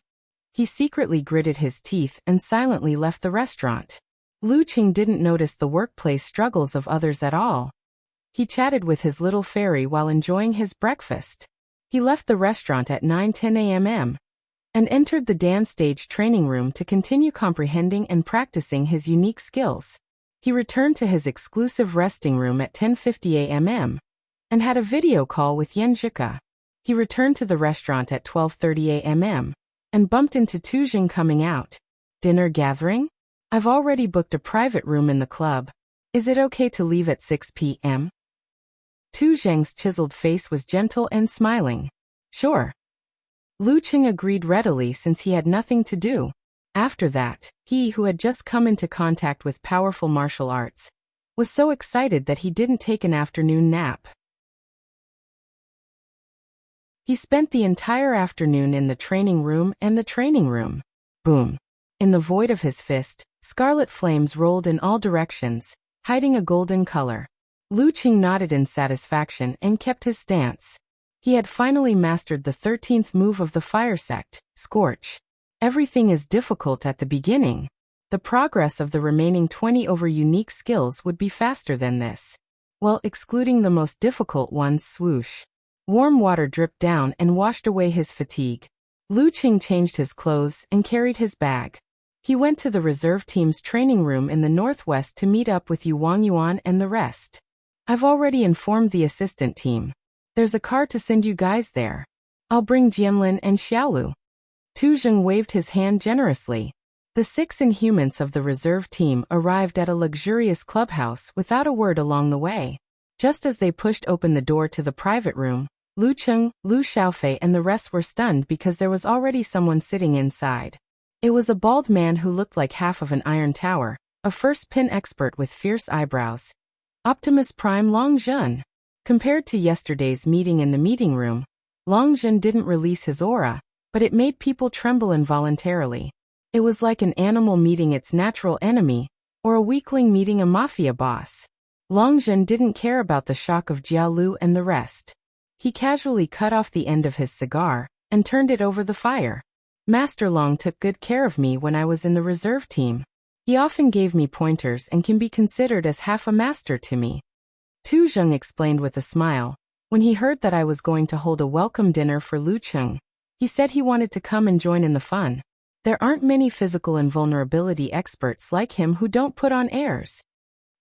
He secretly gritted his teeth and silently left the restaurant. Lu Qing didn't notice the workplace struggles of others at all. He chatted with his little fairy while enjoying his breakfast. He left the restaurant at 9:10 a.m. and entered the dance stage training room to continue comprehending and practicing his unique skills. He returned to his exclusive resting room at 10:50 a.m. and had a video call with Yanjika. He returned to the restaurant at 12:30 a.m. and bumped into Tu Jing coming out. Dinner gathering? I've already booked a private room in the club. Is it okay to leave at 6 p.m.? Tu Jing's chiseled face was gentle and smiling. Sure. Lu Qing agreed readily since he had nothing to do. After that, he, who had just come into contact with powerful martial arts, was so excited that he didn't take an afternoon nap. He spent the entire afternoon in the training room and the training room. Boom. In the void of his fist, scarlet flames rolled in all directions, hiding a golden color. Lu Qing nodded in satisfaction and kept his stance. He had finally mastered the 13th move of the fire sect, Scorch. Everything is difficult at the beginning. The progress of the remaining 20 over unique skills would be faster than this. Well, excluding the most difficult ones, swoosh. Warm water dripped down and washed away his fatigue. Lu Qing changed his clothes and carried his bag. He went to the reserve team's training room in the northwest to meet up with Yu Wangyuan and the rest. I've already informed the assistant team. There's a car to send you guys there. I'll bring Jianlin and Xiaolu. Tu Jing waved his hand generously. The 6 Inhumans of the reserve team arrived at a luxurious clubhouse without a word along the way. Just as they pushed open the door to the private room, Lu Qing, Lu Xiaofei and the rest were stunned because there was already someone sitting inside. It was a bald man who looked like half of an iron tower, a first pin expert with fierce eyebrows. Optimus Prime Long Zhen. Compared to yesterday's meeting in the meeting room, Long Zhen didn't release his aura, but it made people tremble involuntarily. It was like an animal meeting its natural enemy, or a weakling meeting a mafia boss. Long Zhen didn't care about the shock of Jialu and the rest. He casually cut off the end of his cigar and turned it over the fire. Master Long took good care of me when I was in the reserve team. He often gave me pointers and can be considered as half a master to me. Tu Jing explained with a smile. When he heard that I was going to hold a welcome dinner for Lu Qing, he said he wanted to come and join in the fun. There aren't many physical invulnerability experts like him who don't put on airs.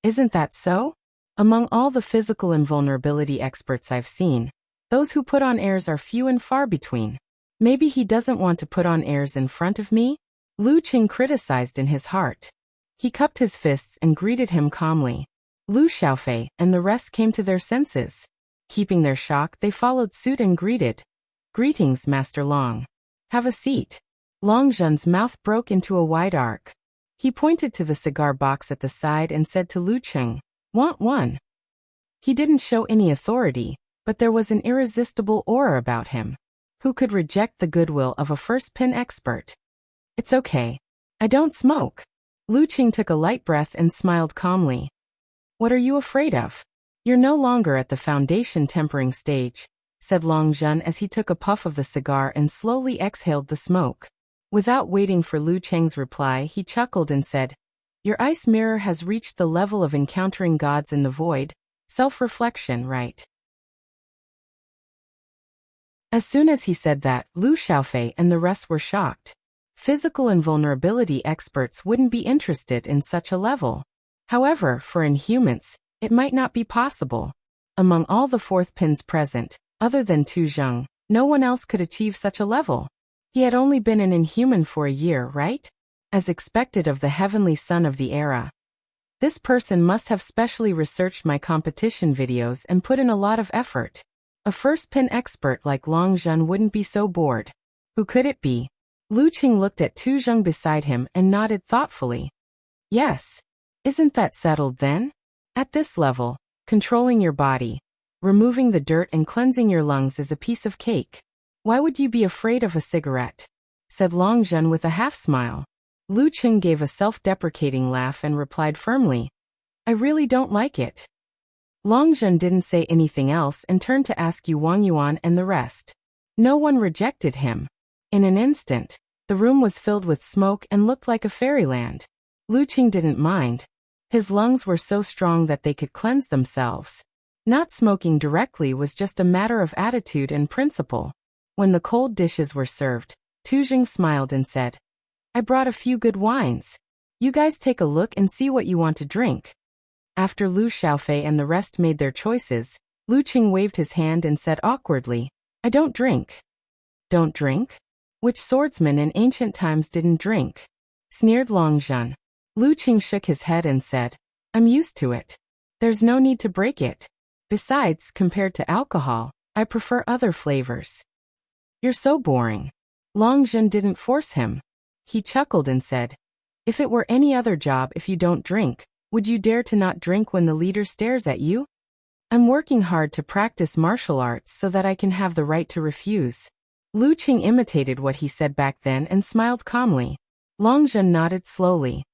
Isn't that so? Among all the physical invulnerability experts I've seen, those who put on airs are few and far between. Maybe he doesn't want to put on airs in front of me? Lu Qing criticized in his heart. He cupped his fists and greeted him calmly. Lu Xiaofei and the rest came to their senses. Keeping their shock, they followed suit and greeted. Greetings, Master Long. Have a seat. Long Zhen's mouth broke into a wide arc. He pointed to the cigar box at the side and said to Lu Qing, "Want one?" He didn't show any authority, but there was an irresistible aura about him. Who could reject the goodwill of a first pin expert? It's okay. I don't smoke. Lu Qing took a light breath and smiled calmly. What are you afraid of? You're no longer at the foundation tempering stage, said Long Zhen as he took a puff of the cigar and slowly exhaled the smoke. Without waiting for Lu Cheng's reply, he chuckled and said, Your ice mirror has reached the level of encountering gods in the void, self-reflection, right? As soon as he said that, Lu Xiaofei and the rest were shocked. Physical invulnerability experts wouldn't be interested in such a level. However, for Inhumans, it might not be possible. Among all the fourth pins present, other than Tu Zheng, no one else could achieve such a level. He had only been an Inhuman for a year, right? As expected of the heavenly son of the era. This person must have specially researched my competition videos and put in a lot of effort. A first pin expert like Long Zhen wouldn't be so bored. Who could it be? Lu Qing looked at Tu Zheng beside him and nodded thoughtfully. Yes. Isn't that settled then? At this level, controlling your body, removing the dirt and cleansing your lungs is a piece of cake. Why would you be afraid of a cigarette? Said Long Zhen with a half-smile. Lu Qing gave a self-deprecating laugh and replied firmly, I really don't like it. Long Zhen didn't say anything else and turned to ask Yu Wangyuan and the rest. No one rejected him. In an instant, the room was filled with smoke and looked like a fairyland. Lu Qing didn't mind. His lungs were so strong that they could cleanse themselves. Not smoking directly was just a matter of attitude and principle. When the cold dishes were served, Tu Jing smiled and said, I brought a few good wines. You guys take a look and see what you want to drink. After Lu Xiaofei and the rest made their choices, Lu Qing waved his hand and said awkwardly, I don't drink. Don't drink? Which swordsman in ancient times didn't drink? Sneered Long Zhen. Lu Qing shook his head and said, I'm used to it. There's no need to break it. Besides, compared to alcohol, I prefer other flavors. You're so boring. Long Zhen didn't force him. He chuckled and said, if it were any other job, if you don't drink, would you dare to not drink when the leader stares at you? I'm working hard to practice martial arts so that I can have the right to refuse. Lu Qing imitated what he said back then and smiled calmly. Long Zhen nodded slowly.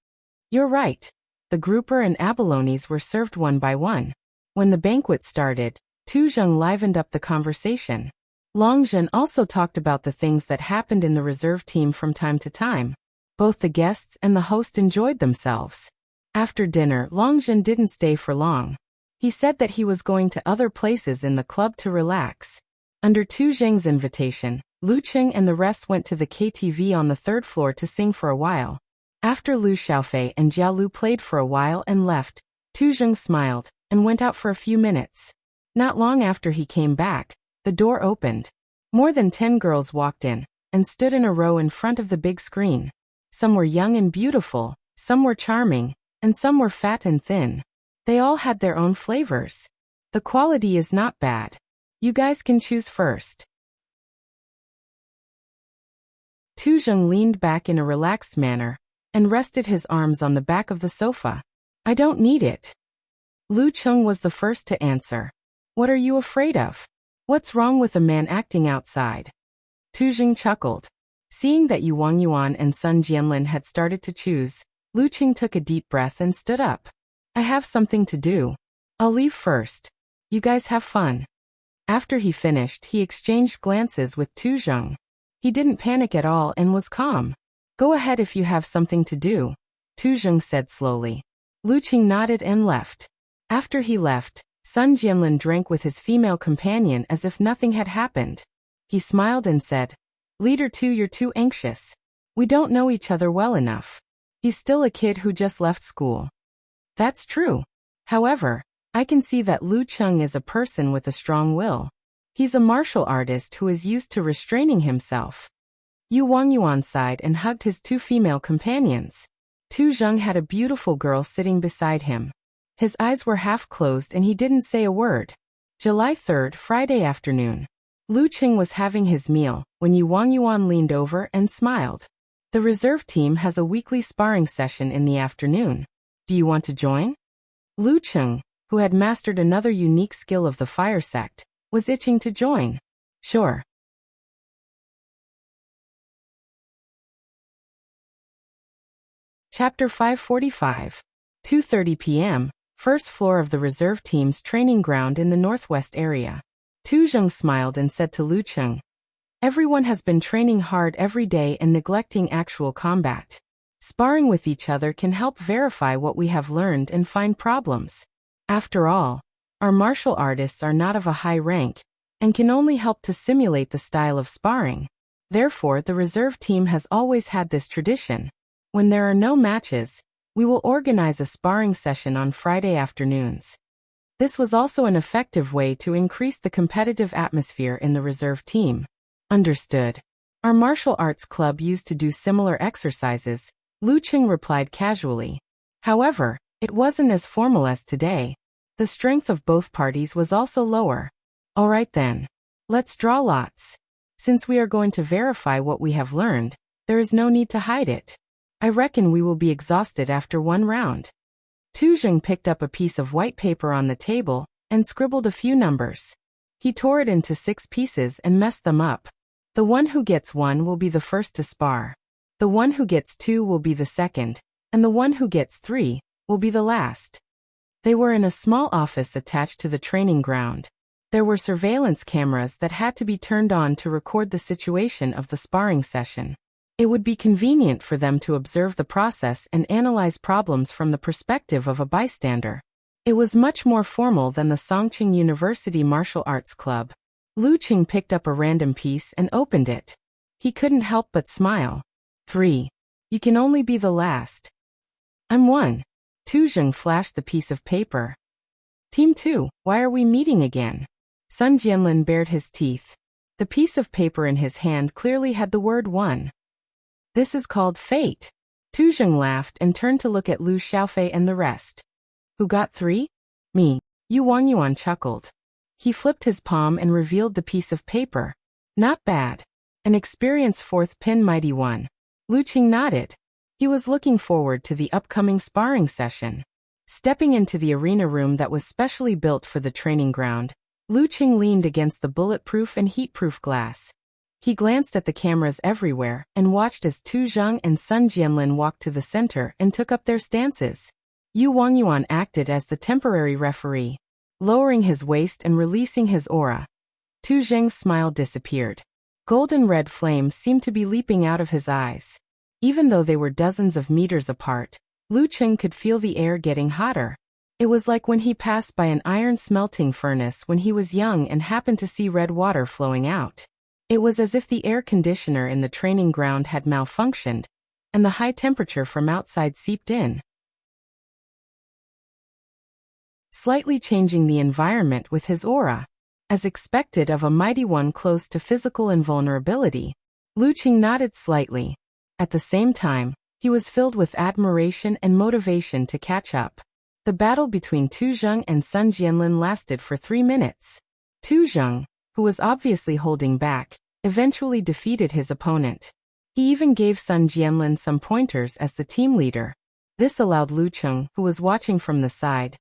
You're right. The grouper and abalones were served one by one. When the banquet started, Tu Zheng livened up the conversation. Long Zhen also talked about the things that happened in the reserve team from time to time. Both the guests and the host enjoyed themselves. After dinner, Long Zhen didn't stay for long. He said that he was going to other places in the club to relax. Under Tu Zheng's invitation, Lu Qing and the rest went to the KTV on the third floor to sing for a while. After Lu Xiaofei and Jia Lu played for a while and left, Tu Zheng smiled and went out for a few minutes. Not long after he came back, the door opened. More than 10 girls walked in and stood in a row in front of the big screen. Some were young and beautiful, some were charming, and some were fat and thin. They all had their own flavors. The quality is not bad. You guys can choose first. Tu Zheng leaned back in a relaxed manner and rested his arms on the back of the sofa. I don't need it. Lu Qing was the first to answer. What are you afraid of? What's wrong with a man acting outside? Tu Zheng chuckled. Seeing that Yu Wangyuan and Sun Jianlin had started to choose, Lu Qing took a deep breath and stood up. I have something to do. I'll leave first. You guys have fun. After he finished, he exchanged glances with Tu Zheng. He didn't panic at all and was calm. Go ahead if you have something to do, Tu Zheng said slowly. Lu Qing nodded and left. After he left, Sun Jianlin drank with his female companion as if nothing had happened. He smiled and said, Leader 2, you're too anxious. We don't know each other well enough. He's still a kid who just left school. That's true. However, I can see that Lu Qing is a person with a strong will. He's a martial artist who is used to restraining himself. Yu Wangyuan sighed and hugged his 2 female companions. Tu Zheng had a beautiful girl sitting beside him. His eyes were half closed and he didn't say a word. July 3rd, Friday afternoon. Lu Qing was having his meal when Yu Wangyuan leaned over and smiled. The reserve team has a weekly sparring session in the afternoon. Do you want to join? Lu Qing, who had mastered another unique skill of the fire sect, was itching to join. Sure. Chapter 545. 2:30 p.m., first floor of the reserve team's training ground in the northwest area. Tu Zheng smiled and said to Lu Qing, Everyone has been training hard every day and neglecting actual combat. Sparring with each other can help verify what we have learned and find problems. After all, our martial artists are not of a high rank and can only help to simulate the style of sparring. Therefore, the reserve team has always had this tradition. When there are no matches, we will organize a sparring session on Friday afternoons. This was also an effective way to increase the competitive atmosphere in the reserve team. Understood. Our martial arts club used to do similar exercises, Lu Qing replied casually. However, it wasn't as formal as today. The strength of both parties was also lower. All right then. Let's draw lots. Since we are going to verify what we have learned, there is no need to hide it. I reckon we will be exhausted after one round. Tu Zheng picked up a piece of white paper on the table and scribbled a few numbers. He tore it into 6 pieces and messed them up. The one who gets 1 will be the first to spar. The one who gets 2 will be the second, and the one who gets 3 will be the last. They were in a small office attached to the training ground. There were surveillance cameras that had to be turned on to record the situation of the sparring session. It would be convenient for them to observe the process and analyze problems from the perspective of a bystander. It was much more formal than the Songqing University Martial Arts Club. Lu Qing picked up a random piece and opened it. He couldn't help but smile. 3. You can only be the last. I'm 1. Tu Zheng flashed the piece of paper. Team 2, why are we meeting again? Sun Jianlin bared his teeth. The piece of paper in his hand clearly had the word 1. This is called fate. Tu Zheng laughed and turned to look at Lu Xiaofei and the rest. Who got 3? Me. Yu Wangyuan chuckled. He flipped his palm and revealed the piece of paper. Not bad. An experienced 4th pin mighty one. Lu Qing nodded. He was looking forward to the upcoming sparring session. Stepping into the arena room that was specially built for the training ground, Lu Qing leaned against the bulletproof and heatproof glass. He glanced at the cameras everywhere and watched as Tu Zheng and Sun Jianlin walked to the center and took up their stances. Yu Wangyuan acted as the temporary referee, lowering his waist and releasing his aura. Tu Zheng's smile disappeared. Golden red flames seemed to be leaping out of his eyes. Even though they were dozens of meters apart, Lu Qing could feel the air getting hotter. It was like when he passed by an iron smelting furnace when he was young and happened to see red water flowing out. It was as if the air conditioner in the training ground had malfunctioned, and the high temperature from outside seeped in, slightly changing the environment with his aura. As expected of a mighty one close to physical invulnerability, Lu Qing nodded slightly. At the same time, he was filled with admiration and motivation to catch up. The battle between Tu Zheng and Sun Jianlin lasted for 3 minutes. Tu Zheng, who was obviously holding back, eventually defeated his opponent. He even gave Sun Jianlin some pointers as the team leader. This allowed Lu Qing, who was watching from the side,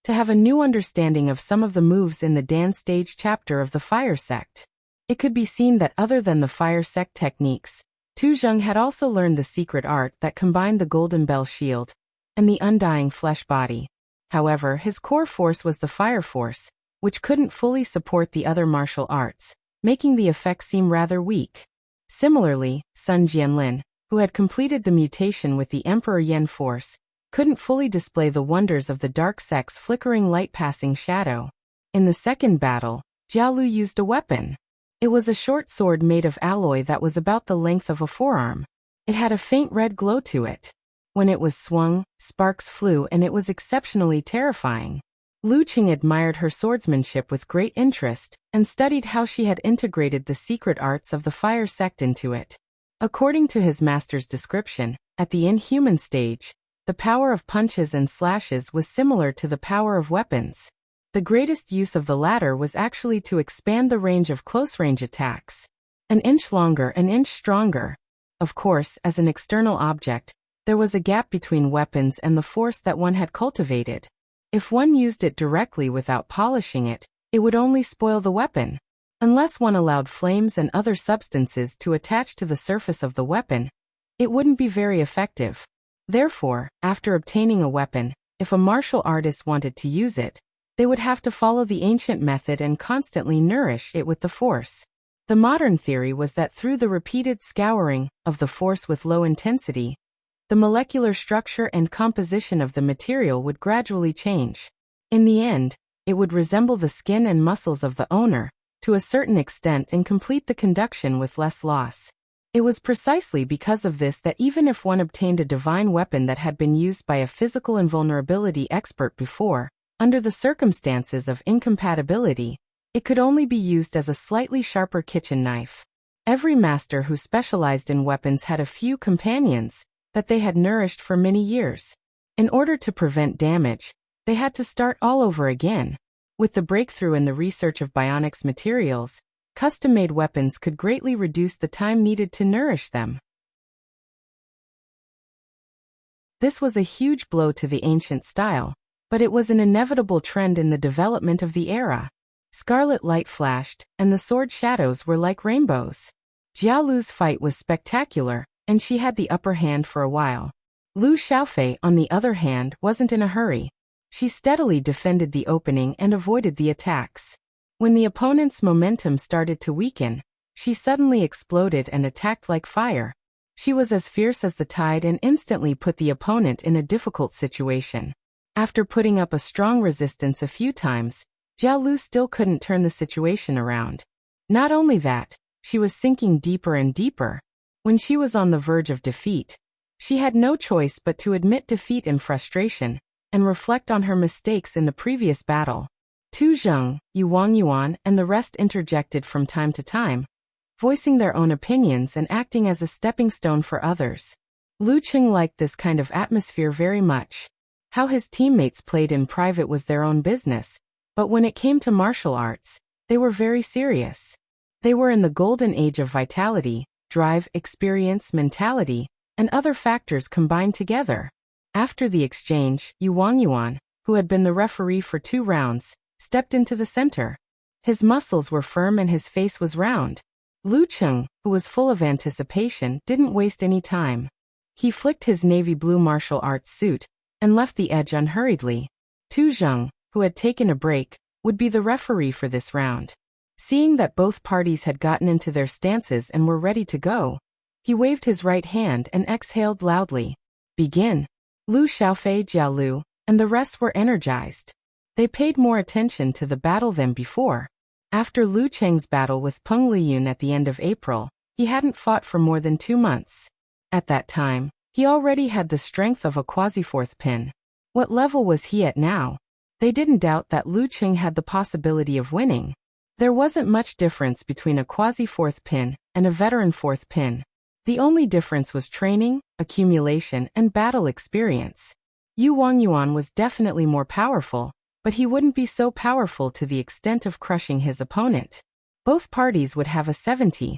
to have a new understanding of some of the moves in the dance stage chapter of the Fire Sect. It could be seen that other than the Fire Sect techniques, Tu Zheng had also learned the secret art that combined the Golden Bell Shield and the Undying Flesh Body. However, his core force was the Fire Force, which couldn't fully support the other martial arts, making the effect seem rather weak. Similarly, Sun Jianlin, who had completed the mutation with the Emperor Yen Force, couldn't fully display the wonders of the Dark Sect's flickering light-passing shadow. In the second battle, Jialu used a weapon. It was a short sword made of alloy that was about the length of a forearm. It had a faint red glow to it. When it was swung, sparks flew and it was exceptionally terrifying. Lu Qing admired her swordsmanship with great interest and studied how she had integrated the secret arts of the Fire Sect into it. According to his master's description, at the inhuman stage, the power of punches and slashes was similar to the power of weapons. The greatest use of the latter was actually to expand the range of close-range attacks. An inch longer, an inch stronger. Of course, as an external object, there was a gap between weapons and the force that one had cultivated. If one used it directly without polishing it, it would only spoil the weapon. Unless one allowed flames and other substances to attach to the surface of the weapon, it wouldn't be very effective. Therefore, after obtaining a weapon, if a martial artist wanted to use it, they would have to follow the ancient method and constantly nourish it with the force. The modern theory was that through the repeated scouring of the force with low intensity, the molecular structure and composition of the material would gradually change. In the end, it would resemble the skin and muscles of the owner, to a certain extent, and complete the conduction with less loss. It was precisely because of this that even if one obtained a divine weapon that had been used by a physical invulnerability expert before, under the circumstances of incompatibility, it could only be used as a slightly sharper kitchen knife. Every master who specialized in weapons had a few companions that they had nourished for many years. In order to prevent damage, they had to start all over again. With the breakthrough in the research of bionics materials, custom-made weapons could greatly reduce the time needed to nourish them. This was a huge blow to the ancient style, but it was an inevitable trend in the development of the era. Scarlet light flashed, and the sword shadows were like rainbows. Jialu's fight was spectacular, and she had the upper hand for a while. Lu Xiaofei, on the other hand, wasn't in a hurry. She steadily defended the opening and avoided the attacks. When the opponent's momentum started to weaken, she suddenly exploded and attacked like fire. She was as fierce as the tide and instantly put the opponent in a difficult situation. After putting up a strong resistance a few times, Jialu still couldn't turn the situation around. Not only that, she was sinking deeper and deeper. When she was on the verge of defeat, She had no choice but to admit defeat in frustration and reflect on her mistakes in the previous battle. Tu Zheng, Yu Wangyuan, and the rest interjected from time to time, voicing their own opinions and acting as a stepping stone for others. Lu Qing liked this kind of atmosphere very much. How his teammates played in private was their own business, but when it came to martial arts, they were very serious. They were in the golden age of vitality, drive, experience, mentality, and other factors combined together. After the exchange, Yu Wangyuan, who had been the referee for 2 rounds, stepped into the center. His muscles were firm and his face was round. Lu Qing, who was full of anticipation, didn't waste any time. He flicked his navy blue martial arts suit and left the edge unhurriedly. Tu Zheng, who had taken a break, would be the referee for this round. Seeing that both parties had gotten into their stances and were ready to go, he waved his right hand and exhaled loudly. Begin. Lu Xiaofei, Jia Lu, and the rest were energized. They paid more attention to the battle than before. After Lu Cheng's battle with Peng Liyun at the end of April, he hadn't fought for more than 2 months. At that time, he already had the strength of a quasi-4th pin. What level was he at now? They didn't doubt that Lu Qing had the possibility of winning. There wasn't much difference between a quasi-4th pin and a veteran 4th pin. The only difference was training, accumulation, and battle experience. Yu Wangyuan was definitely more powerful, but he wouldn't be so powerful to the extent of crushing his opponent. Both parties would have a 70-30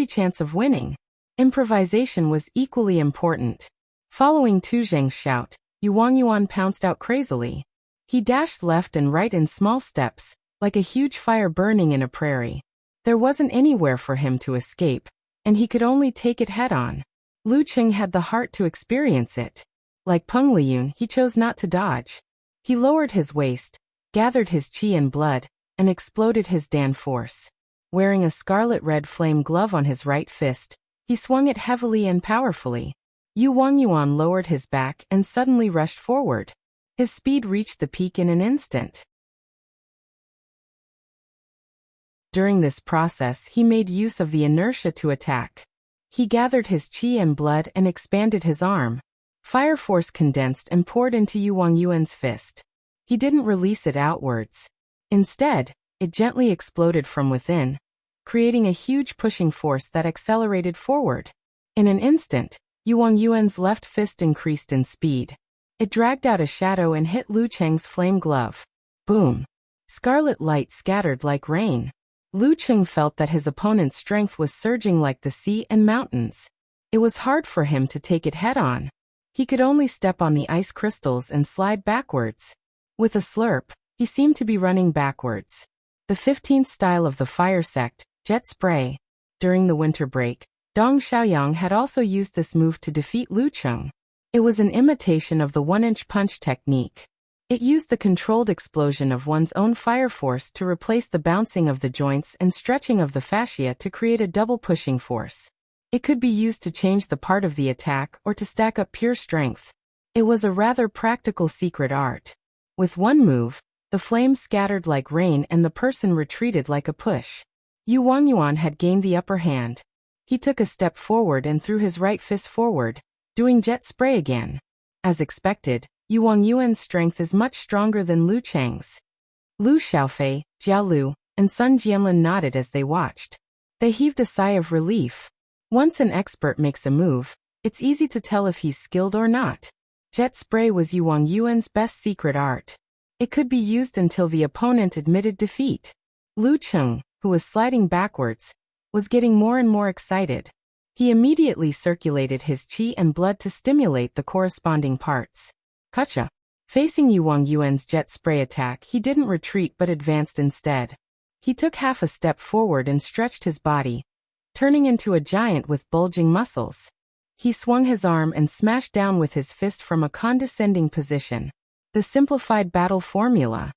chance of winning. Improvisation was equally important. Following Tu Zheng's shout, Yu Wangyuan pounced out crazily. He dashed left and right in small steps, like a huge fire burning in a prairie. There wasn't anywhere for him to escape, and he could only take it head-on. Lu Qing had the heart to experience it. Like Peng Liyun, he chose not to dodge. He lowered his waist, gathered his qi and blood, and exploded his Dan force. Wearing a scarlet-red flame glove on his right fist, he swung it heavily and powerfully. Yu Wangyuan lowered his back and suddenly rushed forward. His speed reached the peak in an instant. During this process, he made use of the inertia to attack. He gathered his qi and blood and expanded his arm. Fire force condensed and poured into Yu Wangyuan's fist. He didn't release it outwards. Instead, it gently exploded from within, creating a huge pushing force that accelerated forward. In an instant, Yu Wangyuan's left fist increased in speed. It dragged out a shadow and hit Lu Cheng's flame glove. Boom! Scarlet light scattered like rain. Lu Qing felt that his opponent's strength was surging like the sea and mountains. It was hard for him to take it head-on. He could only step on the ice crystals and slide backwards. With a slurp, he seemed to be running backwards. The 15th style of the fire sect, jet spray. During the winter break, Dong Xiaoyang had also used this move to defeat Lu Qing. It was an imitation of the 1-inch punch technique. It used the controlled explosion of one's own fire force to replace the bouncing of the joints and stretching of the fascia to create a double pushing force. It could be used to change the part of the attack or to stack up pure strength. It was a rather practical secret art. With one move, the flame scattered like rain and the person retreated like a push. Yu Wangyuan had gained the upper hand. He took a step forward and threw his right fist forward, doing jet spray again. As expected, Yu Wangyuan's strength is much stronger than Lu Cheng's. Lu Xiaofei, Jia Lu, and Sun Jianlin nodded as they watched. They heaved a sigh of relief. Once an expert makes a move, it's easy to tell if he's skilled or not. Jet spray was Yu Wangyuan's best secret art. It could be used until the opponent admitted defeat. Lu Qing, who was sliding backwards, was getting more and more excited. He immediately circulated his qi and blood to stimulate the corresponding parts. Gotcha! Facing Yu Wangyuan's jet spray attack, he didn't retreat but advanced instead. He took half a step forward and stretched his body, turning into a giant with bulging muscles. He swung his arm and smashed down with his fist from a condescending position. The simplified battle formula.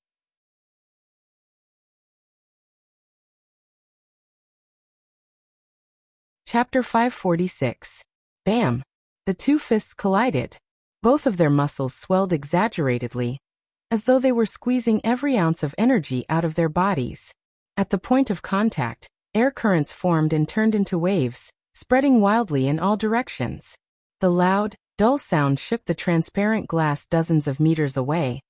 Chapter 546. Bam! The two fists collided. Both of their muscles swelled exaggeratedly, as though they were squeezing every ounce of energy out of their bodies. At the point of contact, air currents formed and turned into waves, spreading wildly in all directions. The loud, dull sound shook the transparent glass dozens of meters away,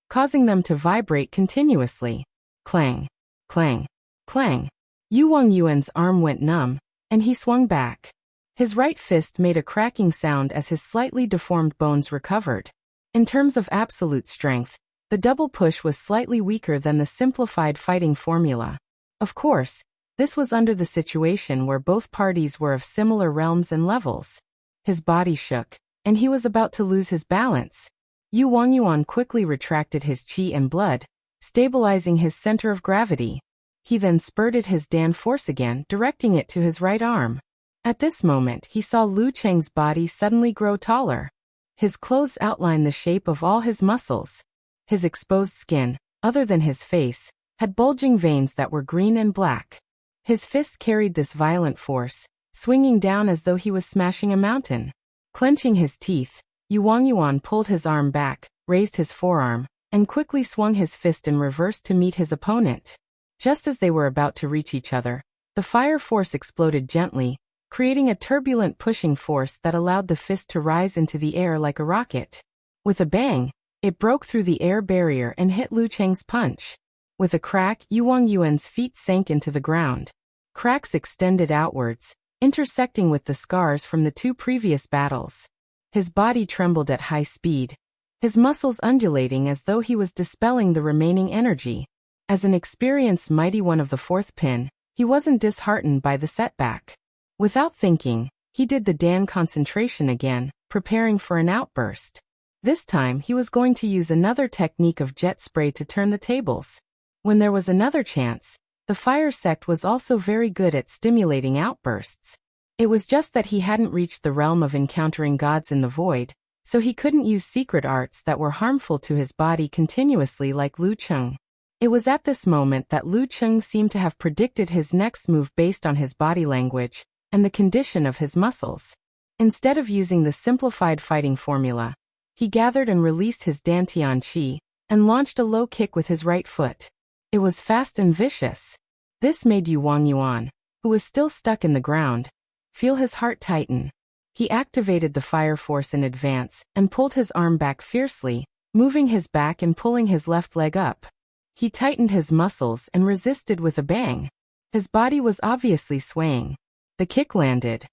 causing them to vibrate continuously. Clang, clang, clang. Yu Wangyuan's arm went numb, and he swung back. His right fist made a cracking sound as his slightly deformed bones recovered. In terms of absolute strength, the double push was slightly weaker than the simplified fighting formula. Of course, this was under the situation where both parties were of similar realms and levels. His body shook, and he was about to lose his balance. Yu Wangyuan quickly retracted his qi and blood, stabilizing his center of gravity. He then spurted his Dan force again, directing it to his right arm. At this moment, he saw Lu Cheng's body suddenly grow taller. His clothes outlined the shape of all his muscles. His exposed skin, other than his face, had bulging veins that were green and black. His fist carried this violent force, swinging down as though he was smashing a mountain. Clenching his teeth, Yu Wangyuan pulled his arm back, raised his forearm, and quickly swung his fist in reverse to meet his opponent. Just as they were about to reach each other, the fire force exploded gently, creating a turbulent pushing force that allowed the fist to rise into the air like a rocket. With a bang, it broke through the air barrier and hit Lu Cheng's punch. With a crack, Yu Wangyuan's feet sank into the ground. Cracks extended outwards, intersecting with the scars from the two previous battles. His body trembled at high speed, his muscles undulating as though he was dispelling the remaining energy. As an experienced mighty one of the fourth pin, he wasn't disheartened by the setback. Without thinking, he did the Dan concentration again, preparing for an outburst. This time he was going to use another technique of jet spray to turn the tables. When there was another chance, the fire sect was also very good at stimulating outbursts. It was just that he hadn't reached the realm of encountering gods in the void, so he couldn't use secret arts that were harmful to his body continuously like Lu Cheng. It was at this moment that Lu Cheng seemed to have predicted his next move based on his body language and the condition of his muscles. Instead of using the simplified fighting formula, he gathered and released his Dantian Qi and launched a low kick with his right foot. It was fast and vicious. This made Yu Wangyuan, who was still stuck in the ground, feel his heart tighten. He activated the fire force in advance and pulled his arm back fiercely, moving his back and pulling his left leg up. He tightened his muscles and resisted with a bang. His body was obviously swaying. The kick landed.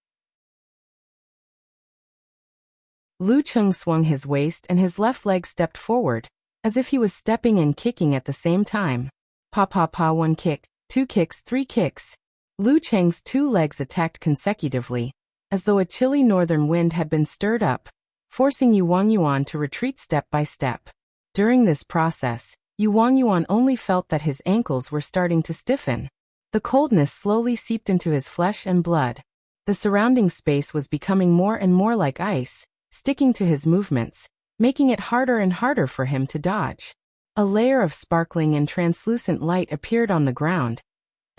Lu Cheng swung his waist and his left leg stepped forward, as if he was stepping and kicking at the same time. Pa pa pa, 1 kick, 2 kicks, 3 kicks. Lu Cheng's 2 legs attacked consecutively, as though a chilly northern wind had been stirred up, forcing Yu Wangyuan to retreat step by step. During this process, Yu Wangyuan only felt that his ankles were starting to stiffen. The coldness slowly seeped into his flesh and blood. The surrounding space was becoming more and more like ice, sticking to his movements, making it harder and harder for him to dodge. A layer of sparkling and translucent light appeared on the ground,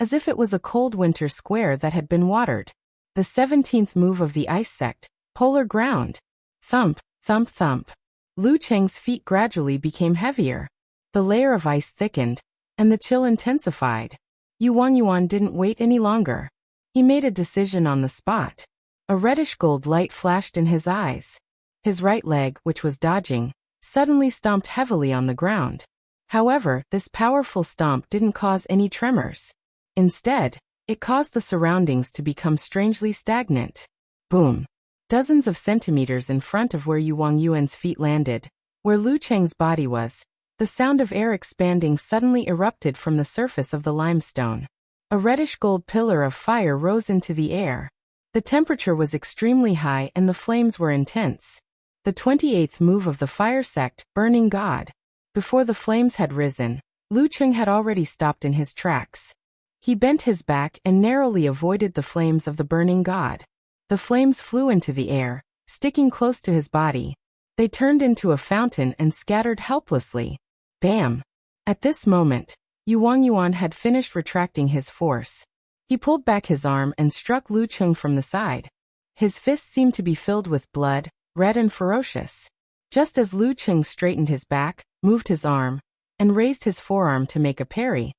as if it was a cold winter square that had been watered. The 17th move of the ice sect, polar ground. Thump, thump, thump. Lu Cheng's feet gradually became heavier. The layer of ice thickened, and the chill intensified. Yu Wangyuan didn't wait any longer. He made a decision on the spot. A reddish-gold light flashed in his eyes. His right leg, which was dodging, suddenly stomped heavily on the ground. However, this powerful stomp didn't cause any tremors. Instead, it caused the surroundings to become strangely stagnant. Boom! Dozens of centimeters in front of where Yu Wangyuan's feet landed, where Lu Cheng's body was, the sound of air expanding suddenly erupted from the surface of the limestone. A reddish-gold pillar of fire rose into the air. The temperature was extremely high and the flames were intense. The 28th move of the fire sect, Burning God. Before the flames had risen, Lu Cheng had already stopped in his tracks. He bent his back and narrowly avoided the flames of the Burning God. The flames flew into the air, sticking close to his body. They turned into a fountain and scattered helplessly. Bam! At this moment, Yu Wangyuan had finished retracting his force. He pulled back his arm and struck Lu Cheng from the side. His fist seemed to be filled with blood, red and ferocious. Just as Lu Cheng straightened his back, moved his arm, and raised his forearm to make a parry,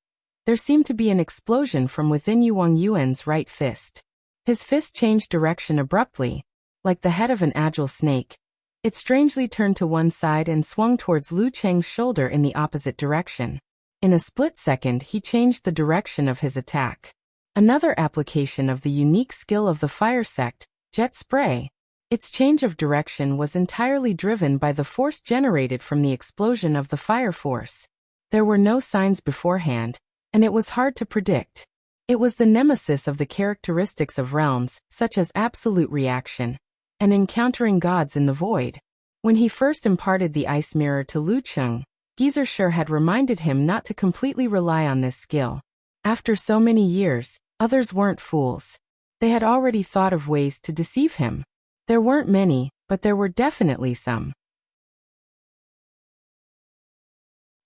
there seemed to be an explosion from within Yu Wangyuan's right fist. His fist changed direction abruptly, like the head of an agile snake. It strangely turned to one side and swung towards Lu Cheng's shoulder in the opposite direction. In a split second, he changed the direction of his attack. Another application of the unique skill of the fire sect, jet spray. Its change of direction was entirely driven by the force generated from the explosion of the fire force. There were no signs beforehand, and it was hard to predict. It was the nemesis of the characteristics of realms, such as absolute reaction, and encountering gods in the void. When he first imparted the ice mirror to Lu Cheng, Geyser had reminded him not to completely rely on this skill. After so many years, others weren't fools. They had already thought of ways to deceive him. There weren't many, but there were definitely some.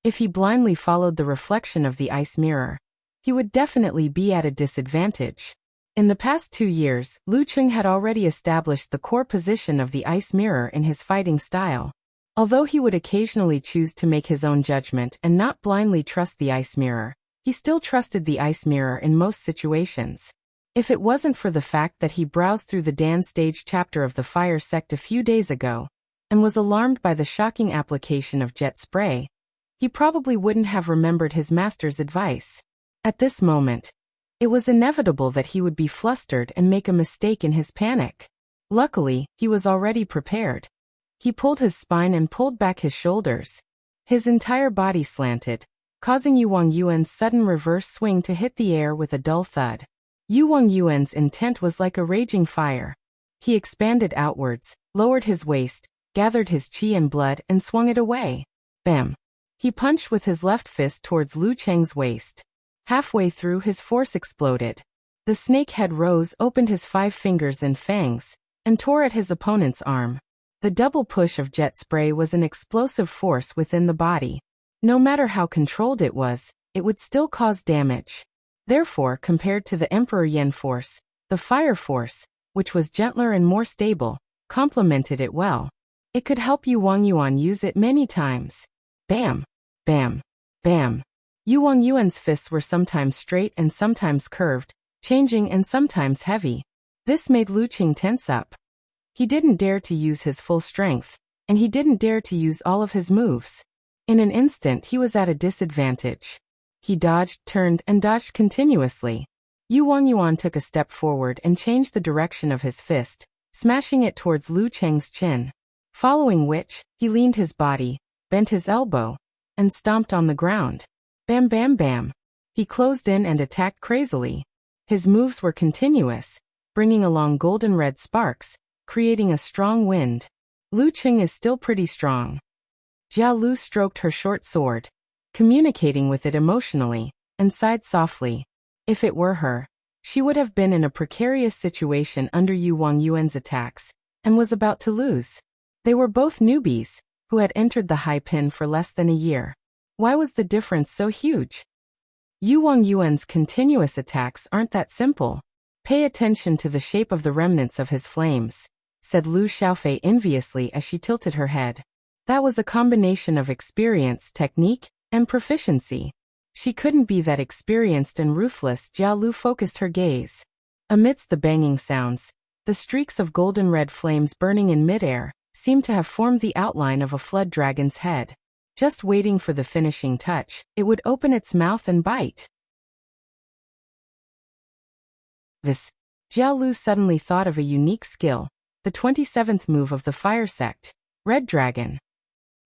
If he blindly followed the reflection of the ice mirror, he would definitely be at a disadvantage. In the past 2 years, Lu Cheng had already established the core position of the ice mirror in his fighting style. Although he would occasionally choose to make his own judgment and not blindly trust the ice mirror, he still trusted the ice mirror in most situations. If it wasn't for the fact that he browsed through the Dan stage chapter of the Fire Sect a few days ago, and was alarmed by the shocking application of jet spray, he probably wouldn't have remembered his master's advice. At this moment, it was inevitable that he would be flustered and make a mistake in his panic. Luckily, he was already prepared. He pulled his spine and pulled back his shoulders. His entire body slanted, causing Yu Wangyuan's sudden reverse swing to hit the air with a dull thud. Yu Wangyuan's intent was like a raging fire. He expanded outwards, lowered his waist, gathered his qi and blood and swung it away. Bam! He punched with his left fist towards Lu Cheng's waist. Halfway through, his force exploded. The snake head rose, opened his 5 fingers and fangs, and tore at his opponent's arm. The double push of jet spray was an explosive force within the body. No matter how controlled it would still cause damage. Therefore, compared to the Emperor Yen force, the fire force, which was gentler and more stable, complemented it well. It could help Yu Wangyuan use it many times. Bam! Bam! Bam! Yu Wangyuan's fists were sometimes straight and sometimes curved, changing and sometimes heavy. This made Lu Cheng tense up. He didn't dare to use his full strength, and he didn't dare to use all of his moves. In an instant, he was at a disadvantage. He dodged, turned, and dodged continuously. Yu Wangyuan took a step forward and changed the direction of his fist, smashing it towards Lu Cheng's chin. Following which, he leaned his body, bent his elbow, and stomped on the ground. Bam bam bam. He closed in and attacked crazily. His moves were continuous, bringing along golden red sparks, creating a strong wind. Lu Cheng is still pretty strong. Jia Lu stroked her short sword, communicating with it emotionally, and sighed softly. If it were her, she would have been in a precarious situation under Yu Wangyuan's attacks, and was about to lose. They were both newbies, who had entered the high pin for less than a year. Why was the difference so huge? Yu Wangyuan's continuous attacks aren't that simple. Pay attention to the shape of the remnants of his flames, said Lu Xiaofei enviously as she tilted her head. That was a combination of experience, technique, and proficiency. She couldn't be that experienced and ruthless. Jia Lu focused her gaze. Amidst the banging sounds, the streaks of golden red flames burning in midair seemed to have formed the outline of a flood dragon's head. Just waiting for the finishing touch, it would open its mouth and bite. Jia Lu suddenly thought of a unique skill, the 27th move of the fire sect, Red Dragon.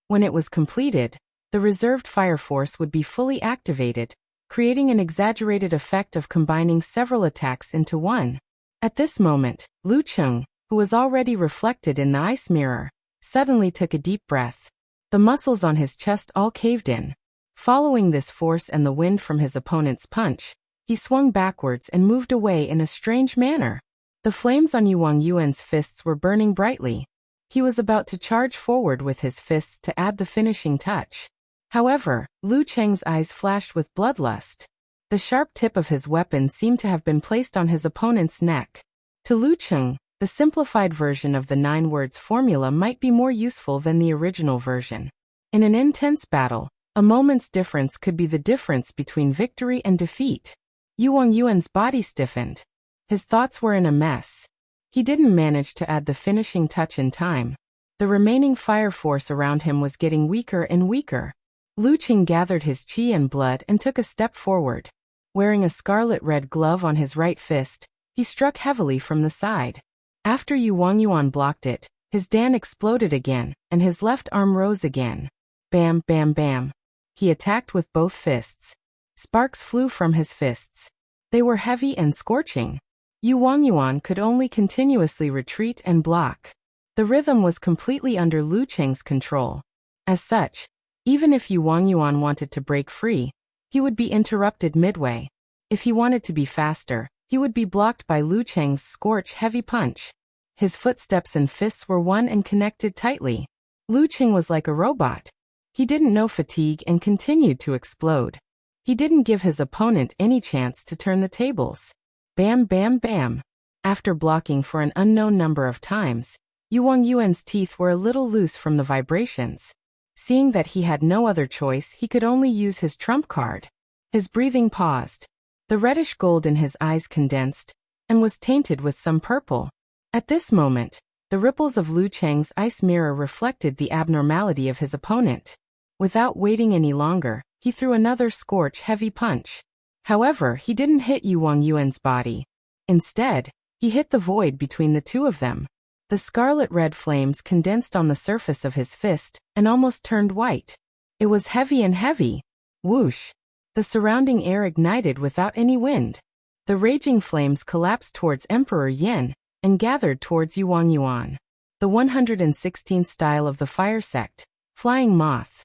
When it was completed, the reserved fire force would be fully activated, creating an exaggerated effect of combining several attacks into one. At this moment, Lu Cheng, who was already reflected in the ice mirror, suddenly took a deep breath. The muscles on his chest all caved in. Following this force and the wind from his opponent's punch, he swung backwards and moved away in a strange manner. The flames on Yu Wangyuan's fists were burning brightly. He was about to charge forward with his fists to add the finishing touch. However, Lu Cheng's eyes flashed with bloodlust. The sharp tip of his weapon seemed to have been placed on his opponent's neck. To Lu Cheng, the simplified version of the 9 words formula might be more useful than the original version. In an intense battle, a moment's difference could be the difference between victory and defeat. Yu Wangyuan's body stiffened. His thoughts were in a mess. He didn't manage to add the finishing touch in time. The remaining fire force around him was getting weaker and weaker. Lu Qing gathered his qi and blood and took a step forward. Wearing a scarlet-red glove on his right fist, he struck heavily from the side. After Yu Wangyuan blocked it, his dan exploded again, and his left arm rose again. Bam, bam, bam. He attacked with both fists. Sparks flew from his fists. They were heavy and scorching. Yu Wangyuan could only continuously retreat and block. The rhythm was completely under Lu Cheng's control. As such, even if Yu Wangyuan wanted to break free, he would be interrupted midway. If he wanted to be faster, he would be blocked by Lu Cheng's scorch-heavy punch. His footsteps and fists were one and connected tightly. Lu Qing was like a robot. He didn't know fatigue and continued to explode. He didn't give his opponent any chance to turn the tables. Bam, bam, bam. After blocking for an unknown number of times, Yu Wangyuan's teeth were a little loose from the vibrations. Seeing that he had no other choice, he could only use his trump card. His breathing paused. The reddish gold in his eyes condensed, and was tainted with some purple. At this moment, the ripples of Lu Cheng's ice mirror reflected the abnormality of his opponent. Without waiting any longer, he threw another scorch-heavy punch. However, he didn't hit Yu Wangyuan's body. Instead, he hit the void between the two of them. The scarlet-red flames condensed on the surface of his fist and almost turned white. It was heavy and heavy. Whoosh! The surrounding air ignited without any wind. The raging flames collapsed towards Emperor Yin and gathered towards Yu Wangyuan. The 116th style of the fire sect, Flying Moth.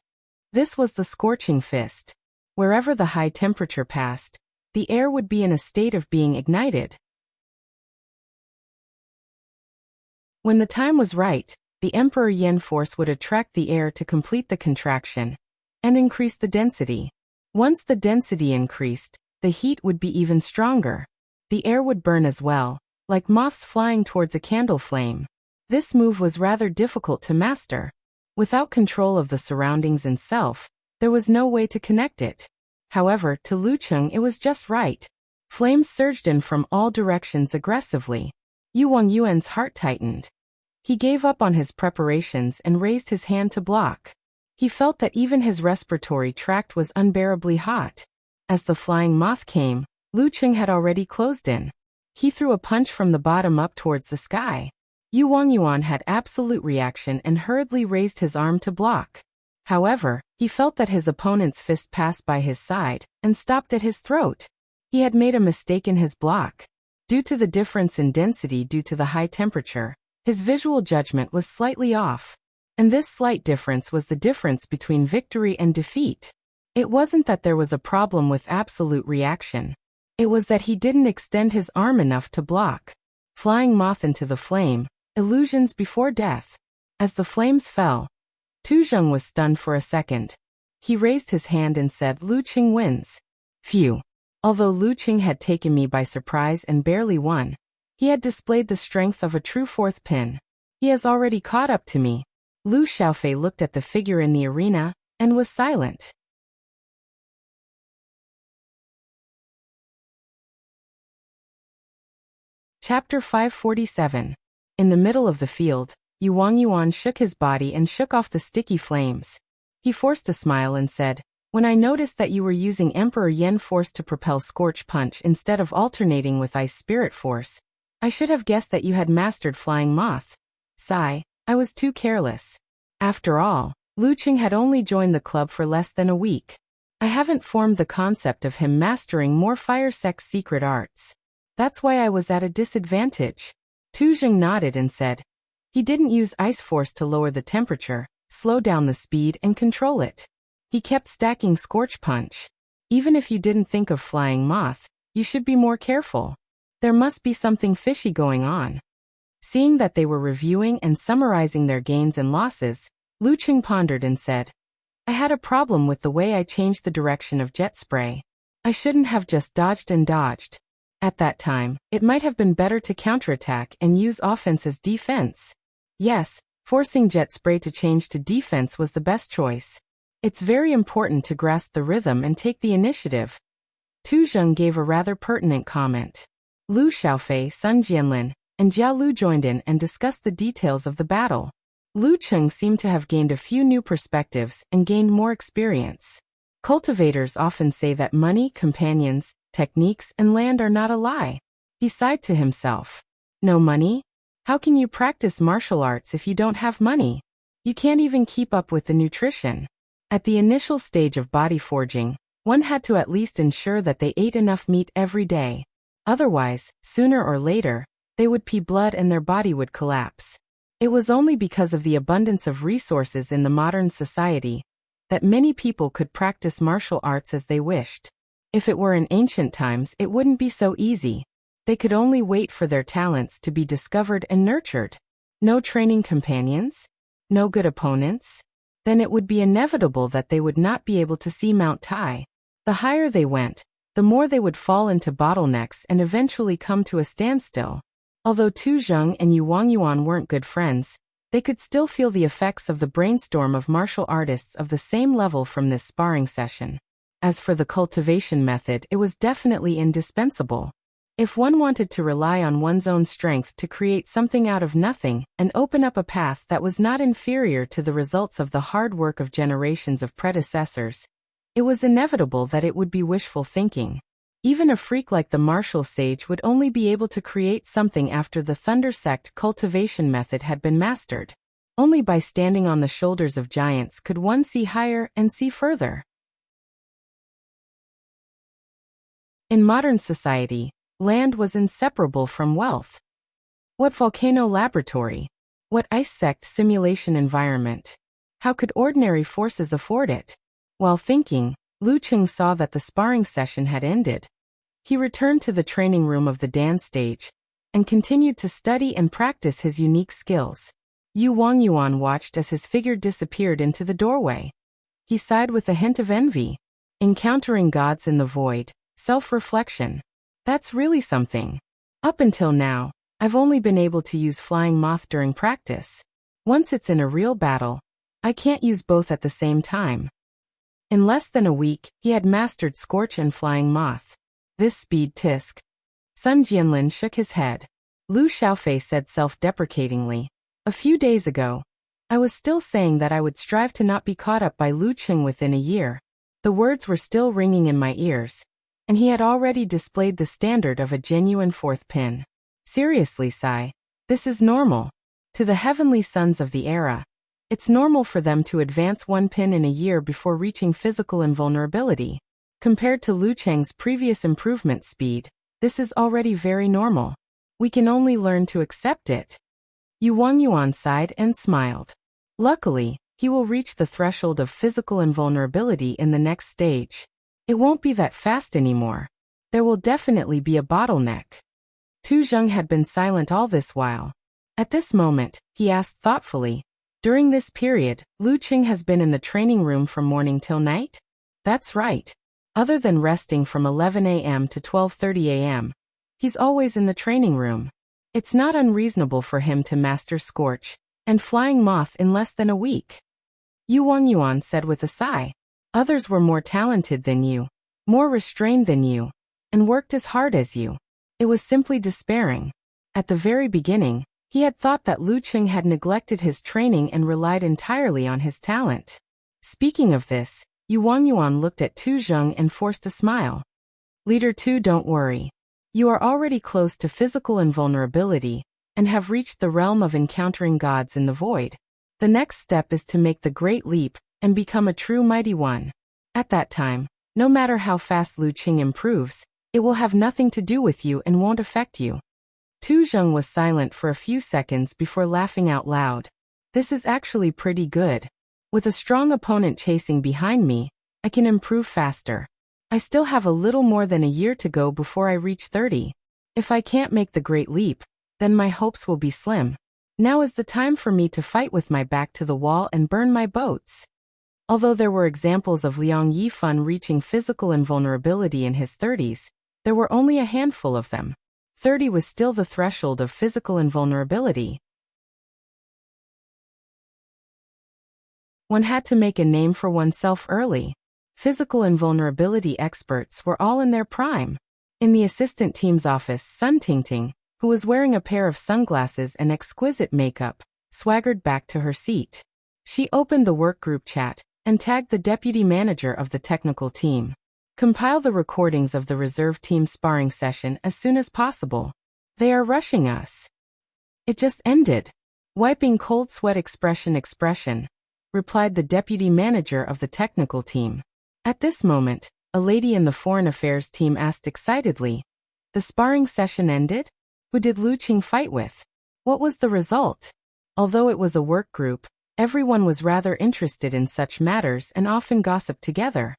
This was the scorching fist. Wherever the high temperature passed, the air would be in a state of being ignited. When the time was right, the Emperor Yin force would attract the air to complete the contraction and increase the density. Once the density increased, the heat would be even stronger. The air would burn as well, like moths flying towards a candle flame. This move was rather difficult to master. Without control of the surroundings and self, there was no way to connect it. However, to Lu Cheng it was just right. Flames surged in from all directions aggressively. Yu Wangyuan's heart tightened. He gave up on his preparations and raised his hand to block. He felt that even his respiratory tract was unbearably hot. As the flying moth came, Lu Cheng had already closed in. He threw a punch from the bottom up towards the sky. Yu Wangyuan had absolute reaction and hurriedly raised his arm to block. However, he felt that his opponent's fist passed by his side and stopped at his throat. He had made a mistake in his block. Due to the difference in density due to the high temperature, his visual judgment was slightly off. And this slight difference was the difference between victory and defeat. It wasn't that there was a problem with absolute reaction. It was that he didn't extend his arm enough to block. Flying moth into the flame, illusions before death. As the flames fell, Tu Zheng was stunned for a second. He raised his hand and said, "Lu Qing wins." Phew. Although Lu Qing had taken me by surprise and barely won, he had displayed the strength of a true fourth pin. He has already caught up to me. Lu Xiaofei looked at the figure in the arena and was silent. Chapter 547. In the middle of the field, Yu Wangyuan shook his body and shook off the sticky flames. He forced a smile and said, "When I noticed that you were using Emperor Yin force to propel Scorch Punch instead of alternating with Ice Spirit force, I should have guessed that you had mastered Flying Moth. Sigh, I was too careless. After all, Lu Qing had only joined the club for less than a week. I haven't formed the concept of him mastering more fire sect's secret arts. That's why I was at a disadvantage." Tu Zheng nodded and said, "He didn't use ice force to lower the temperature, slow down the speed and control it. He kept stacking Scorch Punch. Even if you didn't think of Flying Moth, you should be more careful. There must be something fishy going on." Seeing that they were reviewing and summarizing their gains and losses, Lu Qing pondered and said, "I had a problem with the way I changed the direction of jet spray. I shouldn't have just dodged and dodged. At that time, it might have been better to counterattack and use offense as defense. Yes, forcing jet spray to change to defense was the best choice. It's very important to grasp the rhythm and take the initiative." Tu Zheng gave a rather pertinent comment. Lu Xiaofei, Sun Jianlin, and Jiao Lu joined in and discussed the details of the battle. Lu Cheng seemed to have gained a few new perspectives and gained more experience. Cultivators often say that money, companions, techniques, and land are not a lie. He sighed to himself. No money? How can you practice martial arts if you don't have money? You can't even keep up with the nutrition. At the initial stage of body forging, one had to at least ensure that they ate enough meat every day. Otherwise, sooner or later, they would pee blood and their body would collapse. It was only because of the abundance of resources in the modern society that many people could practice martial arts as they wished. If it were in ancient times, it wouldn't be so easy. They could only wait for their talents to be discovered and nurtured. No training companions? No good opponents? Then it would be inevitable that they would not be able to see Mount Tai. The higher they went, the more they would fall into bottlenecks and eventually come to a standstill. Although Tu Zheng and Yu Wangyuan weren't good friends, they could still feel the effects of the brainstorm of martial artists of the same level from this sparring session. As for the cultivation method, it was definitely indispensable. If one wanted to rely on one's own strength to create something out of nothing and open up a path that was not inferior to the results of the hard work of generations of predecessors, it was inevitable that it would be wishful thinking. Even a freak like the martial sage would only be able to create something after the Thunder Sect cultivation method had been mastered. Only by standing on the shoulders of giants could one see higher and see further. In modern society, land was inseparable from wealth. What volcano laboratory? What ice sect simulation environment? How could ordinary forces afford it? While thinking, Lu Cheng saw that the sparring session had ended. He returned to the training room of the dance stage and continued to study and practice his unique skills. Yu Wangyuan watched as his figure disappeared into the doorway. He sighed with a hint of envy. Encountering gods in the void, self-reflection. That's really something. Up until now, I've only been able to use flying moth during practice. Once it's in a real battle, I can't use both at the same time. In less than a week, he had mastered Scorch and Flying Moth. This speed tisk. Sun Jianlin shook his head. Lu Xiaofei said self-deprecatingly. A few days ago, I was still saying that I would strive to not be caught up by Lu Cheng within a year. The words were still ringing in my ears, and he had already displayed the standard of a genuine fourth pin. Seriously, Sai, this is normal. To the heavenly sons of the era, it's normal for them to advance one pin in a year before reaching physical invulnerability. Compared to Lu Cheng's previous improvement speed, this is already very normal. We can only learn to accept it. Yu Wangyuan sighed and smiled. Luckily, he will reach the threshold of physical invulnerability in the next stage. It won't be that fast anymore. There will definitely be a bottleneck. Tu Zheng had been silent all this while. At this moment, he asked thoughtfully, during this period, Lu Cheng has been in the training room from morning till night? That's right. Other than resting from 11 a.m. to 12:30 a.m., he's always in the training room. It's not unreasonable for him to master Scorch and Flying Moth in less than a week. Yu Wangyuan said with a sigh. Others were more talented than you, more restrained than you, and worked as hard as you. It was simply despairing. At the very beginning, he had thought that Lu Cheng had neglected his training and relied entirely on his talent. Speaking of this, Yu Wangyuan looked at Tu Zheng and forced a smile. Leader Tu, don't worry. You are already close to physical invulnerability and have reached the realm of encountering gods in the void. The next step is to make the great leap and become a true mighty one. At that time, no matter how fast Lu Cheng improves, it will have nothing to do with you and won't affect you. Tu Zheng was silent for a few seconds before laughing out loud. This is actually pretty good. With a strong opponent chasing behind me, I can improve faster. I still have a little more than a year to go before I reach 30. If I can't make the great leap, then my hopes will be slim. Now is the time for me to fight with my back to the wall and burn my boats. Although there were examples of Liang Yifan reaching physical invulnerability in his 30s, there were only a handful of them. 30 was still the threshold of physical invulnerability. One had to make a name for oneself early. Physical invulnerability experts were all in their prime. In the assistant team's office, Sun Tingting, who was wearing a pair of sunglasses and exquisite makeup, swaggered back to her seat. She opened the work group chat and tagged the deputy manager of the technical team. Compile the recordings of the reserve team sparring session as soon as possible. They are rushing us. It just ended. Wiping cold sweat expression, replied the deputy manager of the technical team. At this moment, a lady in the foreign affairs team asked excitedly, "The sparring session ended? Who did Lu Qing fight with? What was the result?" Although it was a work group, everyone was rather interested in such matters and often gossiped together.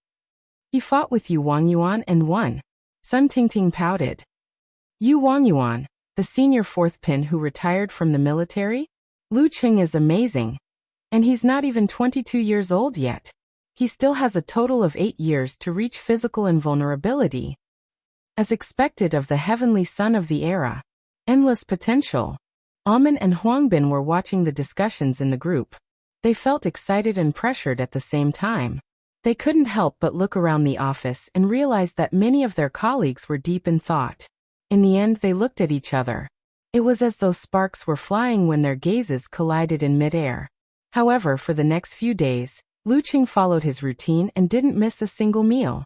"He fought with Yu Wangyuan and won," Sun Tingting pouted. Yu Wangyuan, the senior fourth pin who retired from the military? Lu Qing is amazing. And he's not even 22 years old yet. He still has a total of 8 years to reach physical invulnerability. As expected of the heavenly son of the era. Endless potential. Amen and Huangbin were watching the discussions in the group. They felt excited and pressured at the same time. They couldn't help but look around the office and realize that many of their colleagues were deep in thought. In the end, they looked at each other. It was as though sparks were flying when their gazes collided in midair. However, for the next few days, Lu Qing followed his routine and didn't miss a single meal.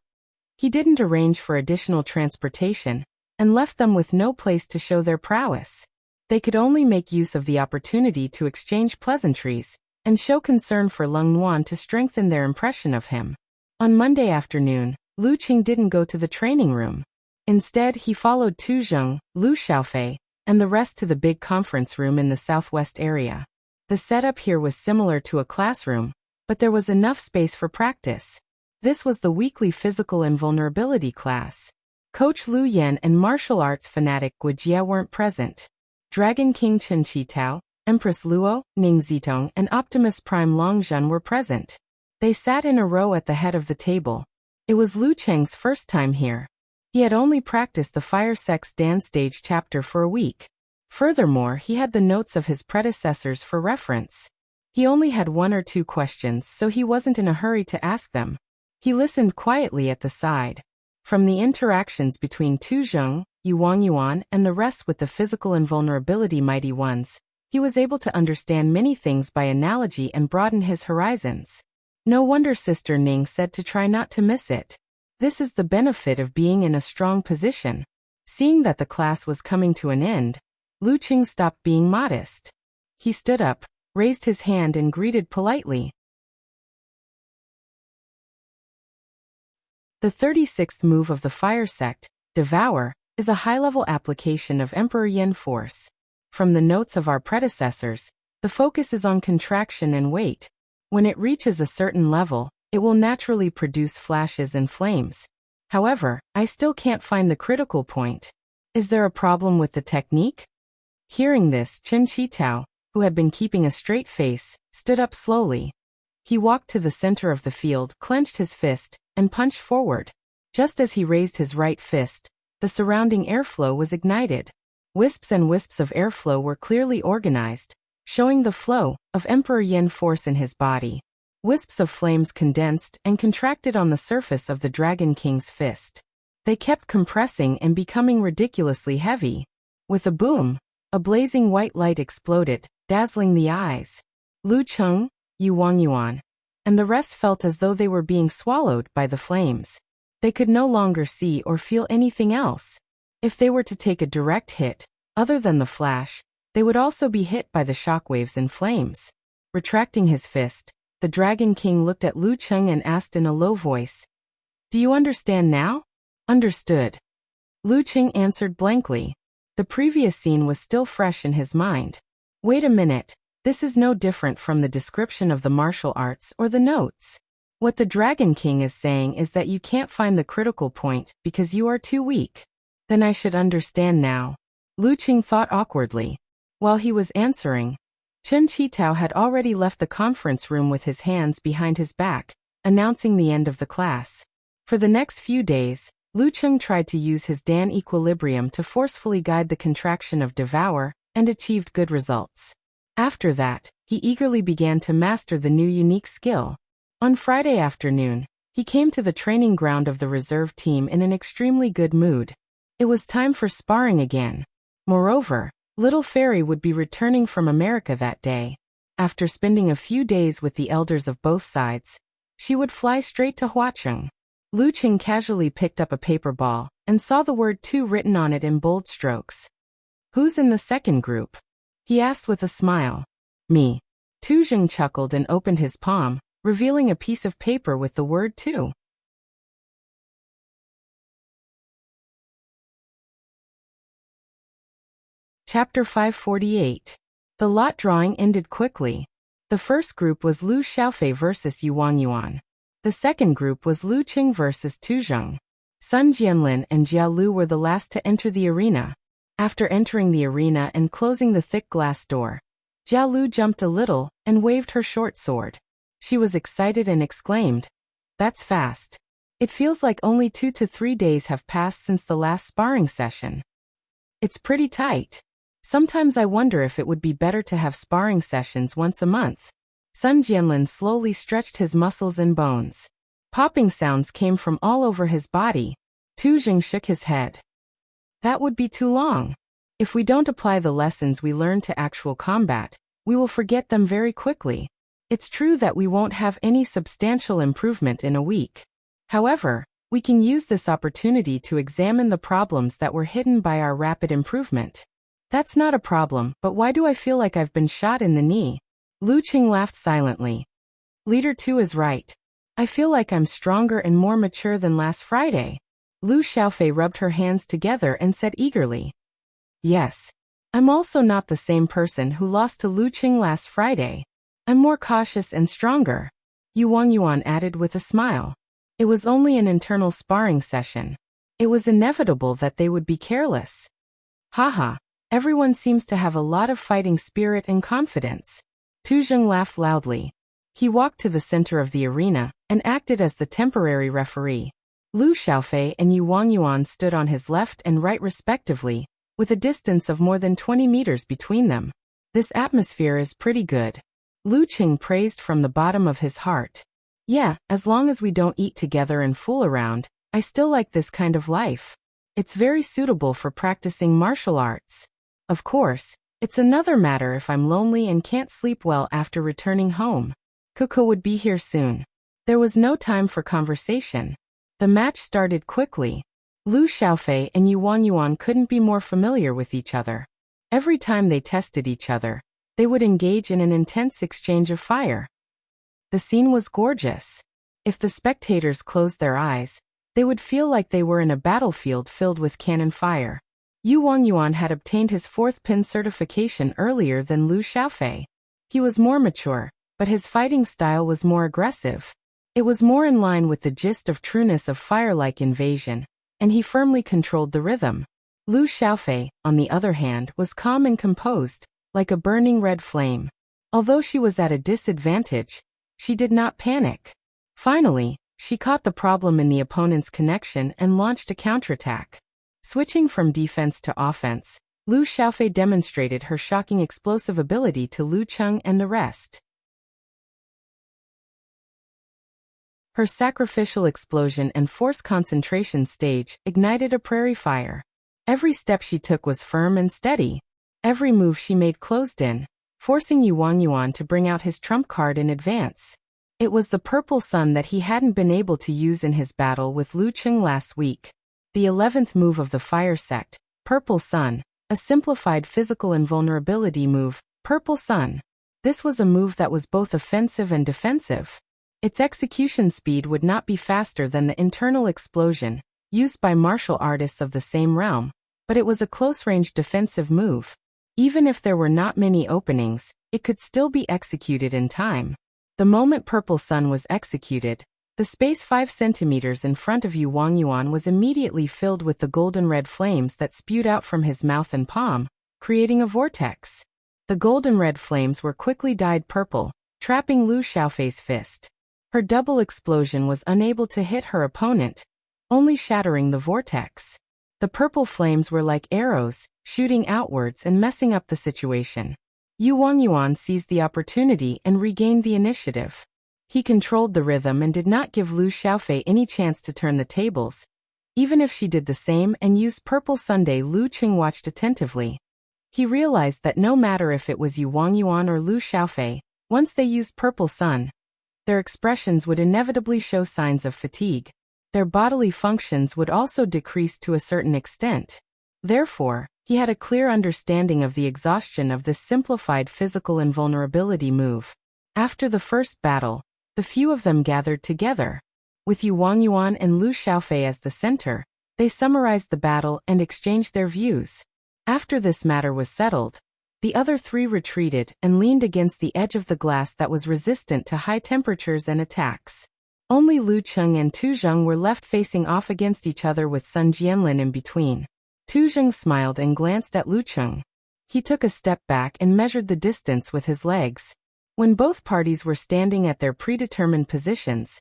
He didn't arrange for additional transportation and left them with no place to show their prowess. They could only make use of the opportunity to exchange pleasantries and show concern for Leng Nuan to strengthen their impression of him. On Monday afternoon, Lu Qing didn't go to the training room. Instead, he followed Tu Zheng, Lu Xiaofei, and the rest to the big conference room in the southwest area. The setup here was similar to a classroom, but there was enough space for practice. This was the weekly physical invulnerability class. Coach Lu Yan and martial arts fanatic Wuxia weren't present. Dragon King Chen Qitao, Empress Luo, Ning Zitong, and Optimus Prime Long Zhen were present. They sat in a row at the head of the table. It was Lu Cheng's first time here. He had only practiced the Fire Sex dance stage chapter for a week. Furthermore, he had the notes of his predecessors for reference. He only had 1 or 2 questions, so he wasn't in a hurry to ask them. He listened quietly at the side. From the interactions between Tu Zheng, Yu Wangyuan, and the rest with the physical invulnerability mighty ones, he was able to understand many things by analogy and broaden his horizons. No wonder Sister Ning said to try not to miss it. This is the benefit of being in a strong position. Seeing that the class was coming to an end, Lu Qing stopped being modest. He stood up, raised his hand and greeted politely. The 36th move of the Fire Sect, Devour, is a high-level application of Emperor Yin force. From the notes of our predecessors, the focus is on contraction and weight. When it reaches a certain level, it will naturally produce flashes and flames. However, I still can't find the critical point. Is there a problem with the technique? Hearing this, Chen Qitao, who had been keeping a straight face, stood up slowly. He walked to the center of the field, clenched his fist, and punched forward. Just as he raised his right fist, the surrounding airflow was ignited. Wisps and wisps of airflow were clearly organized, showing the flow of Emperor Yin force in his body. Wisps of flames condensed and contracted on the surface of the Dragon King's fist. They kept compressing and becoming ridiculously heavy. With a boom, a blazing white light exploded, dazzling the eyes. Lu Cheng, Yu Wangyuan, and the rest felt as though they were being swallowed by the flames. They could no longer see or feel anything else. If they were to take a direct hit, other than the flash, they would also be hit by the shockwaves and flames. Retracting his fist, the Dragon King looked at Lu Cheng and asked in a low voice, "Do you understand now?" "Understood." Lu Cheng answered blankly. The previous scene was still fresh in his mind. Wait a minute, this is no different from the description of the martial arts or the notes. What the Dragon King is saying is that you can't find the critical point because you are too weak. Then I should understand now. Lu Cheng thought awkwardly. While he was answering, Chen Qitao had already left the conference room with his hands behind his back, announcing the end of the class. For the next few days, Lu Cheng tried to use his Dan equilibrium to forcefully guide the contraction of Devour, and achieved good results. After that, he eagerly began to master the new unique skill. On Friday afternoon, he came to the training ground of the reserve team in an extremely good mood. It was time for sparring again. Moreover, Little Fairy would be returning from America that day. After spending a few days with the elders of both sides, she would fly straight to Huacheng. Lu Qing casually picked up a paper ball and saw the word 2 written on it in bold strokes. "Who's in the second group?" he asked with a smile. "Me." Tu Zheng chuckled and opened his palm, revealing a piece of paper with the word 2. Chapter 548. The lot drawing ended quickly. The first group was Lu Xiaofei versus Yu Wangyuan. The second group was Lu Qing versus Tu Zheng. Sun Jianlin and Jia Lu were the last to enter the arena. After entering the arena and closing the thick glass door, Jia Lu jumped a little and waved her short sword. She was excited and exclaimed, "That's fast. It feels like only 2 to 3 days have passed since the last sparring session. It's pretty tight. Sometimes I wonder if it would be better to have sparring sessions once a month." Sun Jianlin slowly stretched his muscles and bones. Popping sounds came from all over his body. Tu Zheng shook his head. "That would be too long. If we don't apply the lessons we learn to actual combat, we will forget them very quickly. It's true that we won't have any substantial improvement in a week. However, we can use this opportunity to examine the problems that were hidden by our rapid improvement." "That's not a problem, but why do I feel like I've been shot in the knee?" Lu Qing laughed silently. "Leader 2 is right. I feel like I'm stronger and more mature than last Friday." Lu Xiaofei rubbed her hands together and said eagerly, "Yes. I'm also not the same person who lost to Lu Qing last Friday. I'm more cautious and stronger," Yu Wangyuan added with a smile. It was only an internal sparring session. It was inevitable that they would be careless. "Haha, everyone seems to have a lot of fighting spirit and confidence." Tu Zheng laughed loudly. He walked to the center of the arena and acted as the temporary referee. Lu Xiaofei and Yu Wangyuan stood on his left and right respectively, with a distance of more than 20 meters between them. "This atmosphere is pretty good," Lu Qing praised from the bottom of his heart. "Yeah, as long as we don't eat together and fool around, I still like this kind of life. It's very suitable for practicing martial arts. Of course, it's another matter if I'm lonely and can't sleep well after returning home. Kuko would be here soon." There was no time for conversation. The match started quickly. Lu Xiaofei and Yu Wangyuan couldn't be more familiar with each other. Every time they tested each other, they would engage in an intense exchange of fire. The scene was gorgeous. If the spectators closed their eyes, they would feel like they were in a battlefield filled with cannon fire. Yu Wangyuan had obtained his 4th pin certification earlier than Lu Xiaofei. He was more mature, but his fighting style was more aggressive. It was more in line with the gist of trueness of fire-like invasion, and he firmly controlled the rhythm. Lu Xiaofei, on the other hand, was calm and composed, like a burning red flame. Although she was at a disadvantage, she did not panic. Finally, she caught the problem in the opponent's connection and launched a counterattack. Switching from defense to offense, Lu Xiaofei demonstrated her shocking explosive ability to Lu Qing and the rest. Her sacrificial explosion and force concentration stage ignited a prairie fire. Every step she took was firm and steady. Every move she made closed in, forcing Yu Wangyuan to bring out his trump card in advance. It was the purple sun that he hadn't been able to use in his battle with Lu Qing last week. The 11th move of the fire sect, Purple Sun, a simplified physical invulnerability move, Purple Sun. This was a move that was both offensive and defensive. Its execution speed would not be faster than the internal explosion, used by martial artists of the same realm, but it was a close-range defensive move. Even if there were not many openings, it could still be executed in time. The moment Purple Sun was executed, the space 5 centimeters in front of Yu Wangyuan was immediately filled with the golden red flames that spewed out from his mouth and palm, creating a vortex. The golden red flames were quickly dyed purple, trapping Lu Xiaofei's fist. Her double explosion was unable to hit her opponent, only shattering the vortex. The purple flames were like arrows, shooting outwards and messing up the situation. Yu Wangyuan seized the opportunity and regained the initiative. He controlled the rhythm and did not give Lu Xiaofei any chance to turn the tables. Even if she did the same and used purple Sunday, Lu Qing watched attentively. He realized that no matter if it was Yu Wangyuan or Lu Xiaofei, once they used purple sun, their expressions would inevitably show signs of fatigue. Their bodily functions would also decrease to a certain extent. Therefore, he had a clear understanding of the exhaustion of this simplified physical invulnerability move. After the first battle, the few of them gathered together. With Yu Wangyuan and Lu Xiaofei as the center, they summarized the battle and exchanged their views. After this matter was settled, the other three retreated and leaned against the edge of the glass that was resistant to high temperatures and attacks. Only Lu Cheng and Tu Zheng were left facing off against each other with Sun Jianlin in between. Tu Zheng smiled and glanced at Lu Cheng. He took a step back and measured the distance with his legs. When both parties were standing at their predetermined positions,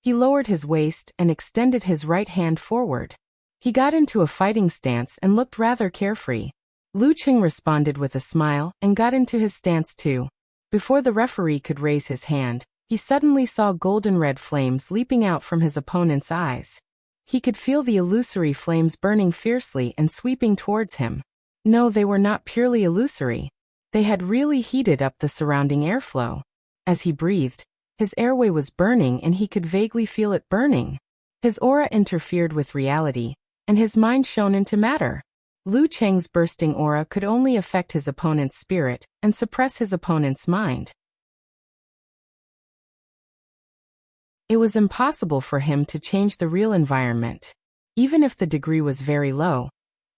he lowered his waist and extended his right hand forward. He got into a fighting stance and looked rather carefree. Lu Qing responded with a smile and got into his stance too. Before the referee could raise his hand, he suddenly saw golden red flames leaping out from his opponent's eyes. He could feel the illusory flames burning fiercely and sweeping towards him. No, they were not purely illusory. They had really heated up the surrounding airflow. As he breathed, his airway was burning and he could vaguely feel it burning. His aura interfered with reality, and his mind shone into matter. Lu Cheng's bursting aura could only affect his opponent's spirit and suppress his opponent's mind. It was impossible for him to change the real environment. Even if the degree was very low,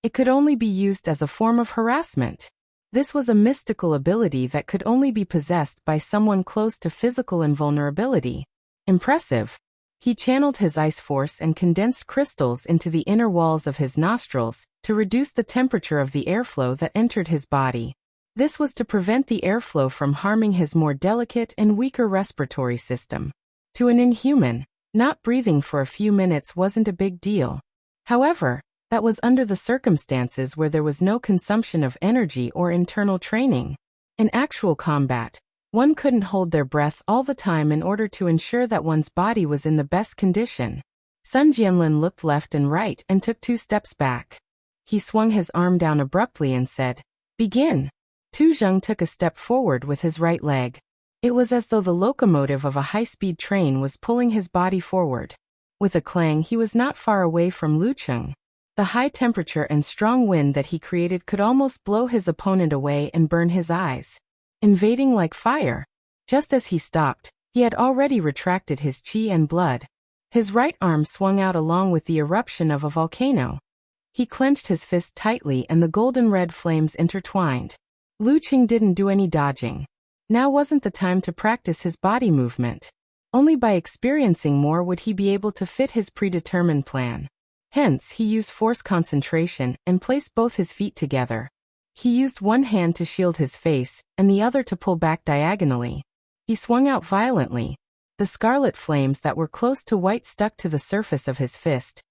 it could only be used as a form of harassment. This was a mystical ability that could only be possessed by someone close to physical invulnerability. Impressive. He channeled his ice force and condensed crystals into the inner walls of his nostrils to reduce the temperature of the airflow that entered his body. This was to prevent the airflow from harming his more delicate and weaker respiratory system. To an inhuman, not breathing for a few minutes wasn't a big deal. However, that was under the circumstances where there was no consumption of energy or internal training. In actual combat, one couldn't hold their breath all the time in order to ensure that one's body was in the best condition. Sun Jianlin looked left and right and took 2 steps back. He swung his arm down abruptly and said, "Begin." Tu Zheng took a step forward with his right leg. It was as though the locomotive of a high-speed train was pulling his body forward. With a clang, he was not far away from Lu Cheng. The high temperature and strong wind that he created could almost blow his opponent away and burn his eyes, invading like fire. Just as he stopped, he had already retracted his qi and blood. His right arm swung out along with the eruption of a volcano. He clenched his fist tightly and the golden red flames intertwined. Lu Qing didn't do any dodging. Now wasn't the time to practice his body movement. Only by experiencing more would he be able to fit his predetermined plan. Hence, he used force concentration and placed both his feet together. He used one hand to shield his face and the other to pull back diagonally. He swung out violently. The scarlet flames that were close to white stuck to the surface of his fist,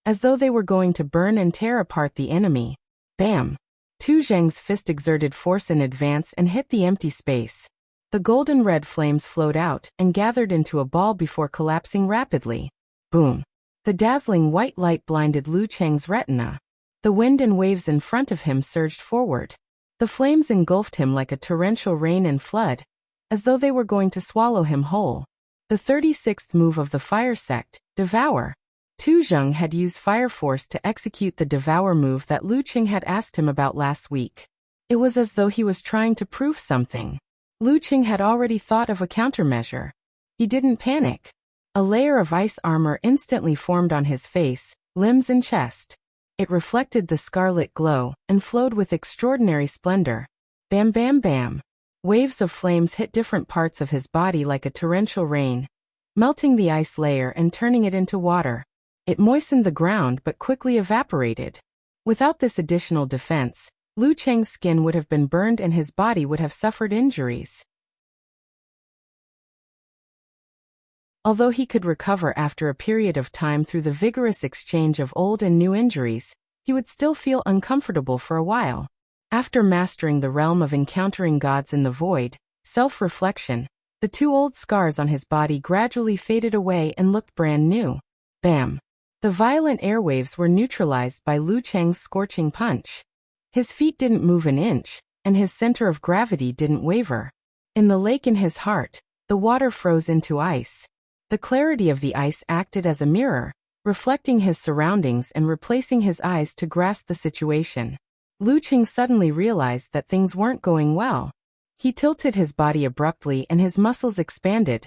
as though they were going to burn and tear apart the enemy. Bam! Tu Zheng's fist exerted force in advance and hit the empty space. The golden red flames flowed out and gathered into a ball before collapsing rapidly. Boom! The dazzling white light blinded Lu Cheng's retina. The wind and waves in front of him surged forward. The flames engulfed him like a torrential rain and flood, as though they were going to swallow him whole. The 36th move of the fire sect, Devour. Tu Zheng had used fire force to execute the Devour move that Lu Qing had asked him about last week. It was as though he was trying to prove something. Lu Qing had already thought of a countermeasure. He didn't panic. A layer of ice armor instantly formed on his face, limbs and chest. It reflected the scarlet glow and flowed with extraordinary splendor. Bam bam bam. Waves of flames hit different parts of his body like a torrential rain, melting the ice layer and turning it into water. It moistened the ground but quickly evaporated. Without this additional defense, Lu Cheng's skin would have been burned and his body would have suffered injuries. Although he could recover after a period of time through the vigorous exchange of old and new injuries, he would still feel uncomfortable for a while. After mastering the realm of encountering gods in the void, self-reflection, the 2 old scars on his body gradually faded away and looked brand new. Bam! The violent airwaves were neutralized by Lu Cheng's scorching punch. His feet didn't move an inch, and his center of gravity didn't waver. In the lake in his heart, the water froze into ice. The clarity of the ice acted as a mirror, reflecting his surroundings and replacing his eyes to grasp the situation. Lu Cheng suddenly realized that things weren't going well. He tilted his body abruptly and his muscles expanded,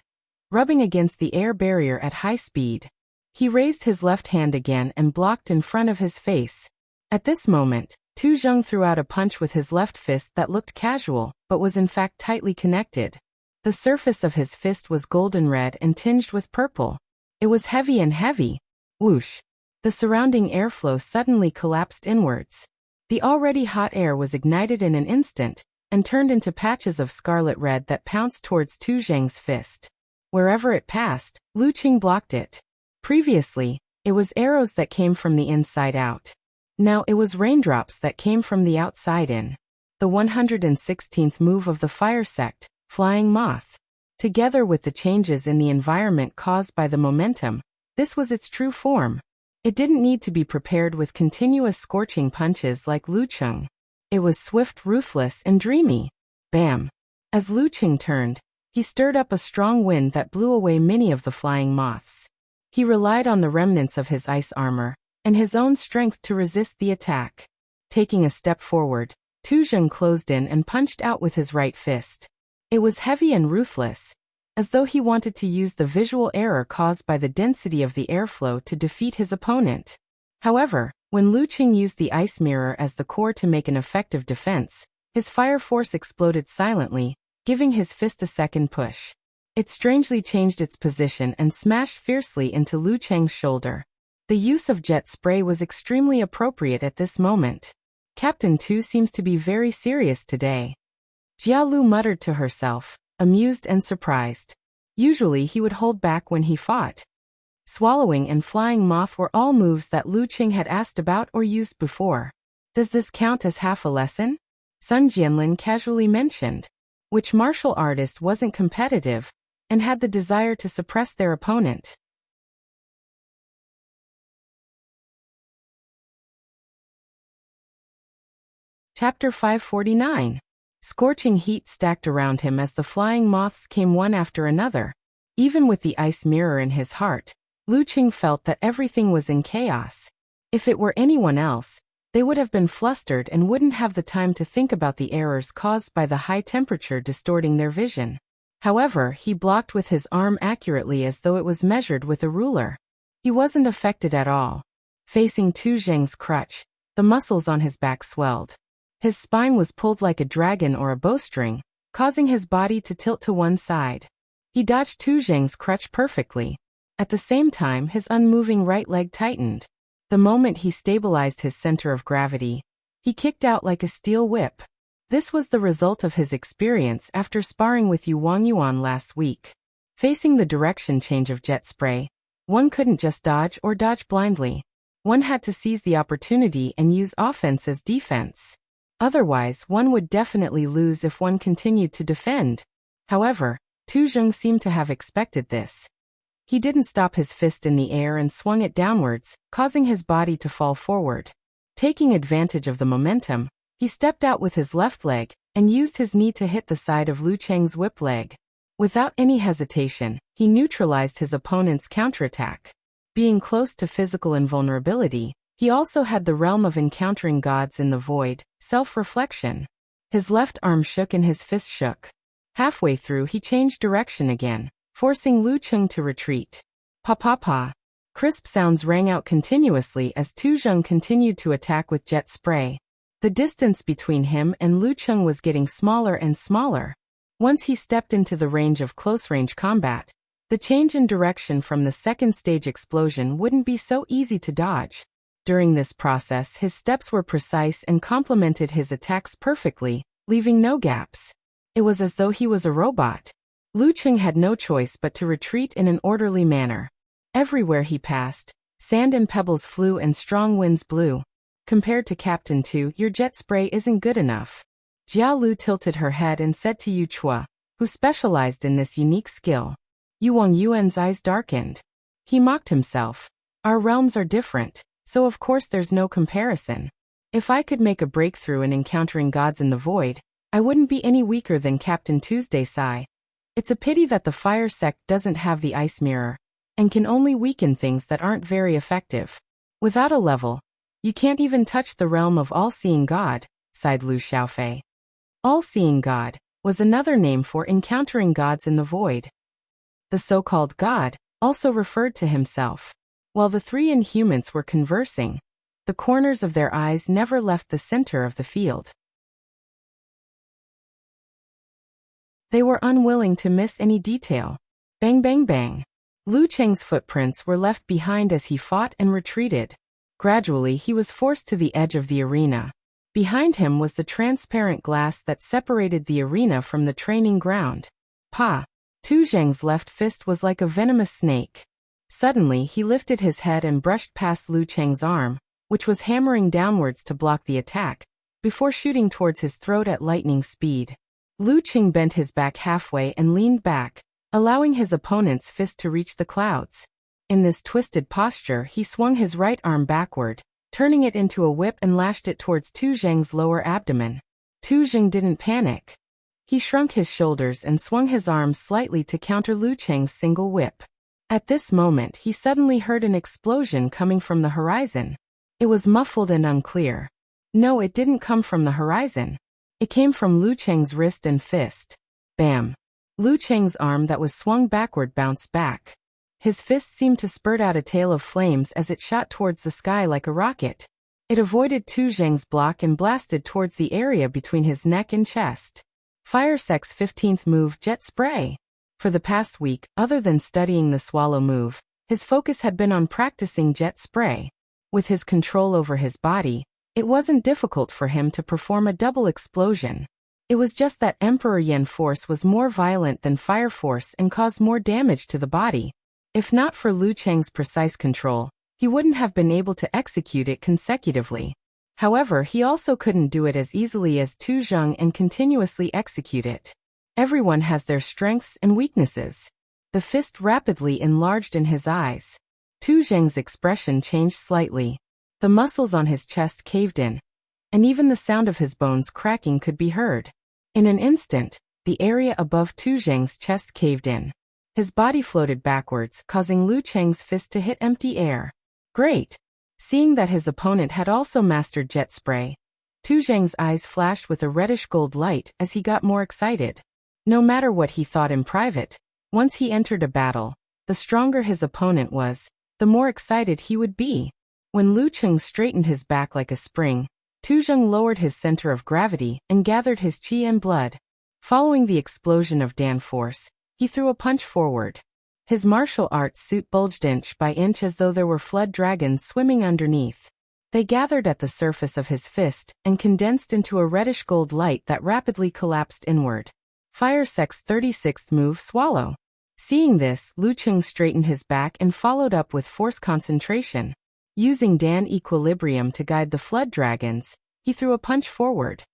rubbing against the air barrier at high speed. He raised his left hand again and blocked in front of his face. At this moment, Tu Zheng threw out a punch with his left fist that looked casual, but was in fact tightly connected. The surface of his fist was golden red and tinged with purple. It was heavy and heavy. Whoosh! The surrounding airflow suddenly collapsed inwards. The already hot air was ignited in an instant, and turned into patches of scarlet red that pounced towards Tu Zheng's fist. Wherever it passed, Lu Cheng blocked it. Previously, it was arrows that came from the inside out. Now it was raindrops that came from the outside in. The 116th move of the fire sect, Flying Moth. Together with the changes in the environment caused by the momentum, this was its true form. It didn't need to be prepared with continuous scorching punches like Lu Cheng. It was swift, ruthless, and dreamy. Bam! As Lu Cheng turned, he stirred up a strong wind that blew away many of the flying moths. He relied on the remnants of his ice armor and his own strength to resist the attack. Taking a step forward, Tu Zheng closed in and punched out with his right fist. It was heavy and ruthless, as though he wanted to use the visual error caused by the density of the airflow to defeat his opponent. However, when Lu Cheng used the ice mirror as the core to make an effective defense, his fire force exploded silently, giving his fist a second push. It strangely changed its position and smashed fiercely into Lu Cheng's shoulder. The use of jet spray was extremely appropriate at this moment. Captain Tu seems to be very serious today. Jia Lu muttered to herself, amused and surprised. Usually he would hold back when he fought. Swallowing and Flying Moth were all moves that Lu Cheng had asked about or used before. Does this count as half a lesson? Sun Jianlin casually mentioned. Which martial artist wasn't competitive and had the desire to suppress their opponent? Chapter 549. Scorching heat stacked around him as the flying moths came one after another. Even with the ice mirror in his heart, Lu Cheng felt that everything was in chaos. If it were anyone else, they would have been flustered and wouldn't have the time to think about the errors caused by the high temperature distorting their vision. However, he blocked with his arm accurately as though it was measured with a ruler. He wasn't affected at all. Facing Tu Zheng's crutch, the muscles on his back swelled. His spine was pulled like a dragon or a bowstring, causing his body to tilt to one side. He dodged Tu Zheng's crutch perfectly. At the same time, his unmoving right leg tightened. The moment he stabilized his center of gravity, he kicked out like a steel whip. This was the result of his experience after sparring with Yu Wangyuan last week. Facing the direction change of jet spray, one couldn't just dodge or dodge blindly. One had to seize the opportunity and use offense as defense. Otherwise, one would definitely lose if one continued to defend. However, Tu Zheng seemed to have expected this. He didn't stop his fist in the air and swung it downwards, causing his body to fall forward. Taking advantage of the momentum, he stepped out with his left leg and used his knee to hit the side of Lu Cheng's whip leg. Without any hesitation, he neutralized his opponent's counterattack. Being close to physical invulnerability, he also had the realm of encountering gods in the void, self-reflection. His left arm shook and his fist shook. Halfway through he changed direction again, forcing Lu Cheng to retreat. Pa-pa-pa. Crisp sounds rang out continuously as Tu Zheng continued to attack with jet spray. The distance between him and Lu Cheng was getting smaller and smaller. Once he stepped into the range of close-range combat, the change in direction from the second stage explosion wouldn't be so easy to dodge. During this process, his steps were precise and complemented his attacks perfectly, leaving no gaps. It was as though he was a robot. Lu Cheng had no choice but to retreat in an orderly manner. Everywhere he passed, sand and pebbles flew and strong winds blew. Compared to Captain Tu, your jet spray isn't good enough. Jia Lu tilted her head and said to Yu Chua, who specialized in this unique skill. Yu Wangyuan's eyes darkened. He mocked himself. Our realms are different, so of course there's no comparison. If I could make a breakthrough in encountering gods in the void, I wouldn't be any weaker than Captain Tuesday Sai. It's a pity that the fire sect doesn't have the ice mirror, and can only weaken things that aren't very effective. Without a level, you can't even touch the realm of all-seeing God, sighed Lu Xiaofei. All-seeing God was another name for encountering gods in the void. The so-called God also referred to himself. While the three inhumans were conversing, the corners of their eyes never left the center of the field. They were unwilling to miss any detail. Bang bang bang. Lu Cheng's footprints were left behind as he fought and retreated. Gradually he was forced to the edge of the arena. Behind him was the transparent glass that separated the arena from the training ground. Pa! Tu Zheng's left fist was like a venomous snake. Suddenly he lifted his head and brushed past Lu Cheng's arm, which was hammering downwards to block the attack, before shooting towards his throat at lightning speed. Lu Cheng bent his back halfway and leaned back, allowing his opponent's fist to reach the clouds. In this twisted posture he swung his right arm backward, turning it into a whip and lashed it towards Tu Zheng's lower abdomen. Tu Zheng didn't panic. He shrunk his shoulders and swung his arms slightly to counter Lu Cheng's single whip. At this moment he suddenly heard an explosion coming from the horizon. It was muffled and unclear. No, it didn't come from the horizon. It came from Lu Cheng's wrist and fist. Bam! Lu Cheng's arm that was swung backward bounced back. His fist seemed to spurt out a tail of flames as it shot towards the sky like a rocket. It avoided Tu Zheng's block and blasted towards the area between his neck and chest. Fire Sect's 15th move, Jet Spray. For the past week, other than studying the swallow move, his focus had been on practicing Jet Spray. With his control over his body, it wasn't difficult for him to perform a double explosion. It was just that Emperor Yen force was more violent than Fire Force and caused more damage to the body. If not for Lu Cheng's precise control, he wouldn't have been able to execute it consecutively. However, he also couldn't do it as easily as Tu Zheng and continuously execute it. Everyone has their strengths and weaknesses. The fist rapidly enlarged in his eyes. Tu Zheng's expression changed slightly. The muscles on his chest caved in, and even the sound of his bones cracking could be heard. In an instant, the area above Tu Zheng's chest caved in. His body floated backwards, causing Lu Cheng's fist to hit empty air. Great! Seeing that his opponent had also mastered Jet Spray, Tu Zheng's eyes flashed with a reddish-gold light as he got more excited. No matter what he thought in private, once he entered a battle, the stronger his opponent was, the more excited he would be. When Lu Cheng straightened his back like a spring, Tu Zheng lowered his center of gravity and gathered his chi and blood. Following the explosion of Dan force, he threw a punch forward. His martial arts suit bulged inch by inch as though there were flood dragons swimming underneath. They gathered at the surface of his fist and condensed into a reddish-gold light that rapidly collapsed inward. Fire Sect's 36th move, Swallow. Seeing this, Lu Cheng straightened his back and followed up with force concentration. Using Dan equilibrium to guide the flood dragons, he threw a punch forward.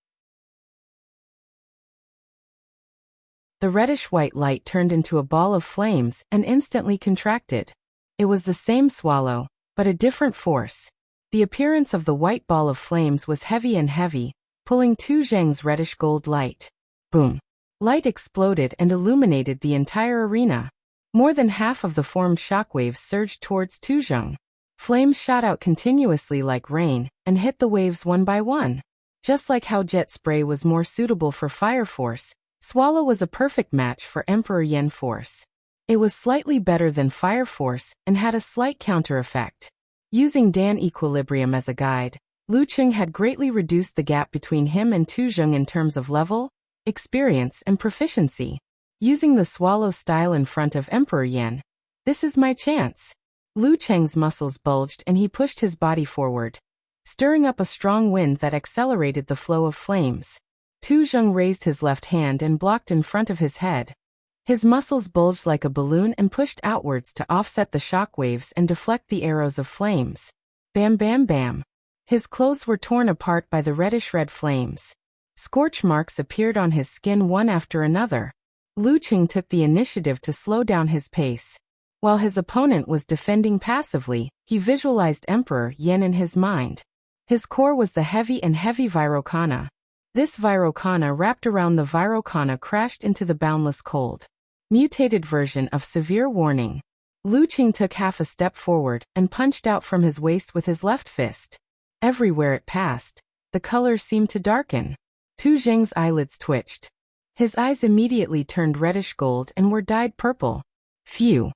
The reddish-white light turned into a ball of flames and instantly contracted. It was the same swallow, but a different force. The appearance of the white ball of flames was heavy and heavy, pulling Tu Zheng's reddish-gold light. Boom! Light exploded and illuminated the entire arena. More than half of the formed shockwaves surged towards Tu Zheng. Flames shot out continuously like rain and hit the waves one by one. Just like how Jet Spray was more suitable for Fire Force, Swallow was a perfect match for Emperor Yen Force. It was slightly better than Fire Force and had a slight counter effect. Using Dan equilibrium as a guide, Lu Cheng had greatly reduced the gap between him and Tu Zheng in terms of level, experience, and proficiency. Using the Swallow style in front of Emperor Yen, this is my chance. Lu Cheng's muscles bulged and he pushed his body forward, stirring up a strong wind that accelerated the flow of flames. Tu Zheng raised his left hand and blocked in front of his head. His muscles bulged like a balloon and pushed outwards to offset the shockwaves and deflect the arrows of flames. Bam bam bam. His clothes were torn apart by the reddish-red flames. Scorch marks appeared on his skin one after another. Lu Cheng took the initiative to slow down his pace. While his opponent was defending passively, he visualized Emperor Yin in his mind. His core was the heavy Virokana. This Virokana wrapped around the Virokana crashed into the boundless cold. Mutated version of severe warning. Lu Qing took half a step forward and punched out from his waist with his left fist. Everywhere it passed, the colors seemed to darken. Tu Zheng's eyelids twitched. His eyes immediately turned reddish gold and were dyed purple. Phew!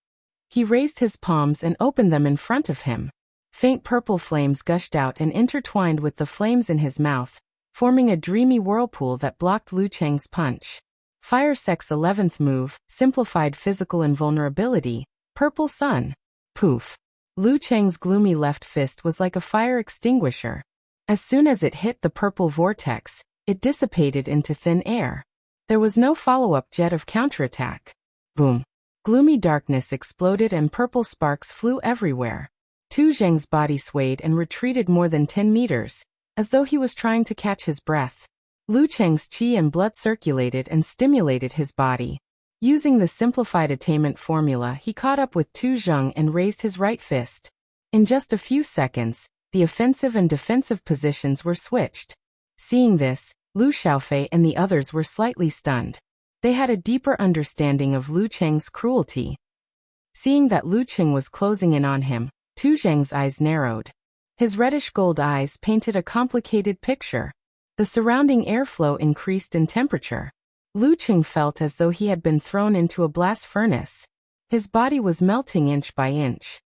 He raised his palms and opened them in front of him. Faint purple flames gushed out and intertwined with the flames in his mouth, forming a dreamy whirlpool that blocked Lu Cheng's punch. Fire Sec's 11th move, simplified physical invulnerability, Purple Sun. Poof! Lu Cheng's gloomy left fist was like a fire extinguisher. As soon as it hit the purple vortex, it dissipated into thin air. There was no follow-up jet of counterattack. Boom! Gloomy darkness exploded and purple sparks flew everywhere. Tu Zheng's body swayed and retreated more than 10 meters, as though he was trying to catch his breath. Lu Cheng's qi and blood circulated and stimulated his body. Using the simplified attainment formula, he caught up with Tu Zheng and raised his right fist. In just a few seconds, the offensive and defensive positions were switched. Seeing this, Lu Xiaofei and the others were slightly stunned. They had a deeper understanding of Lu Cheng's cruelty. Seeing that Lu Cheng was closing in on him, Tu Zheng's eyes narrowed. His reddish gold eyes painted a complicated picture. The surrounding airflow increased in temperature. Lu Cheng felt as though he had been thrown into a blast furnace. His body was melting inch by inch.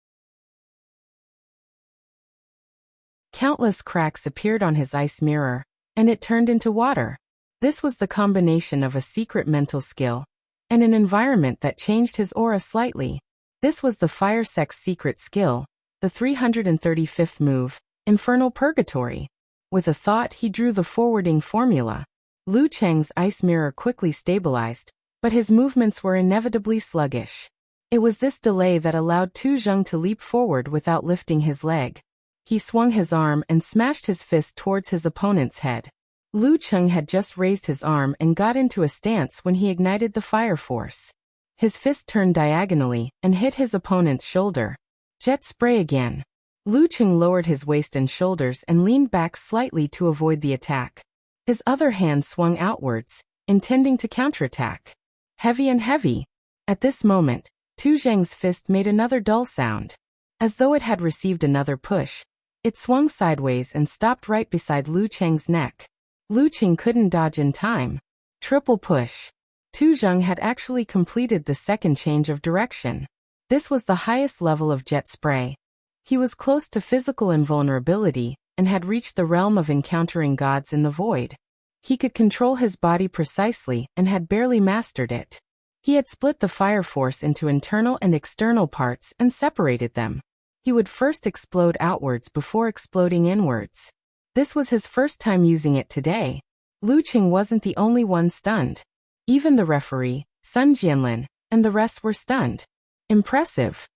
Countless cracks appeared on his ice mirror, and it turned into water. This was the combination of a secret mental skill and an environment that changed his aura slightly. This was the Fire Sec's secret skill, the 335th move, Infernal Purgatory. With a thought, he drew the forwarding formula. Lu Cheng's ice mirror quickly stabilized, but his movements were inevitably sluggish. It was this delay that allowed Tu Zheng to leap forward without lifting his leg. He swung his arm and smashed his fist towards his opponent's head. Lu Cheng had just raised his arm and got into a stance when he ignited the fire force. His fist turned diagonally and hit his opponent's shoulder. Jet spray again. Lu Cheng lowered his waist and shoulders and leaned back slightly to avoid the attack. His other hand swung outwards, intending to counterattack. Heavy and heavy. At this moment, Tu Zheng's fist made another dull sound. As though it had received another push, it swung sideways and stopped right beside Lu Cheng's neck. Lu Cheng couldn't dodge in time. Triple push. Tu Zheng had actually completed the second change of direction. This was the highest level of jet spray. He was close to physical invulnerability and had reached the realm of encountering gods in the void. He could control his body precisely and had barely mastered it. He had split the fire force into internal and external parts and separated them. He would first explode outwards before exploding inwards. This was his first time using it today. Lu Cheng wasn't the only one stunned. Even the referee, Sun Jianlin, and the rest were stunned. Impressive.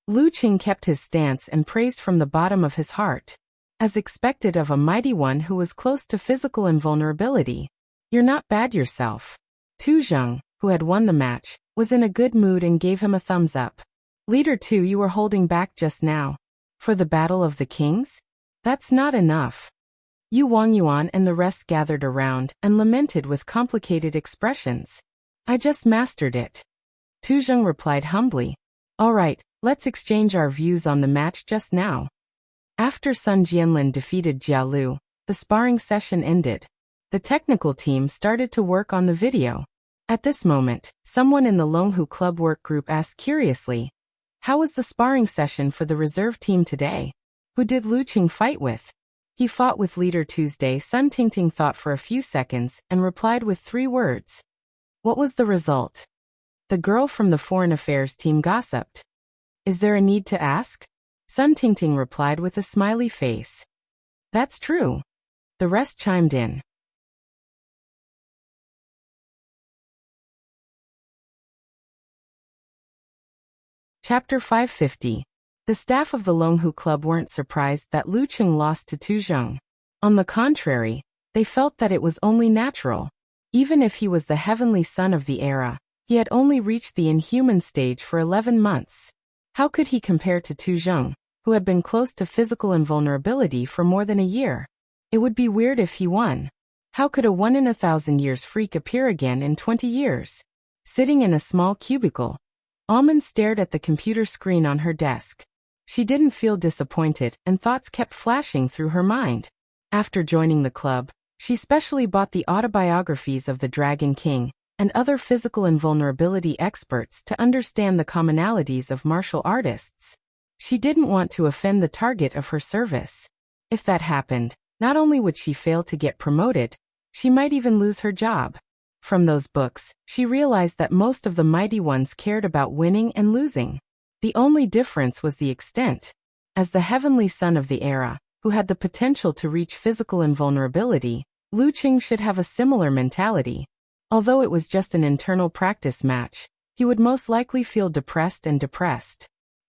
Lu Cheng kept his stance and praised from the bottom of his heart. As expected of a mighty one who was close to physical invulnerability. You're not bad yourself. Tu Zheng, who had won the match, was in a good mood and gave him a thumbs up. Leader 2, you were holding back just now. For the Battle of the Kings? That's not enough. Yu Wangyuan and the rest gathered around and lamented with complicated expressions. I just mastered it. Tu Zheng replied humbly. All right, let's exchange our views on the match just now. After Sun Jianlin defeated Jia Lu, the sparring session ended. The technical team started to work on the video. At this moment, someone in the Longhu Club work group asked curiously, how was the sparring session for the reserve team today? Who did Lu Cheng fight with? He fought with Leader Tuesday. Sun Tingting thought for a few seconds and replied with 3 words. What was the result? The girl from the Foreign Affairs team gossiped. Is there a need to ask? Sun Tingting replied with a smiley face. That's true. The rest chimed in. Chapter 550. The staff of the Longhu Club weren't surprised that Lu Cheng lost to Tu Zheng. On the contrary, they felt that it was only natural. Even if he was the heavenly son of the era, he had only reached the inhuman stage for 11 months. How could he compare to Tu Zheng, who had been close to physical invulnerability for more than a year? It would be weird if he won. How could a 1 in 1,000 years freak appear again in 20 years? Sitting in a small cubicle, Almond stared at the computer screen on her desk. She didn't feel disappointed, and thoughts kept flashing through her mind. After joining the club, she specially bought the autobiographies of the Dragon King and other physical invulnerability experts to understand the commonalities of martial artists. She didn't want to offend the target of her service. If that happened, not only would she fail to get promoted, she might even lose her job. From those books, she realized that most of the mighty ones cared about winning and losing. The only difference was the extent. As the heavenly son of the era, who had the potential to reach physical invulnerability, Lu Qing should have a similar mentality. Although it was just an internal practice match, he would most likely feel depressed.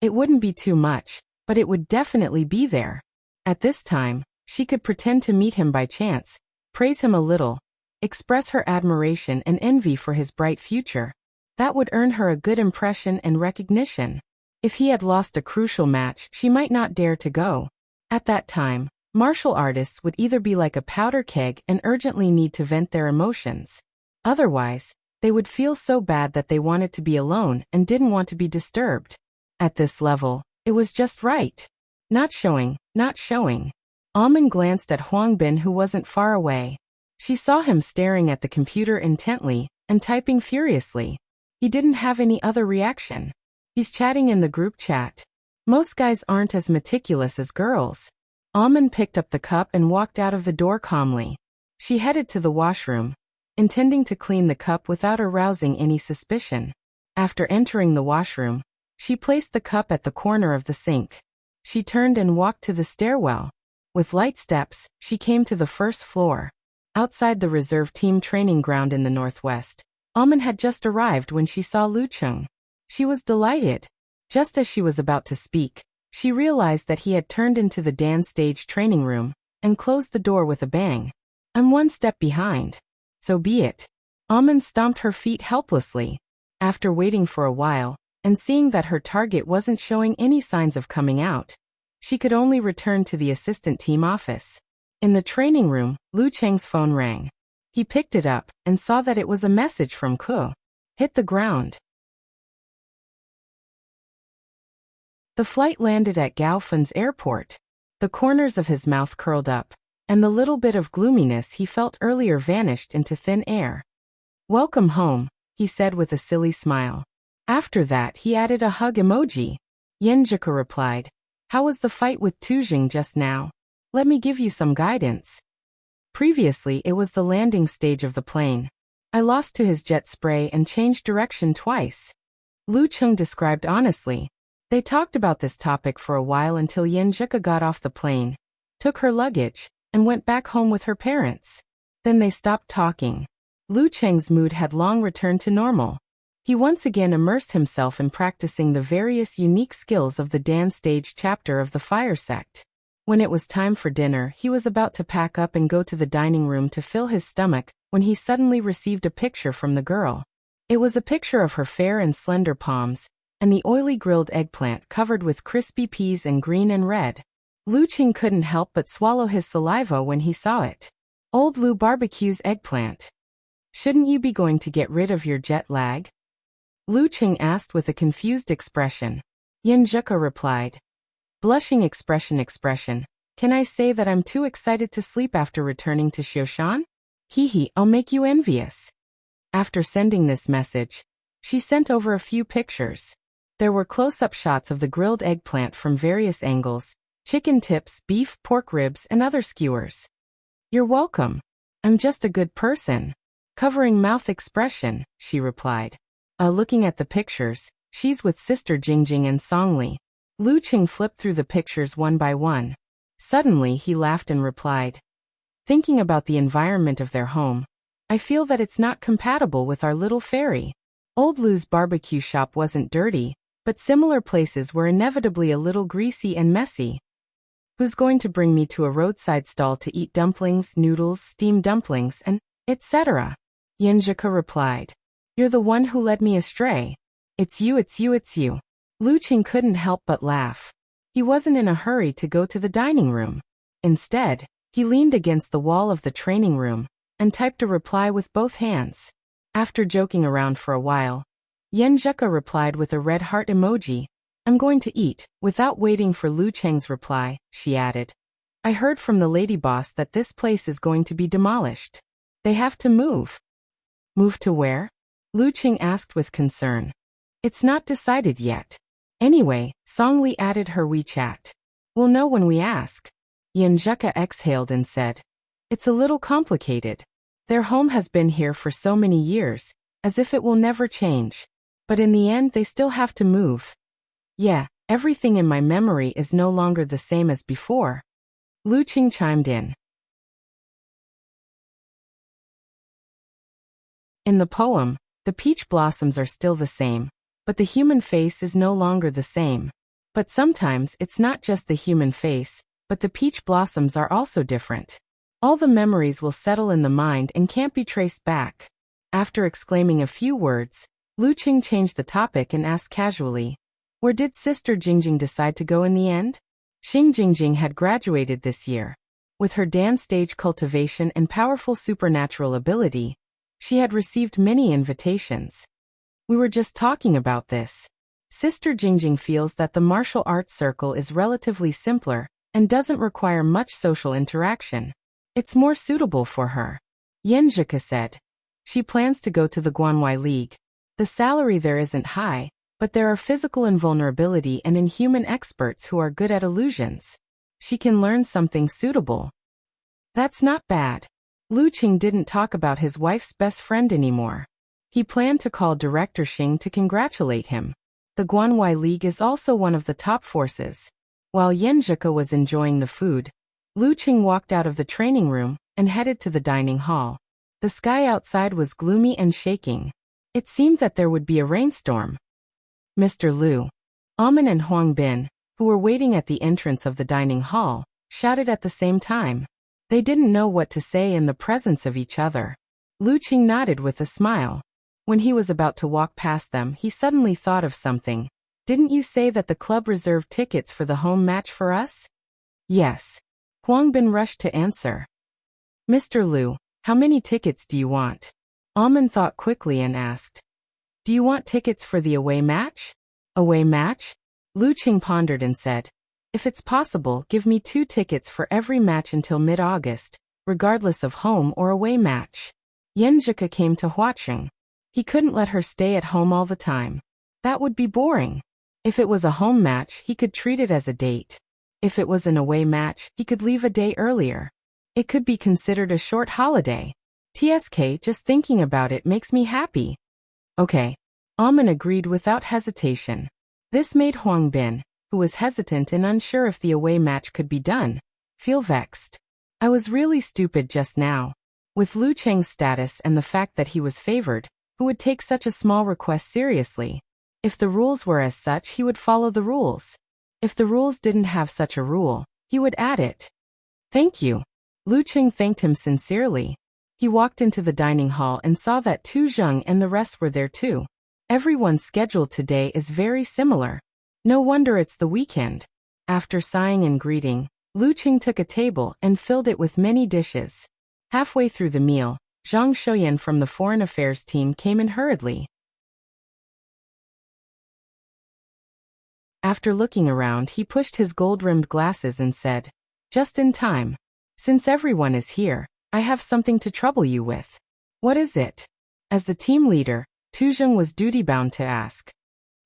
It wouldn't be too much, but it would definitely be there. At this time, she could pretend to meet him by chance, praise him a little, express her admiration and envy for his bright future. That would earn her a good impression and recognition. If he had lost a crucial match, she might not dare to go. At that time, martial artists would either be like a powder keg and urgently need to vent their emotions. Otherwise, they would feel so bad that they wanted to be alone and didn't want to be disturbed. At this level, it was just right. Not showing. Almond glanced at Huang Bin, who wasn't far away. She saw him staring at the computer intently and typing furiously. He didn't have any other reaction. He's chatting in the group chat. Most guys aren't as meticulous as girls. Almond picked up the cup and walked out of the door calmly. She headed to the washroom, intending to clean the cup without arousing any suspicion. After entering the washroom, she placed the cup at the corner of the sink. She turned and walked to the stairwell. With light steps, she came to the first floor. Outside the reserve team training ground in the northwest, Almond had just arrived when she saw Lu Qing. She was delighted. Just as she was about to speak, she realized that he had turned into the dance stage training room and closed the door with a bang. I'm one step behind. So be it. Almond stomped her feet helplessly. After waiting for a while, and seeing that her target wasn't showing any signs of coming out, she could only return to the assistant team office. In the training room, Lu Cheng's phone rang. He picked it up and saw that it was a message from Ku. Hit the ground. The flight landed at Gaofun's airport. The corners of his mouth curled up, and the little bit of gloominess he felt earlier vanished into thin air. Welcome home, he said with a silly smile. After that he added a hug emoji. Yenjika replied, how was the fight with Tu Jing just now? Let me give you some guidance. Previously it was the landing stage of the plane. I lost to his jet spray and changed direction twice. Lu Qing described honestly. They talked about this topic for a while until Yenjika got off the plane, took her luggage, and went back home with her parents. Then they stopped talking. Lu Cheng's mood had long returned to normal. He once again immersed himself in practicing the various unique skills of the Dan stage chapter of the Fire Sect. When it was time for dinner, he was about to pack up and go to the dining room to fill his stomach when he suddenly received a picture from the girl. It was a picture of her fair and slender palms, and the oily grilled eggplant covered with crispy peas in green and red. Lu Qing couldn't help but swallow his saliva when he saw it. Old Lu barbecues eggplant. Shouldn't you be going to get rid of your jet lag? Lu Qing asked with a confused expression. Yenjika replied. Blushing expression. Can I say that I'm too excited to sleep after returning to Xioshan? Hee, I'll make you envious. After sending this message, she sent over a few pictures. There were close-up shots of the grilled eggplant from various angles, chicken tips, beef, pork ribs, and other skewers. You're welcome. I'm just a good person. Covering mouth expression, she replied. Looking at the pictures, she's with Sister Jingjing and Songli. Lu Qing flipped through the pictures one by one. Suddenly he laughed and replied. Thinking about the environment of their home, I feel that it's not compatible with our little fairy. Old Lu's barbecue shop wasn't dirty, but similar places were inevitably a little greasy and messy. Who's going to bring me to a roadside stall to eat dumplings, noodles, steamed dumplings, and etc.? Yenjika replied. You're the one who led me astray. It's you. Lu Qing couldn't help but laugh. He wasn't in a hurry to go to the dining room. Instead, he leaned against the wall of the training room and typed a reply with both hands. After joking around for a while, Yen Zheka replied with a red heart emoji. I'm going to eat. Without waiting for Lu Cheng's reply, she added, I heard from the lady boss that this place is going to be demolished. They have to move. Move to where? Lu Qing asked with concern. It's not decided yet. Anyway, Songli added her WeChat. We'll know when we ask. Yen Zheka exhaled and said, It's a little complicated. Their home has been here for so many years, as if it will never change. But in the end they still have to move. Yeah, everything in my memory is no longer the same as before. Lu Qing chimed in. In the poem, the peach blossoms are still the same, but the human face is no longer the same. But sometimes it's not just the human face, but the peach blossoms are also different. All the memories will settle in the mind and can't be traced back. After exclaiming a few words, Lu Qing changed the topic and asked casually, Where did Sister Jingjing decide to go in the end? Xing Jingjing had graduated this year. With her dance stage cultivation and powerful supernatural ability, she had received many invitations. We were just talking about this. Sister Jingjing feels that the martial arts circle is relatively simpler and doesn't require much social interaction. It's more suitable for her. Yen Zheka said. She plans to go to the Guanwai League. The salary there isn't high, but there are physical invulnerability and inhuman experts who are good at illusions. She can learn something suitable. That's not bad. Lu Qing didn't talk about his wife's best friend anymore. He planned to call Director Xing to congratulate him. The Guanwai League is also one of the top forces. While Yen Zheka was enjoying the food, Lu Qing walked out of the training room and headed to the dining hall. The sky outside was gloomy and shaking. It seemed that there would be a rainstorm. Mr. Lu, Amen and Huang Bin, who were waiting at the entrance of the dining hall, shouted at the same time. They didn't know what to say in the presence of each other. Lu Qing nodded with a smile. When he was about to walk past them, he suddenly thought of something. Didn't you say that the club reserved tickets for the home match for us? Yes. Huang Bin rushed to answer. Mr. Lu, how many tickets do you want? Amen thought quickly and asked. Do you want tickets for the away match? Away match? Lu Qing pondered and said. If it's possible, give me 2 tickets for every match until mid-August, regardless of home or away match. Yen Zheka came to Huaqing. He couldn't let her stay at home all the time. That would be boring. If it was a home match, he could treat it as a date. If it was an away match, he could leave a day earlier. It could be considered a short holiday. TSK, just thinking about it makes me happy. Okay. Amen agreed without hesitation. This made Huang Bin, who was hesitant and unsure if the away match could be done, feel vexed. I was really stupid just now. With Lu Cheng's status and the fact that he was favored, who would take such a small request seriously? If the rules were as such, he would follow the rules. If the rules didn't have such a rule, he would add it. Thank you. Lu Cheng thanked him sincerely. He walked into the dining hall and saw that Tu Zheng and the rest were there too. Everyone's schedule today is very similar. No wonder it's the weekend. After sighing and greeting, Lu Qing took a table and filled it with many dishes. Halfway through the meal, Zhang Shouyan from the Foreign Affairs team came in hurriedly. After looking around, he pushed his gold-rimmed glasses and said, Just in time. Since everyone is here, I have something to trouble you with. What is it? As the team leader, Tu Zheng was duty-bound to ask.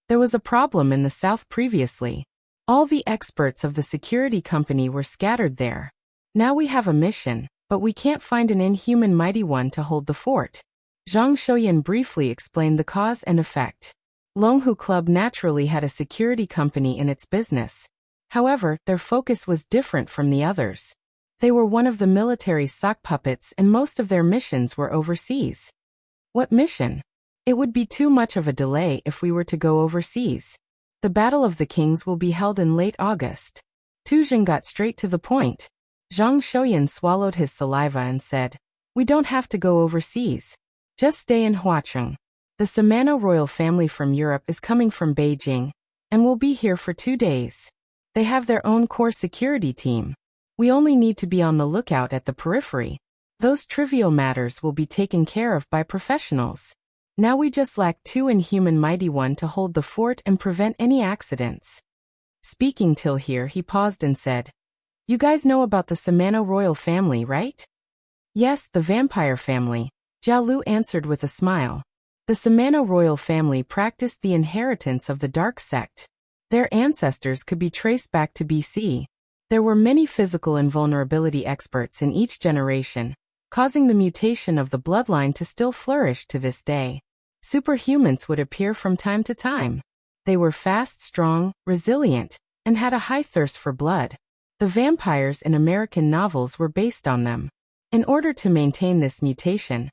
There was a problem in the south previously. All the experts of the security company were scattered there. Now we have a mission, but we can't find an inhuman mighty one to hold the fort. Zhang Shouyan briefly explained the cause and effect. Longhu Club naturally had a security company in its business. However, their focus was different from the others. They were one of the military's sock puppets and most of their missions were overseas. What mission? It would be too much of a delay if we were to go overseas. The Battle of the Kings will be held in late August. Tu Zheng got straight to the point. Zhang Shouyan swallowed his saliva and said, We don't have to go overseas. Just stay in Huacheng. The Samano royal family from Europe is coming from Beijing. and we'll be here for 2 days. They have their own core security team. We only need to be on the lookout at the periphery. Those trivial matters will be taken care of by professionals. Now we just lack 2 inhuman mighty one to hold the fort and prevent any accidents. Speaking till here, he paused and said, You guys know about the Samano royal family, right? Yes, the vampire family, Jialu answered with a smile. The Samano royal family practiced the inheritance of the dark sect. Their ancestors could be traced back to BC. There were many physical invulnerability experts in each generation, causing the mutation of the bloodline to still flourish to this day. Superhumans would appear from time to time. They were fast, strong, resilient, and had a high thirst for blood. The vampires in American novels were based on them. In order to maintain this mutation,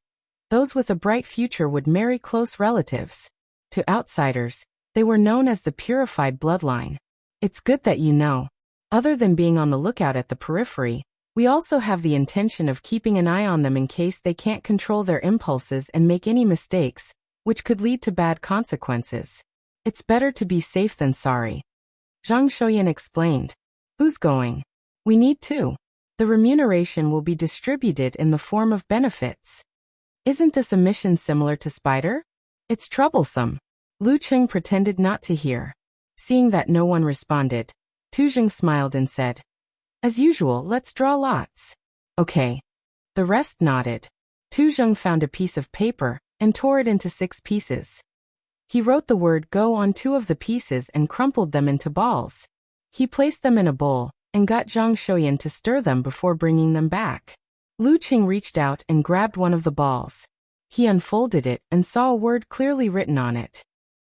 those with a bright future would marry close relatives. To outsiders, they were known as the purified bloodline. It's good that you know. Other than being on the lookout at the periphery, we also have the intention of keeping an eye on them in case they can't control their impulses and make any mistakes, which could lead to bad consequences. It's better to be safe than sorry. Zhang Shouyan explained. Who's going? We need 2. The remuneration will be distributed in the form of benefits. Isn't this a mission similar to Spider? It's troublesome. Lu Cheng pretended not to hear. Seeing that no one responded, Tu Jing smiled and said, As usual, let's draw lots. Okay. The rest nodded. Tu Jing found a piece of paper and tore it into 6 pieces. He wrote the word go on 2 of the pieces and crumpled them into balls. He placed them in a bowl and got Zhang Shouyan to stir them before bringing them back. Lu Qing reached out and grabbed one of the balls. He unfolded it and saw a word clearly written on it.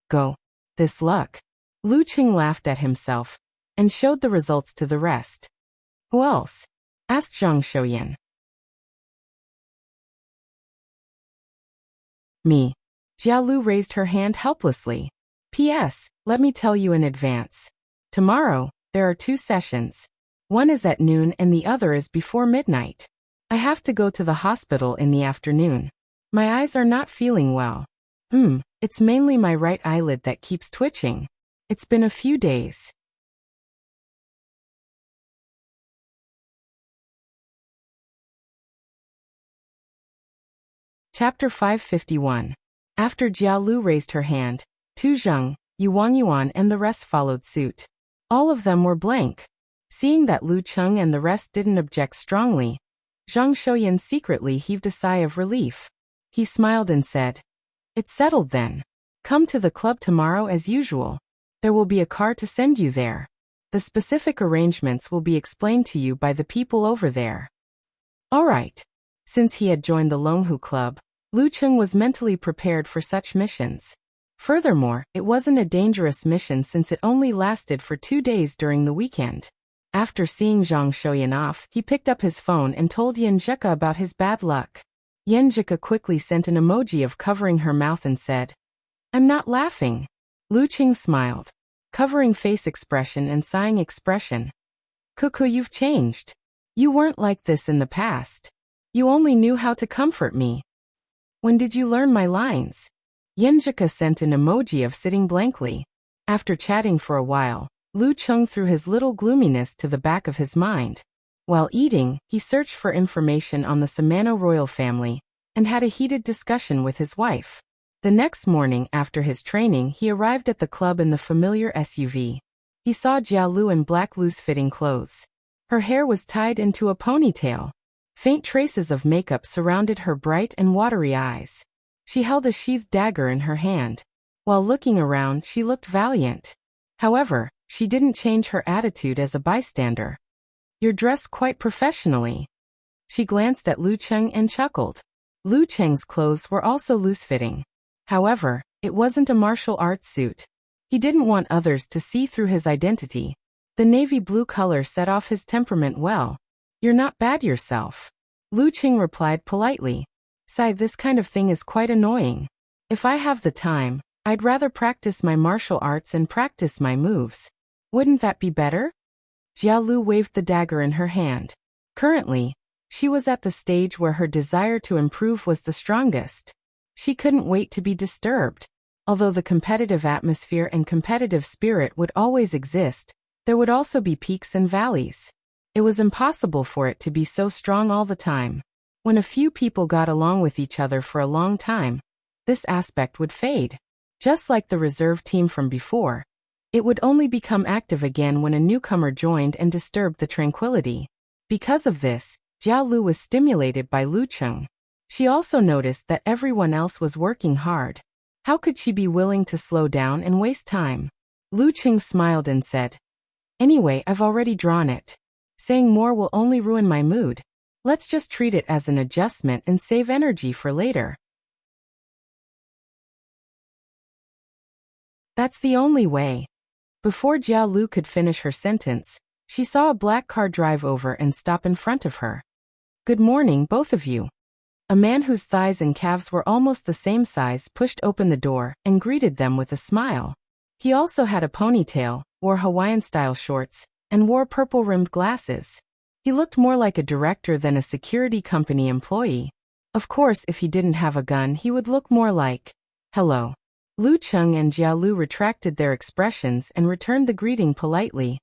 Go. This luck. Lu Qing laughed at himself and showed the results to the rest. Who else? Asked Zhang Shouyan. Me. Jialu raised her hand helplessly. P.S. Let me tell you in advance. Tomorrow, there are 2 sessions. One is at noon and the other is before midnight. I have to go to the hospital in the afternoon. My eyes are not feeling well. It's mainly my right eyelid that keeps twitching. It's been a few days. Chapter 551. After Jialu raised her hand, Tu Zheng, Wang Yuan and the rest followed suit. All of them were blank. Seeing that Lu Cheng and the rest didn't object strongly, Zhang Shouyan secretly heaved a sigh of relief. He smiled and said, It's settled then. Come to the club tomorrow as usual. There will be a car to send you there. The specific arrangements will be explained to you by the people over there. All right. Since he had joined the Longhu Club, Lu Cheng was mentally prepared for such missions. Furthermore, it wasn't a dangerous mission since it only lasted for 2 days during the weekend. After seeing Zhang Shouyan off, he picked up his phone and told Yanjika about his bad luck. Yanjika quickly sent an emoji of covering her mouth and said, I'm not laughing. Lu Qing smiled, covering face expression and sighing expression. Cuckoo, you've changed. You weren't like this in the past. You only knew how to comfort me. When did you learn my lines? Yanjika sent an emoji of sitting blankly. After chatting for a while, Lu Cheng threw his little gloominess to the back of his mind. While eating, he searched for information on the Samano royal family and had a heated discussion with his wife. The next morning after his training, he arrived at the club in the familiar SUV. He saw Jialu in black loose-fitting clothes. Her hair was tied into a ponytail. Faint traces of makeup surrounded her bright and watery eyes. She held a sheathed dagger in her hand. While looking around, she looked valiant. However, she didn't change her attitude as a bystander. You're dressed quite professionally. She glanced at Lu Cheng and chuckled. Lu Cheng's clothes were also loose-fitting. However, it wasn't a martial arts suit. He didn't want others to see through his identity. The navy blue color set off his temperament well. You're not bad yourself. Lu Cheng replied politely. Sigh, this kind of thing is quite annoying. If I have the time, I'd rather practice my martial arts and practice my moves. Wouldn't that be better? Jialu waved the dagger in her hand. Currently, she was at the stage where her desire to improve was the strongest. She couldn't wait to be disturbed. Although the competitive atmosphere and competitive spirit would always exist, there would also be peaks and valleys. It was impossible for it to be so strong all the time. When a few people got along with each other for a long time, this aspect would fade. Just like the reserve team from before, it would only become active again when a newcomer joined and disturbed the tranquility. Because of this, Jia Lu was stimulated by Lu Cheng. She also noticed that everyone else was working hard. How could she be willing to slow down and waste time? Lu Cheng smiled and said, "Anyway, I've already drawn it. Saying more will only ruin my mood. Let's just treat it as an adjustment and save energy for later." That's the only way. Before Jia Lu could finish her sentence, she saw a black car drive over and stop in front of her. "Good morning, both of you." A man whose thighs and calves were almost the same size pushed open the door and greeted them with a smile. He also had a ponytail, wore Hawaiian-style shorts, and wore purple-rimmed glasses. He looked more like a director than a security company employee. Of course, if he didn't have a gun, he would look more like, "Hello." Lu Cheng and Jia Lu retracted their expressions and returned the greeting politely.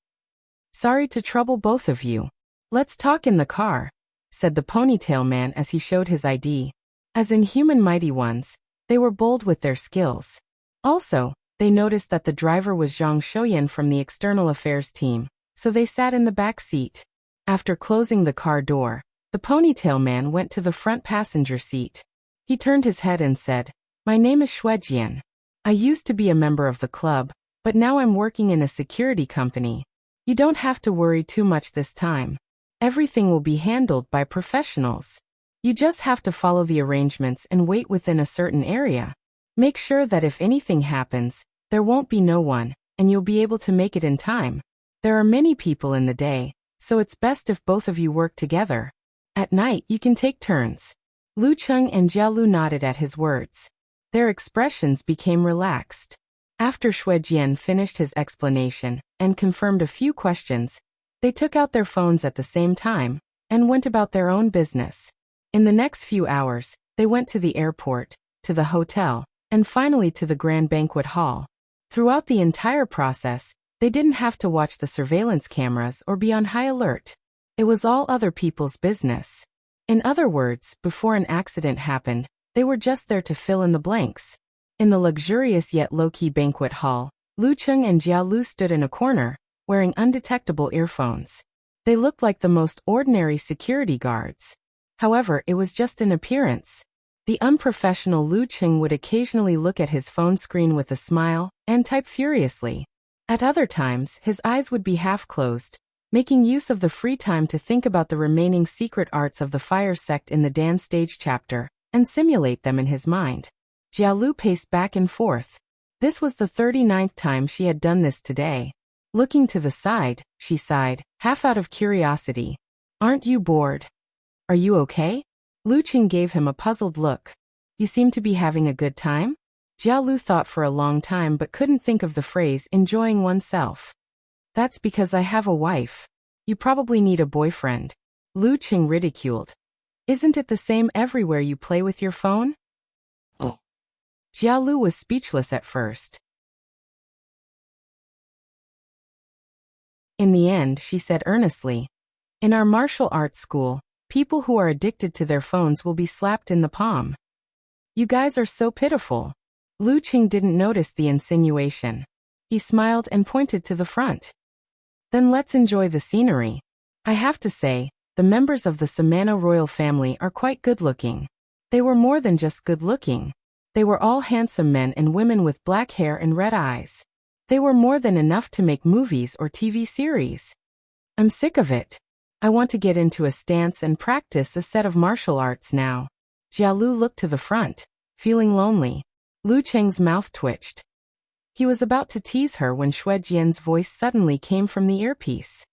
"Sorry to trouble both of you. Let's talk in the car," said the ponytail man as he showed his ID. As in Human Mighty Ones, they were bold with their skills. Also, they noticed that the driver was Zhang Shouyan from the External Affairs team, so they sat in the back seat. After closing the car door, the ponytail man went to the front passenger seat. He turned his head and said, "My name is Shuejian. I used to be a member of the club, but now I'm working in a security company. You don't have to worry too much this time. Everything will be handled by professionals. You just have to follow the arrangements and wait within a certain area. Make sure that if anything happens, there won't be no one, and you'll be able to make it in time. There are many people in the day, so it's best if both of you work together. At night, you can take turns." Lu Cheng and Jia Lu nodded at his words. Their expressions became relaxed. After Shuejian finished his explanation and confirmed a few questions, they took out their phones at the same time and went about their own business. In the next few hours, they went to the airport, to the hotel, and finally to the Grand Banquet Hall. Throughout the entire process, they didn't have to watch the surveillance cameras or be on high alert. It was all other people's business. In other words, before an accident happened, they were just there to fill in the blanks. In the luxurious yet low-key banquet hall, Lu Cheng and Jia Lu stood in a corner, wearing undetectable earphones. They looked like the most ordinary security guards. However, it was just an appearance. The unprofessional Lu Cheng would occasionally look at his phone screen with a smile and type furiously. At other times, his eyes would be half closed, making use of the free time to think about the remaining secret arts of the fire sect in the Dan stage chapter and simulate them in his mind. Jia Lu paced back and forth. This was the 39th time she had done this today. Looking to the side, she sighed, half out of curiosity. "Aren't you bored? Are you okay?" Lu Cheng gave him a puzzled look. "You seem to be having a good time?" Jia Lu thought for a long time but couldn't think of the phrase enjoying oneself. "That's because I have a wife. You probably need a boyfriend." Lu Cheng ridiculed. "Isn't it the same everywhere you play with your phone?" Oh. Jia Lu was speechless at first. In the end, she said earnestly, "In our martial arts school, people who are addicted to their phones will be slapped in the palm. You guys are so pitiful." Lu Cheng didn't notice the insinuation. He smiled and pointed to the front. "Then let's enjoy the scenery. I have to say, the members of the Samano royal family are quite good-looking." They were more than just good-looking. They were all handsome men and women with black hair and red eyes. They were more than enough to make movies or TV series. "I'm sick of it. I want to get into a stance and practice a set of martial arts now." Jia Lu looked to the front, feeling lonely. Lu Cheng's mouth twitched. He was about to tease her when Shuejian's voice suddenly came from the earpiece.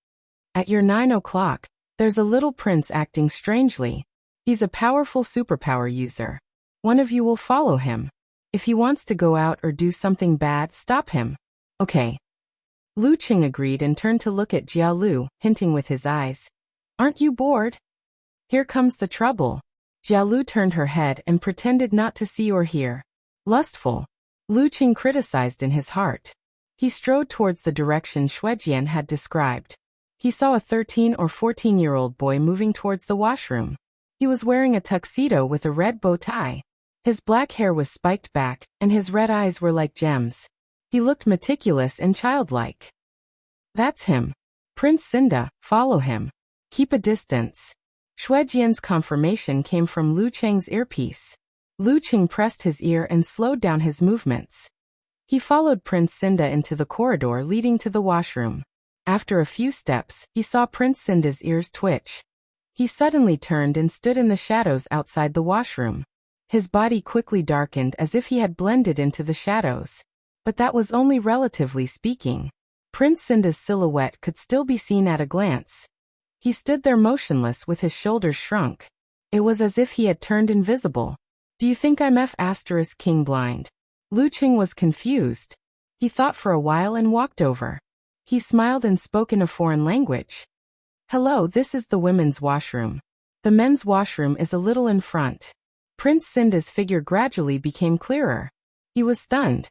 "At your 9 o'clock, there's a little prince acting strangely. He's a powerful superpower user. One of you will follow him. If he wants to go out or do something bad, stop him." "Okay." Lu Cheng agreed and turned to look at Jia Lu, hinting with his eyes. "Aren't you bored? Here comes the trouble." Jia Lu turned her head and pretended not to see or hear. Lustful. Lu Qing criticized in his heart. He strode towards the direction Shuejian had described. He saw a 13 or 14-year-old boy moving towards the washroom. He was wearing a tuxedo with a red bow tie. His black hair was spiked back, and his red eyes were like gems. He looked meticulous and childlike. That's him. Prince Cinda, follow him. Keep a distance. Shuejian's confirmation came from Lu Cheng's earpiece. Lu Qing pressed his ear and slowed down his movements. He followed Prince Cinda into the corridor leading to the washroom. After a few steps, he saw Prince Cinda's ears twitch. He suddenly turned and stood in the shadows outside the washroom. His body quickly darkened as if he had blended into the shadows. But that was only relatively speaking. Prince Cinda's silhouette could still be seen at a glance. He stood there motionless with his shoulders shrunk. It was as if he had turned invisible. Do you think I'm King blind? Lu Qing was confused. He thought for a while and walked over. He smiled and spoke in a foreign language. Hello, this is the women's washroom. The men's washroom is a little in front. Prince Cinda's figure gradually became clearer. He was stunned.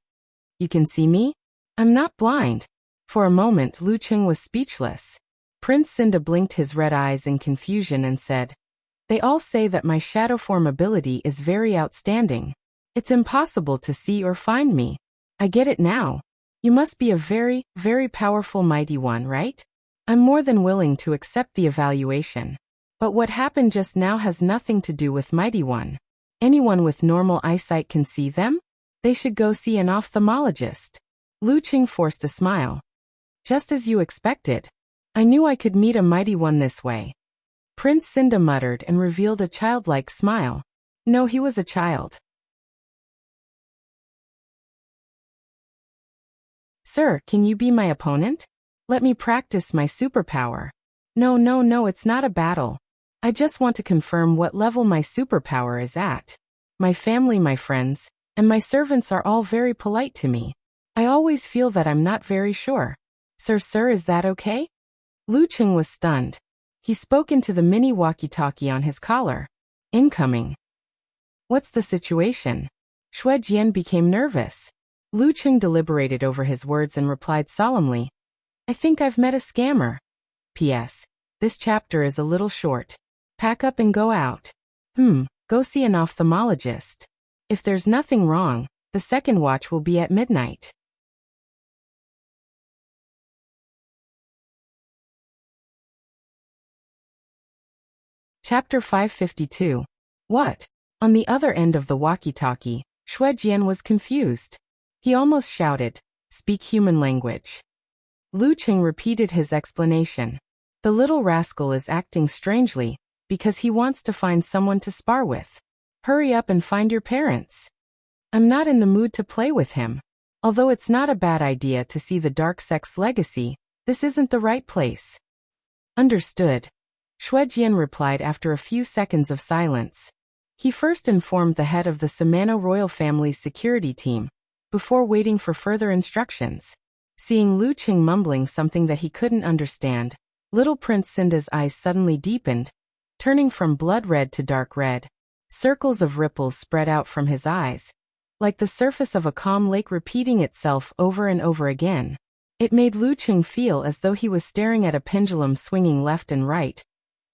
You can see me? I'm not blind. For a moment Lu Qing was speechless. Prince Cinda blinked his red eyes in confusion and said, They all say that my shadow form ability is very outstanding. It's impossible to see or find me. I get it now. You must be a very, very powerful mighty one, right? I'm more than willing to accept the evaluation. But what happened just now has nothing to do with mighty one. Anyone with normal eyesight can see them? They should go see an ophthalmologist. Lu Qing forced a smile. Just as you expected. I knew I could meet a mighty one this way. Prince Cinda muttered and revealed a childlike smile. No, he was a child. Sir, can you be my opponent? Let me practice my superpower. No, it's not a battle. I just want to confirm what level my superpower is at. My family, my friends, and my servants are all very polite to me. I always feel that I'm not very sure. Sir, is that okay? Lu Qing was stunned. He spoke into the mini walkie-talkie on his collar. Incoming. What's the situation? Shuejian became nervous. Lu Qing deliberated over his words and replied solemnly, I think I've met a scammer. P.S. This chapter is a little short. Pack up and go out. Go see an ophthalmologist. If there's nothing wrong, the second watch will be at midnight. Chapter 552. What? On the other end of the walkie-talkie, Shuejian was confused. He almost shouted, Speak human language. Lu Qing repeated his explanation. The little rascal is acting strangely, because he wants to find someone to spar with. Hurry up and find your parents. I'm not in the mood to play with him. Although it's not a bad idea to see the dark sex legacy, this isn't the right place. Understood. Shuejian replied after a few seconds of silence. He first informed the head of the Samano royal family's security team, before waiting for further instructions. Seeing Lu Qing mumbling something that he couldn't understand, little Prince Cinda's eyes suddenly deepened, turning from blood red to dark red. Circles of ripples spread out from his eyes, like the surface of a calm lake repeating itself over and over again. It made Lu Qing feel as though he was staring at a pendulum swinging left and right,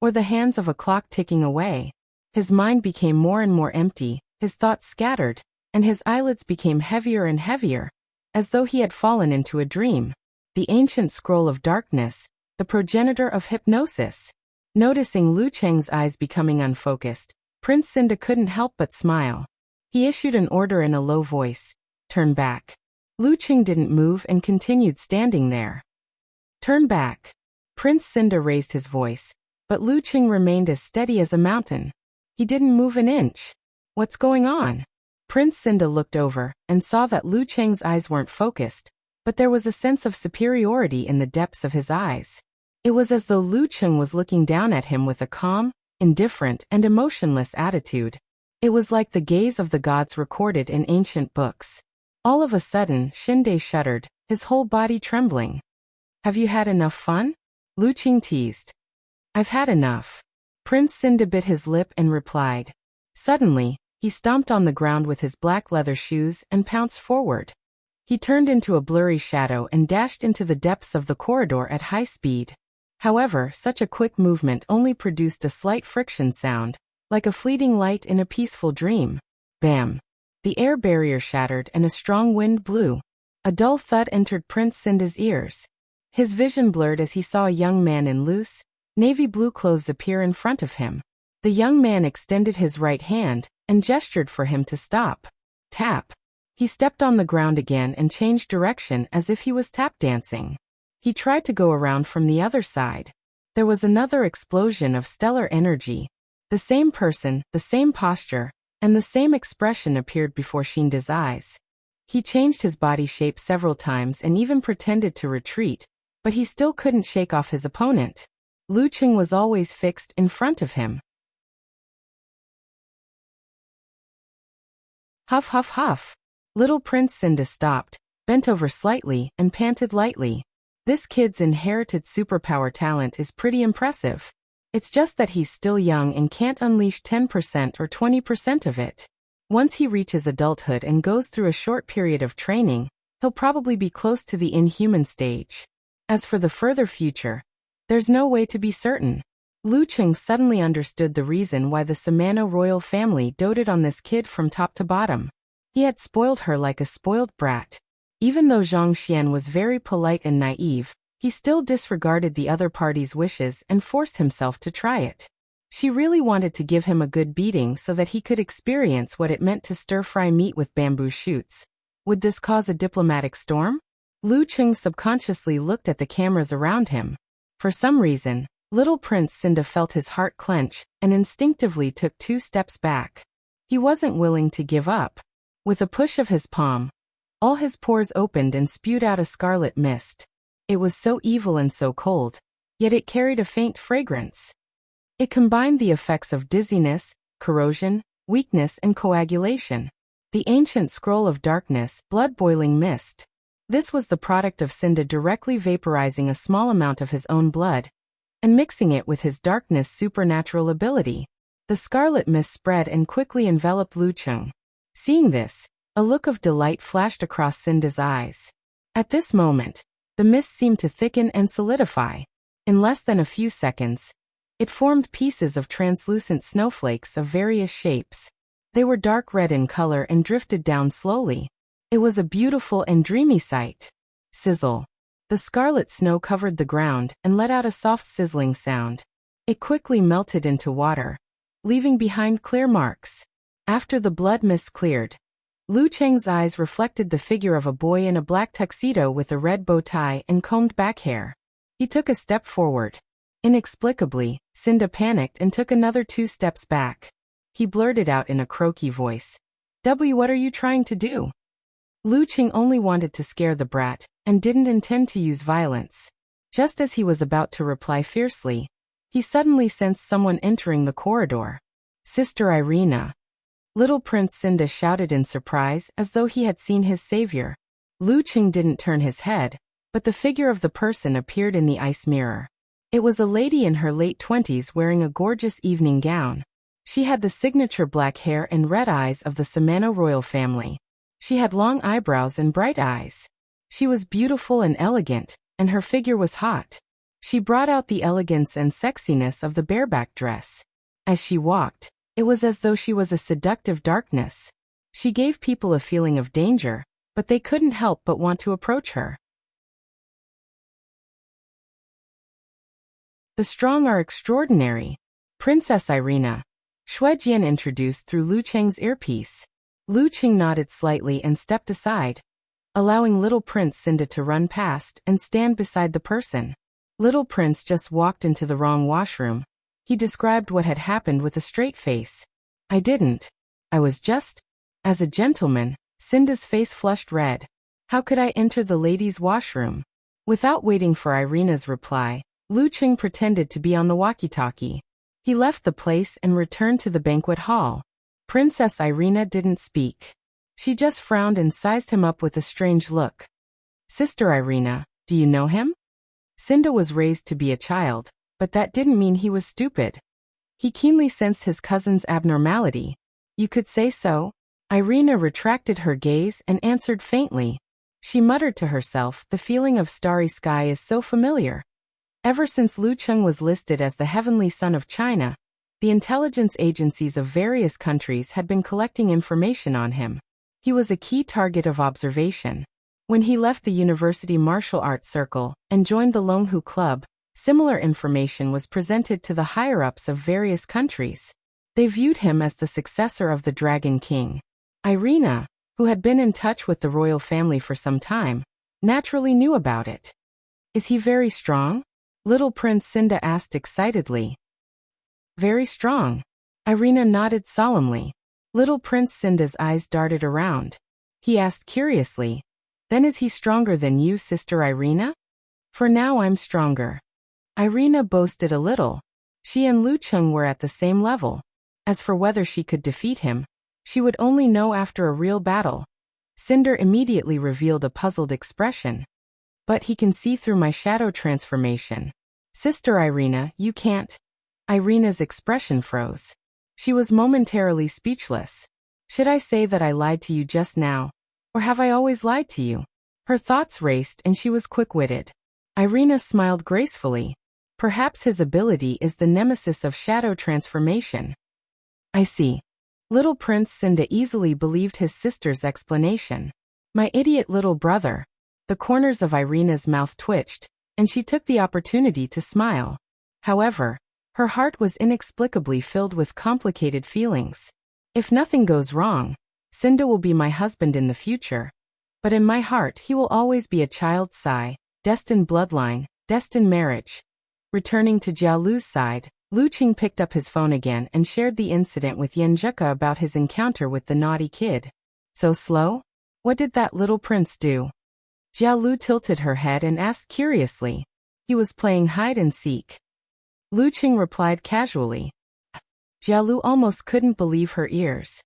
or the hands of a clock ticking away. His mind became more and more empty, his thoughts scattered, and his eyelids became heavier and heavier, as though he had fallen into a dream. The ancient scroll of darkness, the progenitor of hypnosis. Noticing Lu Cheng's eyes becoming unfocused, Prince Cinda couldn't help but smile. He issued an order in a low voice. Turn back. Lu Qing didn't move and continued standing there. Turn back. Prince Cinda raised his voice, but Lu Qing remained as steady as a mountain. He didn't move an inch. What's going on? Prince Cinda looked over and saw that Lu Cheng's eyes weren't focused, but there was a sense of superiority in the depths of his eyes. It was as though Lu Cheng was looking down at him with a calm, indifferent, and emotionless attitude. It was like the gaze of the gods recorded in ancient books. All of a sudden, Shinde shuddered, his whole body trembling. Have you had enough fun? Lu Qing teased. I've had enough. Prince Cinda bit his lip and replied. Suddenly, He stomped on the ground with his black leather shoes and pounced forward. He turned into a blurry shadow and dashed into the depths of the corridor at high speed. However, such a quick movement only produced a slight friction sound, like a fleeting light in a peaceful dream. Bam! The air barrier shattered and a strong wind blew. A dull thud entered Prince Cinda's ears. His vision blurred as he saw a young man in loose, navy blue clothes appear in front of him. The young man extended his right hand and gestured for him to stop. Tap. He stepped on the ground again and changed direction as if he was tap dancing. He tried to go around from the other side. There was another explosion of stellar energy. The same person, the same posture, and the same expression appeared before Shinda's eyes. He changed his body shape several times and even pretended to retreat, but he still couldn't shake off his opponent. Lucheng was always fixed in front of him. Huff, huff, huff. Little Prince Cinda stopped, bent over slightly, and panted lightly. This kid's inherited superpower talent is pretty impressive. It's just that he's still young and can't unleash 10% or 20% of it. Once he reaches adulthood and goes through a short period of training, he'll probably be close to the inhuman stage. As for the further future, there's no way to be certain. Lucheng suddenly understood the reason why the Samano royal family doted on this kid from top to bottom. He had spoiled her like a spoiled brat. Even though Zhang Xian was very polite and naive, he still disregarded the other party's wishes and forced himself to try it. She really wanted to give him a good beating so that he could experience what it meant to stir-fry meat with bamboo shoots. Would this cause a diplomatic storm? Lucheng subconsciously looked at the cameras around him. For some reason, little Prince Cinda felt his heart clench and instinctively took 2 steps back. He wasn't willing to give up. With a push of his palm, all his pores opened and spewed out a scarlet mist. It was so evil and so cold, yet it carried a faint fragrance. It combined the effects of dizziness, corrosion, weakness, and coagulation. The ancient scroll of darkness, blood-boiling mist. This was the product of Cinda directly vaporizing a small amount of his own blood and mixing it with his darkness supernatural ability. The scarlet mist spread and quickly enveloped Lucheng. Seeing this, a look of delight flashed across Cinda's eyes. At this moment, the mist seemed to thicken and solidify. In less than a few seconds, it formed pieces of translucent snowflakes of various shapes. They were dark red in color and drifted down slowly. It was a beautiful and dreamy sight. Sizzle. The scarlet snow covered the ground and let out a soft sizzling sound. It quickly melted into water, leaving behind clear marks. After the blood mist cleared, Lucheng's eyes reflected the figure of a boy in a black tuxedo with a red bow tie and combed back hair. He took a step forward. Inexplicably, Cinda panicked and took another 2 steps back. He blurted out in a croaky voice, What are you trying to do?" Lucheng only wanted to scare the brat and didn't intend to use violence. Just as he was about to reply fiercely, he suddenly sensed someone entering the corridor. Sister Irina. Little Prince Cinda shouted in surprise as though he had seen his savior. Lucheng didn't turn his head, but the figure of the person appeared in the ice mirror. It was a lady in her late 20s wearing a gorgeous evening gown. She had the signature black hair and red eyes of the Samano royal family. She had long eyebrows and bright eyes. She was beautiful and elegant, and her figure was hot. She brought out the elegance and sexiness of the bareback dress. As she walked, it was as though she was a seductive darkness. She gave people a feeling of danger, but they couldn't help but want to approach her. The strong are extraordinary. Princess Irina. Shuejian introduced through Lucheng's earpiece. Lucheng nodded slightly and stepped aside, allowing little Prince Cinda to run past and stand beside the person. Little Prince just walked into the wrong washroom. He described what had happened with a straight face. I didn't. I was just... As a gentleman, Cinda's face flushed red. How could I enter the ladies' washroom? Without waiting for Irina's reply, Lucheng pretended to be on the walkie-talkie. He left the place and returned to the banquet hall. Princess Irina didn't speak. She just frowned and sized him up with a strange look. Sister Irina, do you know him? Cinda was raised to be a child, but that didn't mean he was stupid. He keenly sensed his cousin's abnormality. You could say so. Irina retracted her gaze and answered faintly. She muttered to herself, the feeling of starry sky is so familiar. Ever since Lu Cheng was listed as the heavenly son of China, the intelligence agencies of various countries had been collecting information on him. He was a key target of observation. When he left the university martial arts circle and joined the Longhu Club, similar information was presented to the higher-ups of various countries. They viewed him as the successor of the Dragon King. Irina, who had been in touch with the royal family for some time, naturally knew about it. Is he very strong? Little Prince Cinda asked excitedly. Very strong. Irina nodded solemnly. Little Prince Cinda's eyes darted around. He asked curiously, then is he stronger than you, Sister Irina? For now I'm stronger. Irina boasted a little. She and Lu Cheng were at the same level. As for whether she could defeat him, she would only know after a real battle. Cinder immediately revealed a puzzled expression. But he can see through my shadow transformation. Sister Irina, you can't. Irina's expression froze. She was momentarily speechless. Should I say that I lied to you just now? Or have I always lied to you? Her thoughts raced and she was quick-witted. Irina smiled gracefully. Perhaps his ability is the nemesis of shadow transformation. I see. Little Prince Cinda easily believed his sister's explanation. My idiot little brother. The corners of Irina's mouth twitched, and she took the opportunity to smile. However, her heart was inexplicably filled with complicated feelings. If nothing goes wrong, Cinda will be my husband in the future. But in my heart he will always be a child Sai, destined bloodline, destined marriage. Returning to Jiao Lu's side, Lu Qing picked up his phone again and shared the incident with Yan Zheka about his encounter with the naughty kid. So slow? What did that little prince do? Jiao Lu tilted her head and asked curiously. He was playing hide and seek. Lu Qing replied casually. Jiao Lu almost couldn't believe her ears.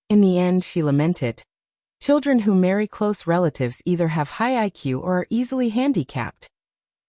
In the end, she lamented. Children who marry close relatives either have high IQ or are easily handicapped.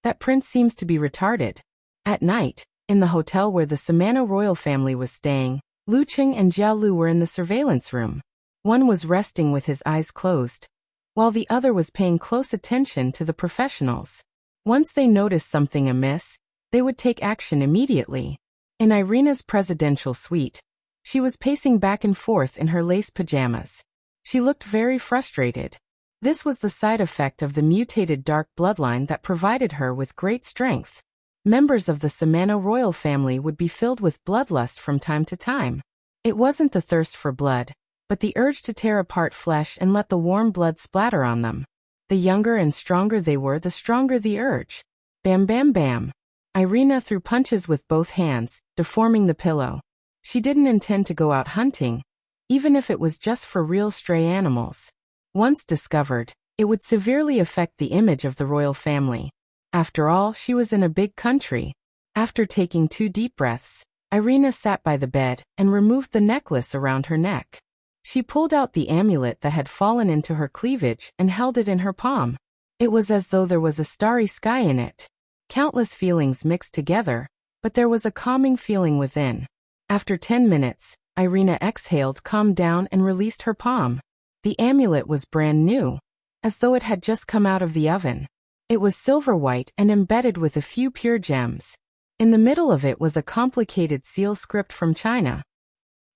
That prince seems to be retarded. At night, in the hotel where the Samano royal family was staying, Lu Qing and Jiao Lu were in the surveillance room. One was resting with his eyes closed, while the other was paying close attention to the professionals. Once they noticed something amiss, they would take action immediately. In Irina's presidential suite, she was pacing back and forth in her lace pajamas. She looked very frustrated. This was the side effect of the mutated dark bloodline that provided her with great strength. Members of the Samano royal family would be filled with bloodlust from time to time. It wasn't the thirst for blood, but the urge to tear apart flesh and let the warm blood splatter on them. The younger and stronger they were, the stronger the urge. Bam bam bam. Irina threw punches with both hands, deforming the pillow. She didn't intend to go out hunting, even if it was just for real stray animals. Once discovered, it would severely affect the image of the royal family. After all, she was in a big country. After taking 2 deep breaths, Irina sat by the bed and removed the necklace around her neck. She pulled out the amulet that had fallen into her cleavage and held it in her palm. It was as though there was a starry sky in it. Countless feelings mixed together, but there was a calming feeling within. After 10 minutes, Irina exhaled, calmed down, and released her palm. The amulet was brand new, as though it had just come out of the oven. It was silver white and embedded with a few pure gems. In the middle of it was a complicated seal script from China.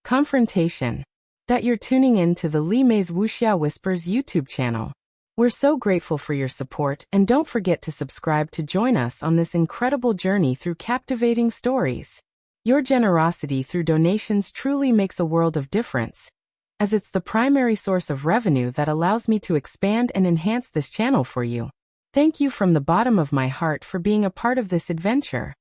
Confrontation. That you're tuning in to the Li Mei's Wuxia Whispers YouTube channel. We're so grateful for your support, and don't forget to subscribe to join us on this incredible journey through captivating stories. Your generosity through donations truly makes a world of difference, as it's the primary source of revenue that allows me to expand and enhance this channel for you. Thank you from the bottom of my heart for being a part of this adventure.